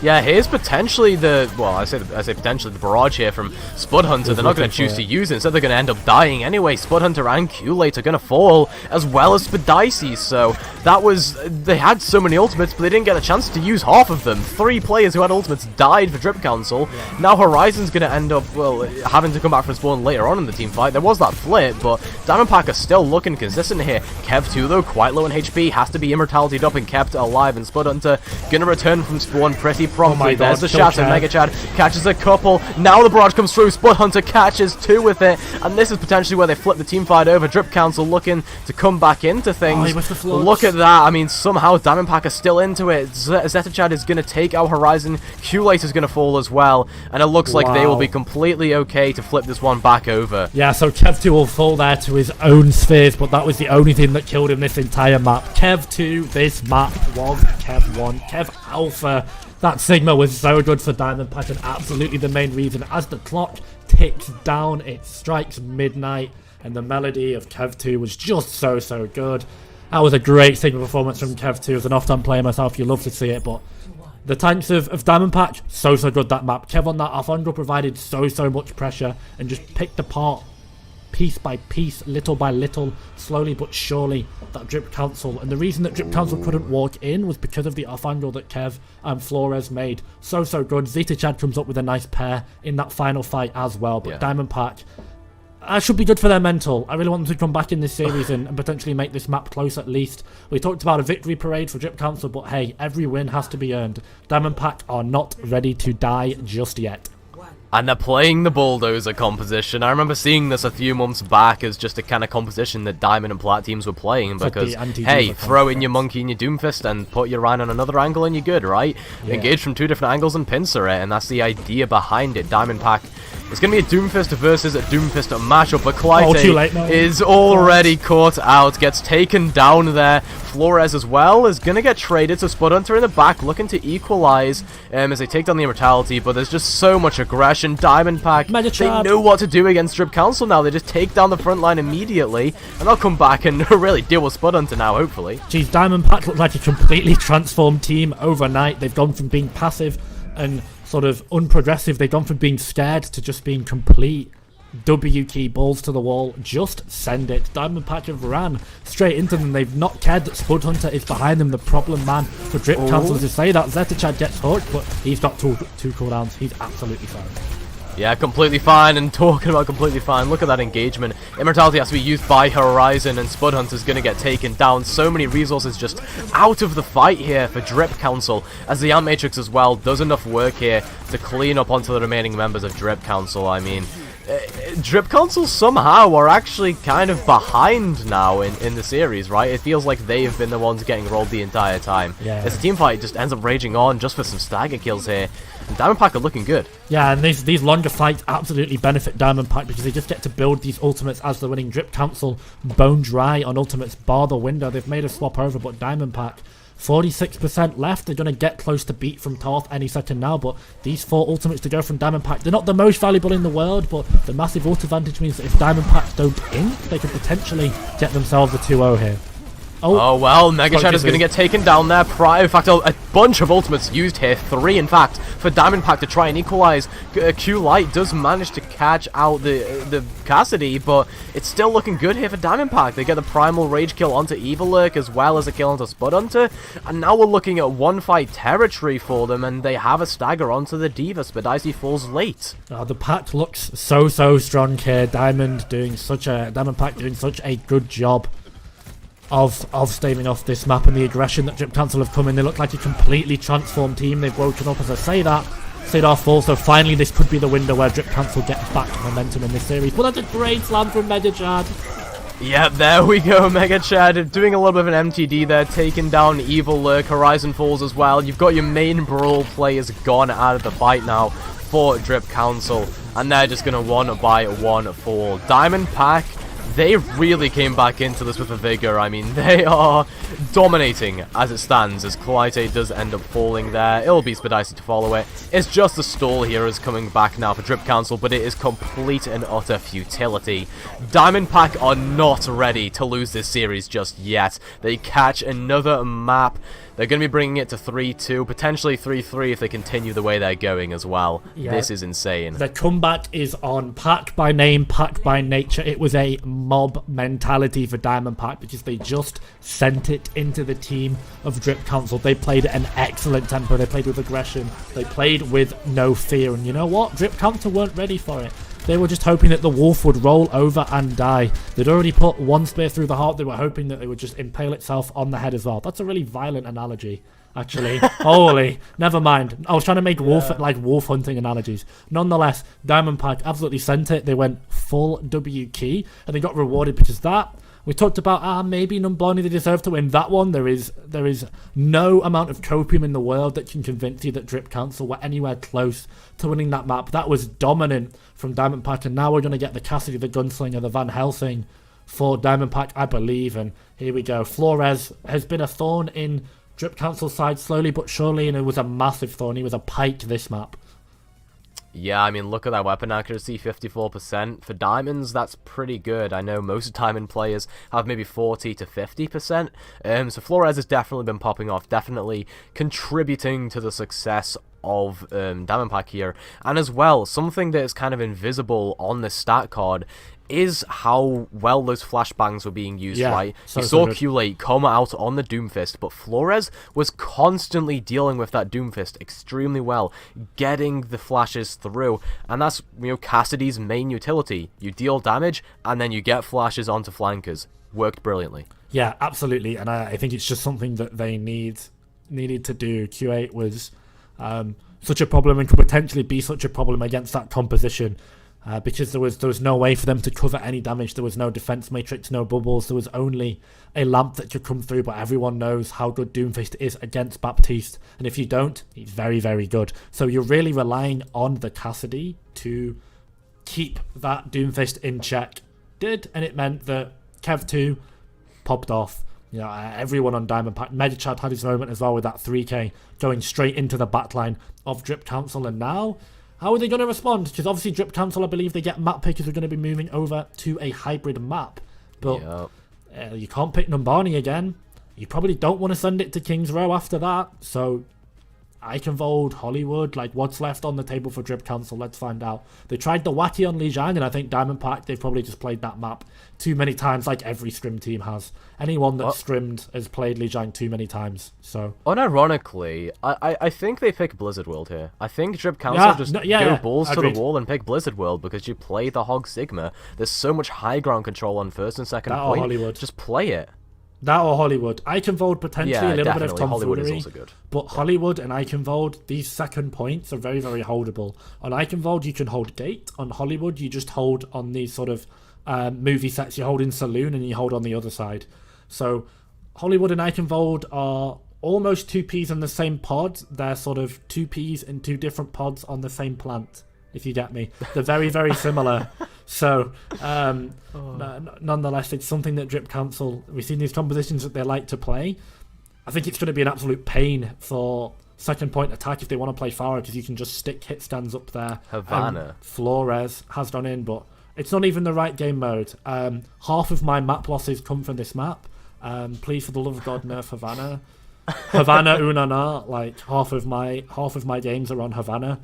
Yeah, here's potentially the, well, I say potentially the barrage here from Spud Hunter. They're not going to choose to use it, instead they're going to end up dying anyway. Spud Hunter and Q-Late are going to fall, as well as Spadices, so that was, they had so many ultimates, but they didn't get a chance to use half of them. 3 players who had ultimates died for Drip Council. Yeah. Now Horizon's going to end up, well, having to come back from spawn later on in the team fight. There was that flip, but Diamondback are still looking consistent here. Kev 2, though, quite low in HP, has to be immortalityed up and kept alive, and Spud Hunter going to return from spawn pretty promptly. There's the shatter. Mega Chad catches a couple. Now the barrage comes through. Spud Hunter catches 2 with it, and this is potentially where they flip the team fight over. Drip Council looking to come back into things. Look at that. I mean, somehow Diamondback are still into it. Zetachad is going to take out Horizon. Q-Late is going to fall as well, and it looks like they will be completely okay to flip this one back over. Yeah, so Kev 2 will fall there to his own spheres, but that was the only thing that killed him this entire map. Kev 2, this map was Kev 1. Kev Alpha. That Sigma was so good for Diamondback, and absolutely the main reason. As the clock ticks down, it strikes midnight, and the melody of Kev 2 was just so good. That was a great Sigma performance from Kev 2. As an off-time player myself, you love to see it, but the tanks of Diamondback, so good that map. Kev on that Alfondro provided so much pressure and just picked apart piece by piece, little by little, slowly but surely, that Drip Council. And the reason that Drip Council couldn't walk in was because of the off-angle that Kev and Flores made. So good. Zeta Chad comes up with a nice pair in that final fight as well. But Diamondback, should be good for their mental. I really want them to come back in this series and potentially make this map close at least. We talked about a victory parade for Drip Council, but hey, every win has to be earned. Diamondback are not ready to die just yet. And they're playing the Bulldozer composition. I remember seeing this a few months back as just a kind of composition that Diamond and Plat teams were playing, because, hey, throw in your Monkey and your Doomfist and put your Rhine on another angle and you're good, right? Yeah. Engage from 2 different angles and pincer it, and that's the idea behind it. Diamondback, it's going to be a Doomfist versus a Doomfist matchup, but Clyde is already caught out, gets taken down there. Flores as well is going to get traded, so Spud Hunter in the back looking to equalize as they take down the immortality, but there's just so much aggression. Diamondback, they know what to do against Drip Council now. They just take down the front line immediately, and they'll come back and really deal with Spud Hunter now, hopefully. Geez, Diamondback look like a completely transformed team overnight. They've gone from being passive and sort of unprogressive. They've gone from being scared to just being complete W key, balls to the wall, just send it. Diamondback have ran straight into them. They've not cared that Spud Hunter is behind them, the problem man for Drip Council. To say that Zetachad gets hooked, but he's got two cooldowns. He's absolutely fine. Yeah, completely fine, and talking about completely fine, look at that engagement. Immortality has to be used by Horizon, and Spud Hunter's going to get taken down. So many resources just out of the fight here for Drip Council, as the Ant Matrix as well does enough work here to clean up onto the remaining members of Drip Council. I mean, Drip Council somehow are actually kind of behind now in the series, right? It feels like they've been the ones getting rolled the entire time. Yeah. As the team fight just ends up raging on just for some stagger kills here. And Diamondback are looking good. Yeah, and these longer fights absolutely benefit Diamondback because they just get to build these ultimates as they're winning. Drip Council bone dry on ultimates, bar the window. They've made a swap over, but Diamondback, 46% left. They're going to get close to beat from Toth any second now, but these 4 ultimates to go from Diamondback, they're not the most valuable in the world, but the massive ult advantage means that if Diamondbacks don't ink, they could potentially get themselves a 2-0 here. Oh well, Mega Chad is going to get taken down there. In fact, a bunch of ultimates used here. 3, in fact, for Diamondback to try and equalize. Q-Light does manage to catch out the Cassidy, but it's still looking good here for Diamondback. They get the Primal Rage kill onto Evil Lurk, as well as a kill onto Spud Hunter. And now we're looking at 1-fight territory for them, and they have a stagger onto the Diva. Spadicy falls late. The pack looks so strong here. Diamondpack doing such a good job of staving off this map and the aggression that Drip Council have come in. They look like a completely transformed team. They've woken up, as I say that. Sidar falls, so finally this could be the window where Drip Council gets back momentum in this series. But that's a great slam from Mega Chad. Yep, there we go, Mega Chad doing a little bit of an MTD there, taking down Evil Lurk. Horizon falls as well. You've got your main brawl players gone out of the fight now for Drip Council, and they're just going to 1-by-1 fall. Diamondpack they really came back into this with a vigor. I mean, they are dominating as it stands, as Clyde does end up falling there. It'll be Spadicy to follow it. It's just the stall heroes coming back now for Drip Council, but it is complete and utter futility. Diamond Pack are not ready to lose this series just yet. They catch another map. They're going to be bringing it to 3-2, potentially 3-3 if they continue the way they're going as well. Yeah. This is insane. The comeback is on. Pack by name, pack by nature. It was a mob mentality for Diamond Pack because they just sent it into the team of Drip Council. They played at an excellent tempo. They played with aggression. They played with no fear. And you know what? Drip Council weren't ready for it. They were just hoping that the wolf would roll over and die. They'd already put one spear through the heart. They were hoping that it would just impale itself on the head as well. That's a really violent analogy, actually. Holy, never mind. I was trying to make wolf hunting analogies. Nonetheless, Diamond Pack absolutely sent it. They went full W key, and they got rewarded because that. We talked about, maybe Numblani, they deserve to win that one. There is no amount of copium in the world that can convince you that Drip Council were anywhere close to winning that map. That was dominant from Diamond Pack, and now we're going to get the Cassidy, the Gunslinger, the Van Helsing for Diamond Pack, I believe. And here we go. Flores has been a thorn in Drip Council's side slowly but surely, and it was a massive thorn. He was a pike this map. Yeah, I mean, look at that weapon accuracy, 54%. For Diamonds, that's pretty good. I know most Diamond players have maybe 40 to 50%. So Flores has definitely been popping off, definitely contributing to the success of Diamond Pack here. And as well, something that is kind of invisible on this stat card is how well those flashbangs were being used, right? You saw Q-Late come out on the Doomfist, but Flores was constantly dealing with that Doomfist extremely well, getting the flashes through, and that's, you know, Cassidy's main utility. You deal damage, and then you get flashes onto flankers. Worked brilliantly. Yeah, absolutely, and I think it's just something that they needed to do. Q8 was such a problem and could potentially be such a problem against that composition. Because there was no way for them to cover any damage. There was no defense matrix, no bubbles. There was only a lamp that could come through, but everyone knows how good Doomfist is against Baptiste. And if you don't, he's very, very good. So you're really relying on the Cassidy to keep that Doomfist in check. And it meant that Kev 2 popped off. You know, everyone on Diamond Pack. Medichad had his moment as well with that 3k going straight into the backline of Drip Council. And now, how are they going to respond? Because obviously Drip Council, I believe they get map pickers who are going to be moving over to a hybrid map. But you can't pick Numbani again. You probably don't want to send it to King's Row after that. So Eichenwald, Hollywood, like what's left on the table for Drip Council? Let's find out. They tried the Wacky on Lijiang, and I think Diamond Pack, they've probably just played that map too many times, like every scrim team has. Anyone that's scrimmed has played Lijiang too many times. So unironically, I think they pick Blizzard World here. I think Drip Council go balls to the wall and pick Blizzard World because you play the Hog Sigma. There's so much high ground control on first and second point. Hollywood. Just play it. That or Hollywood. Eichenwald potentially a little bit of tomfoolery. Hollywood is also good. But Hollywood and Eichenwald, these second points are very, very holdable. On Eichenwald, you can hold gate. On Hollywood, you just hold on these sort of movie sets. You hold in Saloon and you hold on the other side. So Hollywood and Eichenwald are almost 2Ps in the same pod. They're sort of 2Ps in two different pods on the same plant, if you get me. They're very, very similar. So, nonetheless, it's something that Drip Council, we've seen these compositions that they like to play. I think it's going to be an absolute pain for second point attack if they want to play Farah, because you can just stick hit stands up there. Havana. Flores has gone in, but it's not even the right game mode. Half of my map losses come from this map. Please, for the love of God, nerf Havana. Havana Unana, like half of my games are on Havana.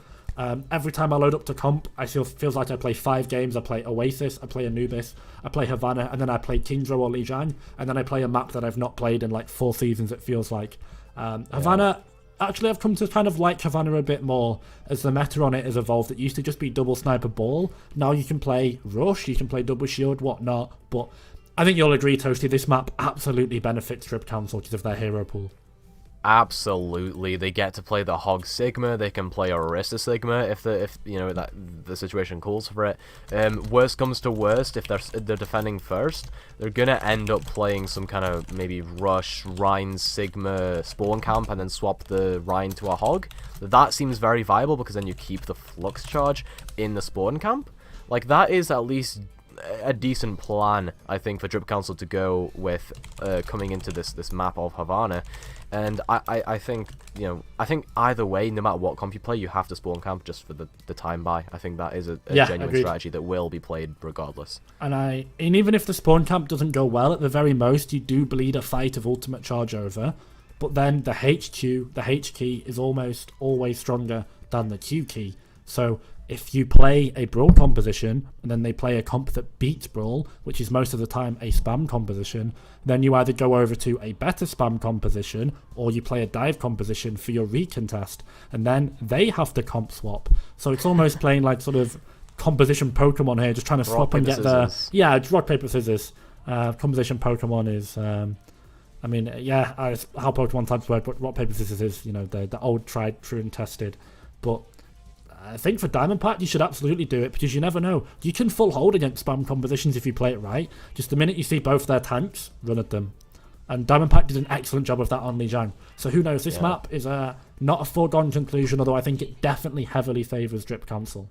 Every time I load up to comp, I feels like I play 5 games. I play Oasis, I play Anubis, I play Havana, and then I play King's Row or Lijiang, and then I play a map that I've not played in like 4 seasons, it feels like. Havana, actually I've come to kind of like Havana a bit more as the meta on it has evolved. It used to just be double sniper ball. Now you can play rush, you can play double shield, whatnot, but I think you'll agree, Toasty, this map absolutely benefits Drip Council because of their hero pool. Absolutely, they get to play the Hog Sigma. They can play Arista Sigma if you know that the situation calls for it. Worst comes to worst, if they're defending first, they're gonna end up playing some kind of maybe Rush, Rhine, Sigma, Spawn Camp, and then swap the Rhine to a Hog. That seems very viable because then you keep the Flux charge in the Spawn Camp. Like that is at least a decent plan, I think, for Drip Council to go with coming into this map of Havana. And I think, you know, I think either way, no matter what comp you play, you have to spawn camp just for the time buy. I think that is a genuine agreed. strategy that will be played regardless. And even if the spawn camp doesn't go well, at the very most, you do bleed a fight of ultimate charge over. But then the HQ, the H key, is almost always stronger than the Q key. So if you play a Brawl composition, and then they play a comp that beats Brawl, which is most of the time a spam composition, then you either go over to a better spam composition, or you play a dive composition for your recontest, and then they have to comp swap. So it's almost playing like sort of composition Pokemon here, just trying to swap and get the... Yeah, it's rock, paper, scissors. Composition Pokemon is... I mean, it's how Pokemon types work, but rock, paper, scissors is, you know, the old, tried, true, and tested. But I think for Diamond Pack, you should absolutely do it, because you never know. You can full hold against spam compositions if you play it right. Just the minute you see both their tanks, run at them. And Diamond Pack did an excellent job of that on Lijiang. So who knows, this map is not a foregone conclusion, although I think it definitely heavily favours Drip Council.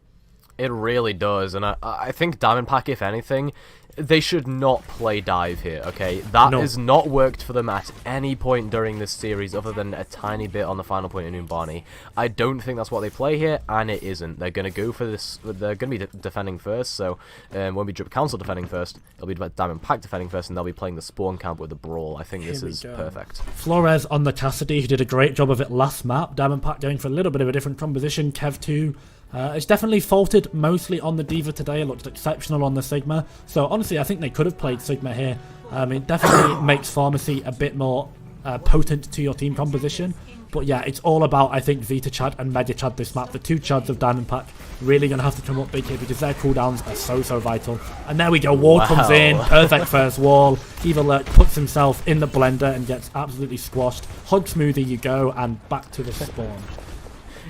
It really does, and I think Diamond Pack, if anything, they should not play dive here, okay? That has not worked for them at any point during this series, other than a tiny bit on the final point in Umbani. I don't think that's what they play here, and it isn't. They're going to go for this, they're going to be defending first, so won't be Drip Council defending first, it'll be Diamond Pack defending first, and they'll be playing the spawn camp with the Brawl. I think this is perfect. Flores on the Cassidy, who did a great job of it last map. Diamond Pack going for a little bit of a different composition. Kev 2. It's definitely faulted mostly on the Diva today. It looked exceptional on the Sigma. So honestly, I think they could have played Sigma here. It definitely makes Pharmacy a bit more potent to your team composition. But yeah, it's all about, I think, Vita Chad and Mega Chad this map. The two Chads of Diamond Pack really going to have to come up big here, because their cooldowns are so vital. And there we go, Wall comes in, perfect first wall. Evil Lurk puts himself in the blender and gets absolutely squashed. Hug Smoothie you go, and back to the spawn.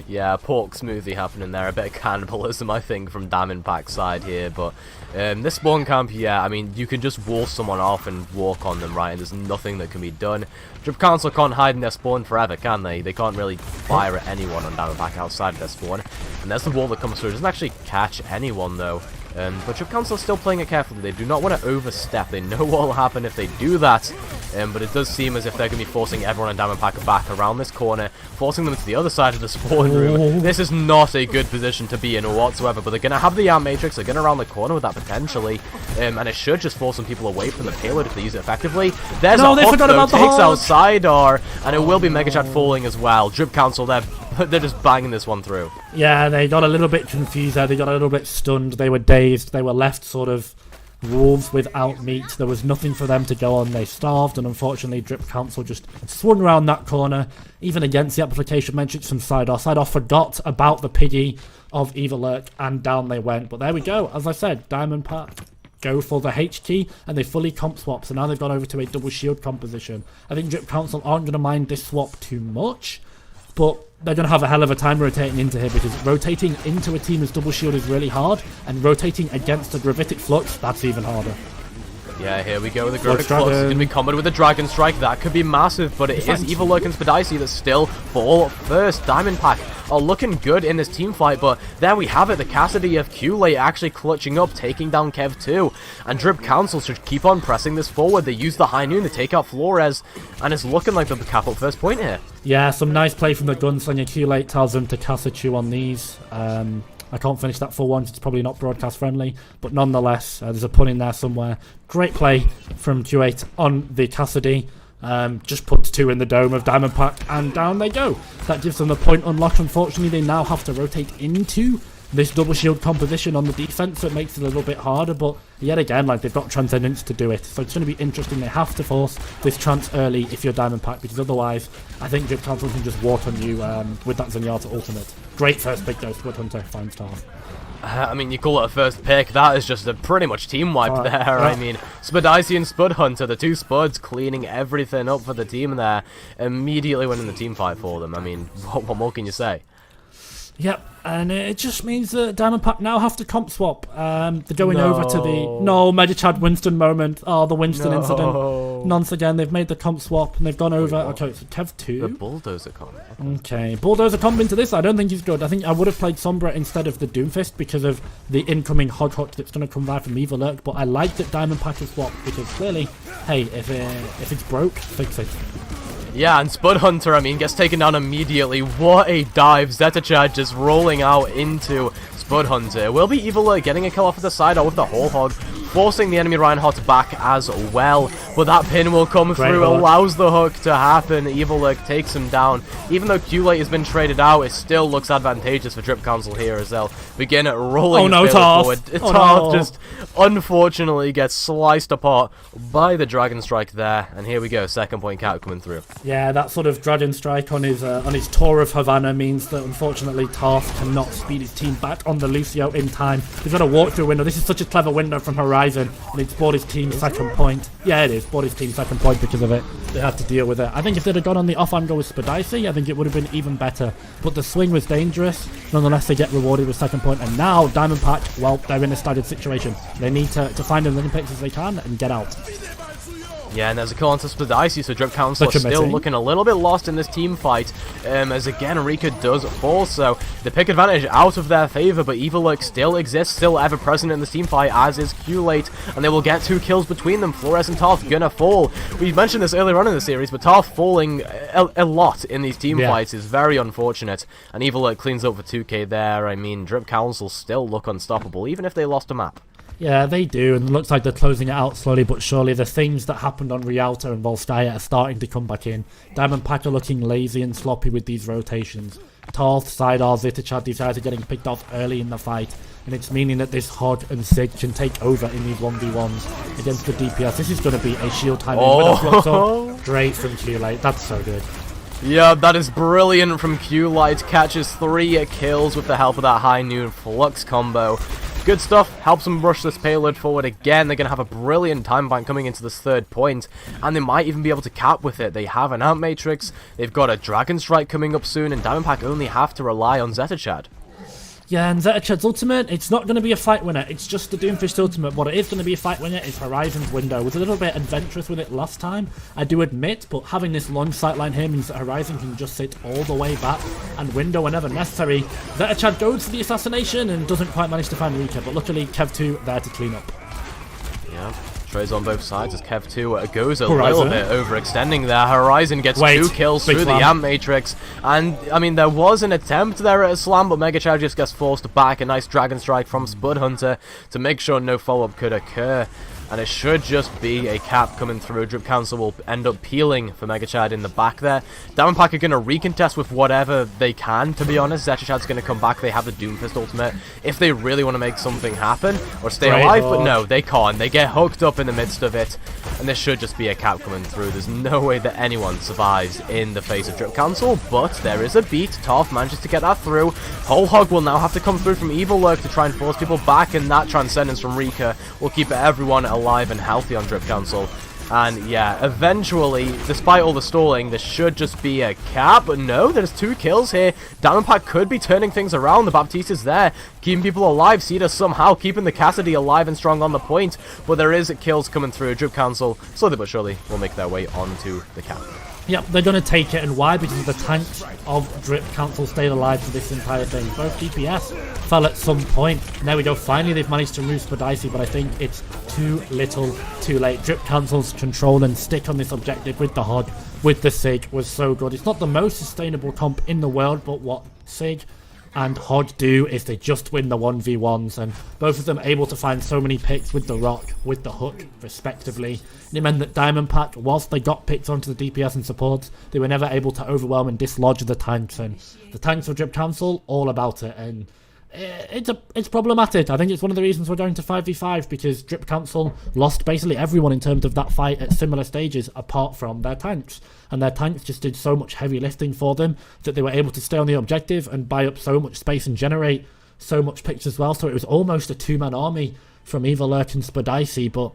Yeah, pork smoothie happening there. A bit of cannibalism, I think, from Diamond Pack's side here. But this spawn camp, yeah, I mean, you can just wall someone off and walk on them, right? And there's nothing that can be done. Drip Council can't hide in their spawn forever, can they? They can't really fire at anyone on Diamond Pack outside of their spawn. And there's the wall that comes through. It doesn't actually catch anyone, though. But Drip Council is still playing it carefully. They do not want to overstep. They know what will happen if they do that. But it does seem as if they're going to be forcing everyone on Diamond Pack back around this corner, forcing them to the other side of the spawn room. This is not a good position to be in whatsoever, but they're going to have the Ant Matrix. They're going to round the corner with that potentially. And it should just force some people away from the payload if they use it effectively. There's a hook, though, takes out Sidar, and it will be Mega Chad falling as well. Drip Council, they're just banging this one through. Yeah, they got a little bit confused there. They got a little bit stunned. They were dazed. They were left sort of wolves without meat. There was nothing for them to go on. They starved, and unfortunately Drip Council just swung around that corner, even against the application matrix from Sidar. Sidar forgot about the piggy of Evil Lurk, and down they went. But there we go. As I said, Diamond Pack go for the H key, and they fully comp swap. So now they've gone over to a double shield composition. I think Drip Council aren't going to mind this swap too much, but they're going to have a hell of a time rotating into here, because rotating into a team as double shield is really hard, and rotating against a Gravitic Flux, that's even harder. Yeah, here we go. The Gravitic Flux is going to be comboed with a Dragon Strike. That could be massive, but it is Evil Lurk and Spadicy that still fall first. Diamond Pack are looking good in this team fight, but there we have it. The Cassidy of Q-Late actually clutching up, taking down Kev 2. And Drip Council should keep on pressing this forward. They use the High Noon to take out Flores, and it's looking like they'll cap up first point here. Yeah, some nice play from the Gunslinger. Q-Late tells them to Cassidy on these. I can't finish that for once. It's probably not broadcast friendly, but nonetheless, there's a pun in there somewhere. Great play from Q8 on the Cassidy. Just puts 2 in the dome of Diamond Pack, and down they go. That gives them the point unlocked. Unfortunately, they now have to rotate into this double shield composition on the defense, so it makes it a little bit harder, but yet again, like, they've got Transcendence to do it, so it's going to be interesting. They have to force this trans early if you're Diamond Pack, because otherwise I think Drip Council can just walk on you with that Zenyatta ultimate. Great first pick though, Spud Hunter, fine start. I mean, you call it a first pick, that is just a pretty much team wipe there. I mean, Spadicy and Spud Hunter, the two Spuds, cleaning everything up for the team there, immediately winning the team fight for them. I mean, what more can you say? Yep, and it just means that Diamond Pack now have to comp swap. They're going over to the... No, Mega Chad Winston moment. Oh, the Winston incident. Nonce again. They've made the comp swap and they've gone over. Okay, so Kev 2. The Bulldozer comp. Okay, Bulldozer comp into this. I don't think he's good. I think I would have played Sombra instead of the Doomfist because of the incoming Hog hook that's going to come by from Evil Lurk. But I like that Diamond Pack is swapped because clearly, hey, if it's broke, fix it. Yeah, and Spud Hunter, I mean, gets taken down immediately. What a dive. Zetachad just rolling out into Spud Hunter. Will be Evil Lurk getting a kill off of the side with the whole hog, forcing the enemy Reinhardt back as well. But that pin will come through, allows the hook to happen. Evil Lurk takes him down. Even though Q-Late has been traded out, it still looks advantageous for Drip Council here as they'll begin rolling forward. Tarth just unfortunately gets sliced apart by the Dragon Strike there. And here we go, second point cap coming through. Yeah, that sort of Dragon Strike on his tour of Havana means that unfortunately Tarth cannot speed his team back on the Lucio in time. He's got a walk-through window. This is such a clever window from Horizon, and it's bought his team second point. Yeah, it is. Bought his team second point because of it. They had to deal with it. I think if they'd have gone on the off-angle with Spadici, I think it would have been even better. But the swing was dangerous. Nonetheless, they get rewarded with second point. And now Diamond Pack, well, they're in a staggered situation. They need to find as many picks as they can and get out. Yeah, and there's a kill onto Spadici, so Drip Council are still looking a little bit lost in this team fight, as again Rika does fall, so the pick advantage out of their favour, but Evil Lurk still exists, still ever present in this team fight, as is Q-Late, and they will get 2 kills between them. Flores and Tarth gonna fall. We mentioned this earlier on in the series, but Tarth falling a lot in these team fights is very unfortunate, and Evil Lurk cleans up for 2k there. I mean, Drip Council still look unstoppable, even if they lost a map. Yeah, they do, and it looks like they're closing it out slowly but surely. The things that happened on Rialto and Volskaya are starting to come back in. Diamond Pack are looking lazy and sloppy with these rotations. Tarth, Sidar, Zitachad, these guys are getting picked off early in the fight, and it's meaning that this Hog and Sig can take over in these 1v1s against the DPS. This is going to be a shield timing. Great from Q-Late, that's so good. Yeah, that is brilliant from Q-Lite. Catches 3 kills with the help of that high noon flux combo. Good stuff, helps them rush this payload forward again. They're going to have a brilliant time bank coming into this third point, and they might even be able to cap with it. They have an Ant Matrix, they've got a Dragon Strike coming up soon, and Diamond Pack only have to rely on Zetachad. Yeah, and Zetachad's ultimate, it's not going to be a fight winner, it's just the Doomfist ultimate. What it is going to be a fight winner is Horizon's window. It was a little bit adventurous with it last time, I do admit, but having this long sightline here means that Horizon can just sit all the way back and window whenever necessary. Zetachad goes for the assassination and doesn't quite manage to find Rika, but luckily Kev 2 there to clean up. Yeah. Trades on both sides as Kev 2 goes a little bit overextending there. Horizon gets 2 kills through the Ant Matrix. And, I mean, there was an attempt there at a slam, but Mega Chad just gets forced back. A nice Dragon Strike from Spud Hunter to make sure no follow-up could occur. And it should just be a cap coming through. Drip Council will end up peeling for Mega Chad in the back there. Diamond Pack are going to recontest with whatever they can, to be honest. Zetachad's going to come back. They have the Doomfist ultimate if they really want to make something happen or stay alive, but no, they can't. They get hooked up in the midst of it, and this should just be a cap coming through. There's no way that anyone survives in the face of Drip Council, but there is a beat. Tarth manages to get that through. Whole Hog will now have to come through from Evil Lurk to try and force people back, and that Transcendence from Rika will keep everyone alive and healthy on Drip Council. And yeah, eventually, despite all the stalling, this should just be a cap. But no, there's 2 kills here. Diamond Pack could be turning things around. The Baptiste is there, keeping people alive. Cedar somehow keeping the Cassidy alive and strong on the point. But there is kills coming through. Drip Council, slowly but surely, will make their way onto the cap. Yep, they're going to take it, and why? Because the tanks of Drip Council stayed alive for this entire thing. Both DPS fell at some point. And there we go, finally they've managed to remove Spadici, but I think it's too little, too late. Drip Council's control and stick on this objective with the Hog, with the Sig, was so good. It's not the most sustainable comp in the world, but what Sig and Hog do is they just win the 1v1s, and both of them able to find so many picks with the Rock, with the Hook, respectively. And it meant that Diamond Pack, whilst they got picks onto the DPS and supports, they were never able to overwhelm and dislodge the tanks, and the tanks of Drip Council, all about it, and it's problematic. I think it's one of the reasons we're going to 5v5, because Drip Council lost basically everyone in terms of that fight at similar stages apart from their tanks, and their tanks just did so much heavy lifting for them that they were able to stay on the objective and buy up so much space and generate so much picks as well. So it was almost a 2-man army from Evil Lurk and Spadici, but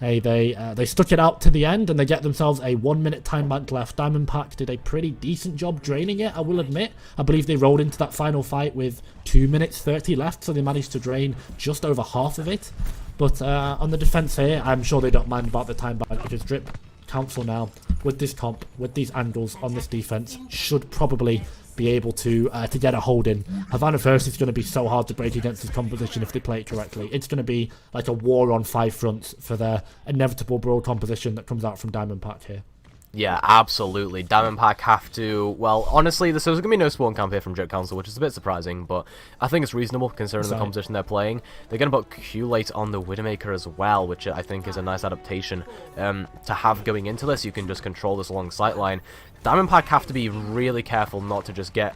hey, they stuck it out to the end, and they get themselves a 1-minute time bank left. Diamond Pack did a pretty decent job draining it, I will admit. I believe they rolled into that final fight with 2 minutes 30 left, so they managed to drain just over half of it. But on the defense here, I'm sure they don't mind about the time bank, because Drip Council now, with this comp, with these angles on this defense, should probably be able to get a hold in. Havana First is going to be so hard to break against this composition if they play it correctly. It's going to be like a war on 5 fronts for their inevitable broad composition that comes out from Diamond Pack here. Yeah, absolutely. Diamond Pack have to... Well, honestly, there's going to be no spawn camp here from Drip Council, which is a bit surprising, but I think it's reasonable considering the competition they're playing. They're going to put Q-Late on the Widowmaker as well, which I think is a nice adaptation to have going into this. You can just control this along sightline. Diamond Pack have to be really careful not to just get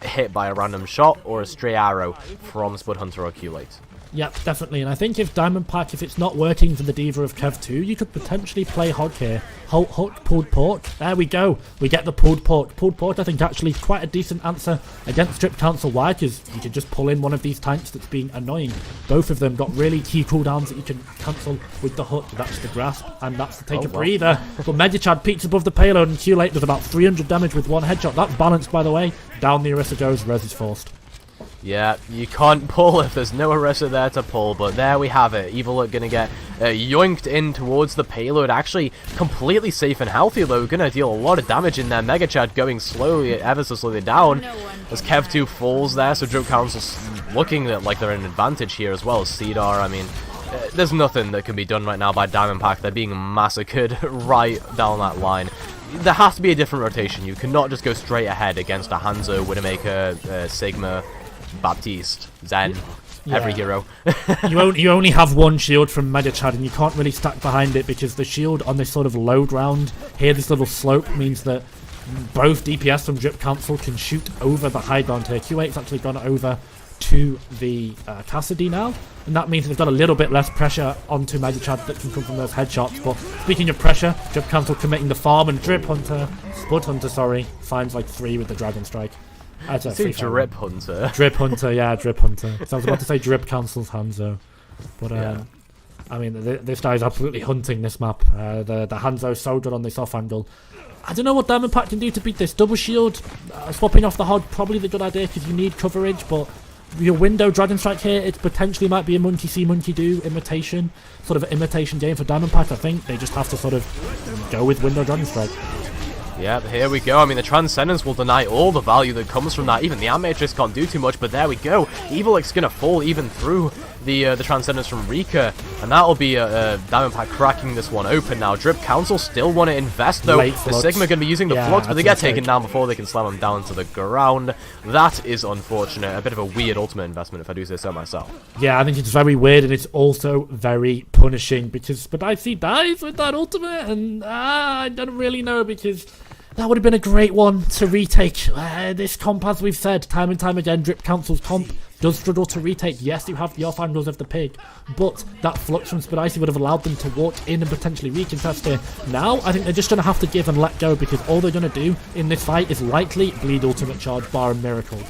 hit by a random shot or a stray arrow from Spud Hunter or Q-Late. Yep, definitely. And I think if Diamond Pack, if it's not working for the Diva of Kev 2, you could potentially play Hog here. Hook, pulled pork. There we go. We get the pulled pork. Pulled pork, I think, actually quite a decent answer against Drip Council. Why? Because you can just pull in one of these tanks that's being annoying. Both of them got really key cooldowns that you can cancel with the hook. That's the grasp, and that's the take a breather. But Medichad peaks above the payload, and Q-Late does about 300 damage with one headshot. That's balanced, by the way. Down the Orisa goes. Res is forced. Yeah, you can't pull if there's no Orisa there to pull, but there we have it. Evil are going to get yoinked in towards the payload. Actually, completely safe and healthy, though. Going to deal a lot of damage in there. Mega Chad going slowly, ever so slowly down as Kev 2 falls there, so Drip Council's looking like they're in an advantage here as well as Cedar. I mean, there's nothing that can be done right now by Diamond Pack. They're being massacred right down that line. There has to be a different rotation. You cannot just go straight ahead against a Hanzo, Widowmaker, Sigma, Baptiste, Zen, every hero. you only have one shield from Medichad, and you can't really stack behind it because the shield on this sort of load round here, this little slope, means that both DPS from Drip Council can shoot over the high ground here. Q8's actually gone over to the Cassidy now, and that means they've got a little bit less pressure onto Medichad that can come from those headshots. But speaking of pressure, Drip Council committing the farm, and Spud Hunter, sorry, finds like 3 with the Dragon Strike. Say Drip Hunter. Drip Hunter, yeah, Drip Hunter. So I was about to say Drip Council's Hanzo. But, I mean, this guy is absolutely hunting this map. The Hanzo's so good on this off angle. I don't know what Diamond Pack can do to beat this. Double shield, swapping off the Hog, probably the good idea because you need coverage, but your window Dragon Strike here, it potentially might be a Monkey See, Monkey Do imitation, sort of imitation game for Diamond Pack. I think they just have to sort of go with window Dragon Strike. Yep, here we go. I mean, the Transcendence will deny all the value that comes from that. Even the Matrix can't do too much, but there we go. Evilix gonna fall even through the Transcendence from Rika, and that'll be Diamond Pack cracking this one open now. Drip Council still want to invest, though. The Sigma gonna be using the flux, but they get taken down before they can slam them down to the ground. That is unfortunate. A bit of a weird ultimate investment, if I do say so myself. Yeah, I think it's very weird, and it's also very punishing because Spadici dies with that ultimate, and I don't really know because that would have been a great one to retake. This comp, as we've said time and time again, Drip Council's comp does struggle to retake. Yes, you have the off angles of the pig, but that flux from Spadici would have allowed them to walk in and potentially recontest here. Now, I think they're just going to have to give and let go because all they're going to do in this fight is likely bleed ultimate charge bar a miracle.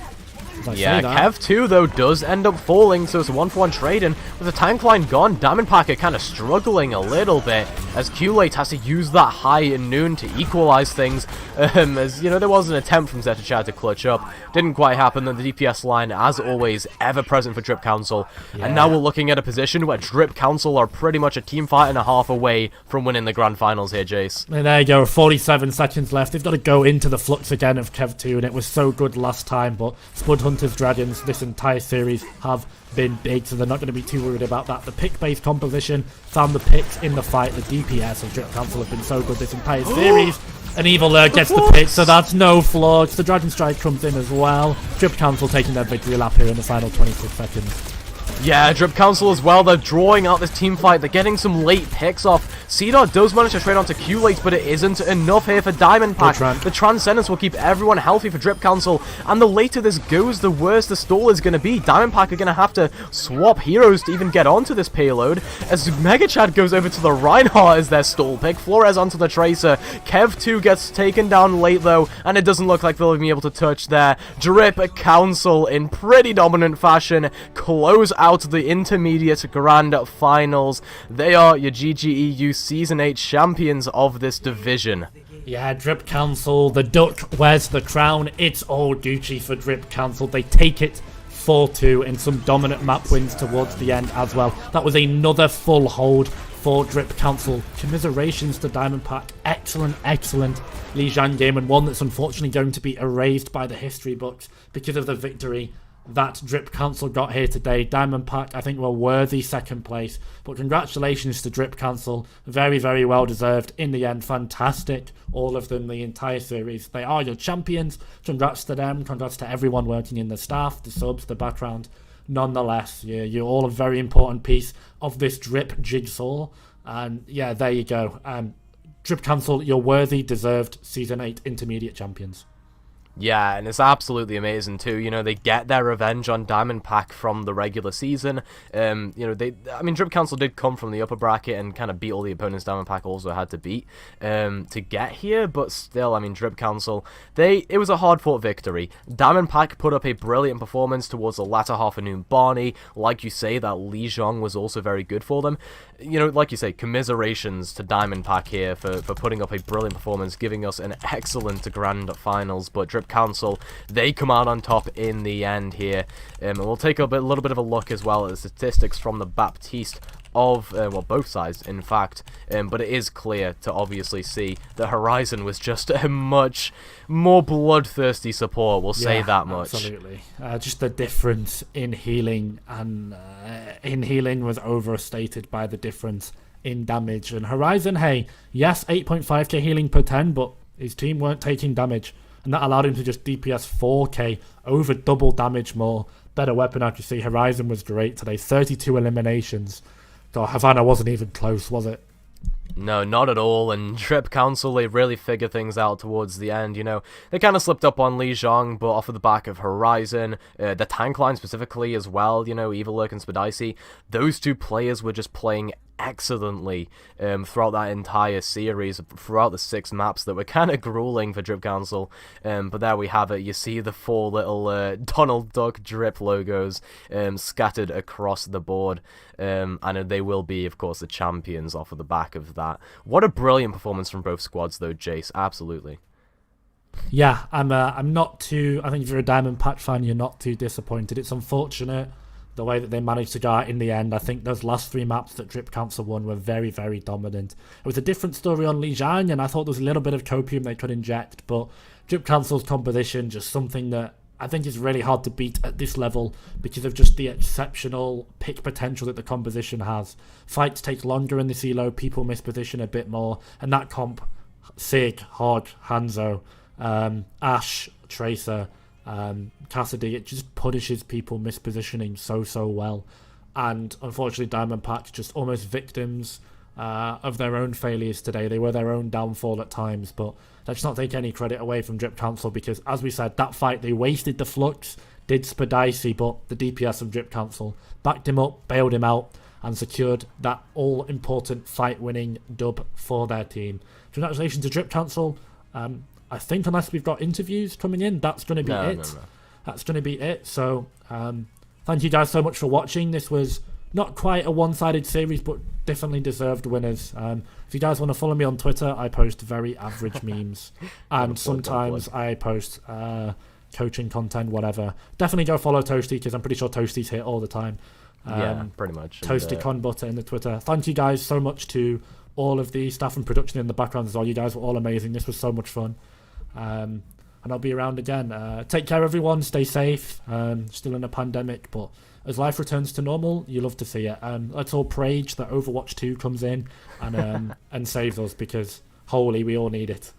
Yeah, Kev 2, though, does end up falling, so it's a 1-for-1 trade, and with the tank line gone, Diamond Pack are kind of struggling a little bit, as Q-Late has to use that high and noon to equalize things, as, you know, there was an attempt from Zetachad to clutch up, didn't quite happen, then the DPS line, as always, ever present for Drip Council, and now we're looking at a position where Drip Council are pretty much a team fight and a half away from winning the Grand Finals here, Jace. And there you go, 47 seconds left, they've got to go into the flux again of Kev 2, and it was so good last time, but Spud Hunter's Dragons this entire series have been big, so they're not going to be too worried about that. The pick-based composition found the picks in the fight. The DPS of Drip Council have been so good this entire series. And Evil gets the pick, so that's no flaw. The Dragon Strike comes in as well. Drip Council taking their victory lap here in the final 26 seconds. Yeah, Drip Council as well, they're drawing out this team fight, they're getting some late picks off. Cedar does manage to trade onto Q-Late, but it isn't enough here for Diamond Pack. The Transcendence will keep everyone healthy for Drip Council, and the later this goes, the worse the stall is going to be. Diamond Pack are going to have to swap heroes to even get onto this payload, as Mega Chad goes over to the Reinhardt as their stall pick, Flores onto the Tracer, Kev 2 gets taken down late though, and it doesn't look like they'll be able to touch there. Drip Council, in pretty dominant fashion, close out the intermediate grand finals. They are your GGEU Season 8 champions of this division. Yeah, Drip Council, the duck wears the crown. It's all Gucci for Drip Council. They take it 4-2 in some dominant map wins towards the end as well. That was another full hold for Drip Council. Commiserations to Diamond Pack. Excellent Li Zhang game, and one that's unfortunately going to be erased by the history books because of the victory that Drip Council got here today. Diamond Pack, I think, were worthy second place, but congratulations to Drip Council. Very well deserved in the end. Fantastic, all of them, the entire series. They are your champions. Congrats to them. Congrats to everyone working in the staff, the subs, the background. Nonetheless, you're all a very important piece of this Drip jigsaw. And yeah, there you go. Drip Council, you're worthy, deserved Season 8 Intermediate Champions. Yeah, and it's absolutely amazing too. You know, they get their revenge on Diamond Pack from the regular season. You know, Drip Council did come from the upper bracket and kind of beat all the opponents Diamond Pack also had to beat to get here, but still, I mean, Drip Council, it was a hard-fought victory. Diamond Pack put up a brilliant performance towards the latter half of Noon Barney. Like you say, that Li Zhang was also very good for them. You know, like you say, commiserations to Diamond Pack here for putting up a brilliant performance, giving us an excellent grand finals, but Drip Council, they come out on top in the end here. And we'll take a little bit of a look as well at the statistics from the Baptiste of, well, both sides, in fact. But it is clear to obviously see that Horizon was just a much more bloodthirsty support, we'll say that much. Absolutely. Just the difference in healing, and in healing was overstated by the difference in damage. And Horizon, hey, yes, 8.5k healing per 10, but his team weren't taking damage. And that allowed him to just DPS 4k, over double damage more. Better weapon accuracy. Horizon was great today. 32 eliminations. So Havana wasn't even close, was it? No, not at all, and Drip Council, they really figured things out towards the end, you know. They kind of slipped up on Li Zhang, but off of the back of Horizon, the tank line specifically as well, you know, Evilurk and Spadici, those two players were just playing excellently throughout that entire series, throughout the 6 maps that were kind of grueling for Drip Council. But there we have it. You see the 4 little Donald Duck Drip logos scattered across the board, and they will be, of course, the champions off of the back of that. What a brilliant performance from both squads, though, Jace. Absolutely. Yeah, I'm not too. I think if you're a Diamond Pack fan, you're not too disappointed. It's unfortunate the way that they managed to go out in the end. I think those last 3 maps that Drip Council won were very dominant. It was a different story on Li Zhang, and I thought there was a little bit of copium they could inject, but Drip Council's composition, just something that I think is really hard to beat at this level because of just the exceptional pick potential that the composition has. Fights take longer in this elo, people miss position a bit more, and that comp, Sig, Hog, Hanzo, Ash, Tracer, Cassidy, it just punishes people mispositioning so well. And unfortunately, Diamond Pack just almost victims of their own failures today. They were their own downfall at times, but let's not take any credit away from Drip Council because, as we said, that fight, they wasted the flux, did Spadici, but the DPS of Drip Council backed him up, bailed him out, and secured that all-important fight-winning dub for their team. Congratulations to Drip Council. I think unless we've got interviews coming in, that's going to be it. No. That's going to be it. So thank you guys so much for watching. This was not quite a one-sided series, but definitely deserved winners. If you guys want to follow me on Twitter, I post very average memes. And sometimes I post coaching content, whatever. Definitely go follow Toasty because I'm pretty sure Toasty's here all the time. Yeah, pretty much. Toasty Con Butter in the Twitter. Thank you guys so much to all of the staff and production in the background as well. You guys were all amazing. This was so much fun. And I'll be around again. Take care, everyone. Stay safe. Still in a pandemic, but as life returns to normal, you love to see it. Let's all pray that Overwatch 2 comes in and and saves us because, holy, we all need it.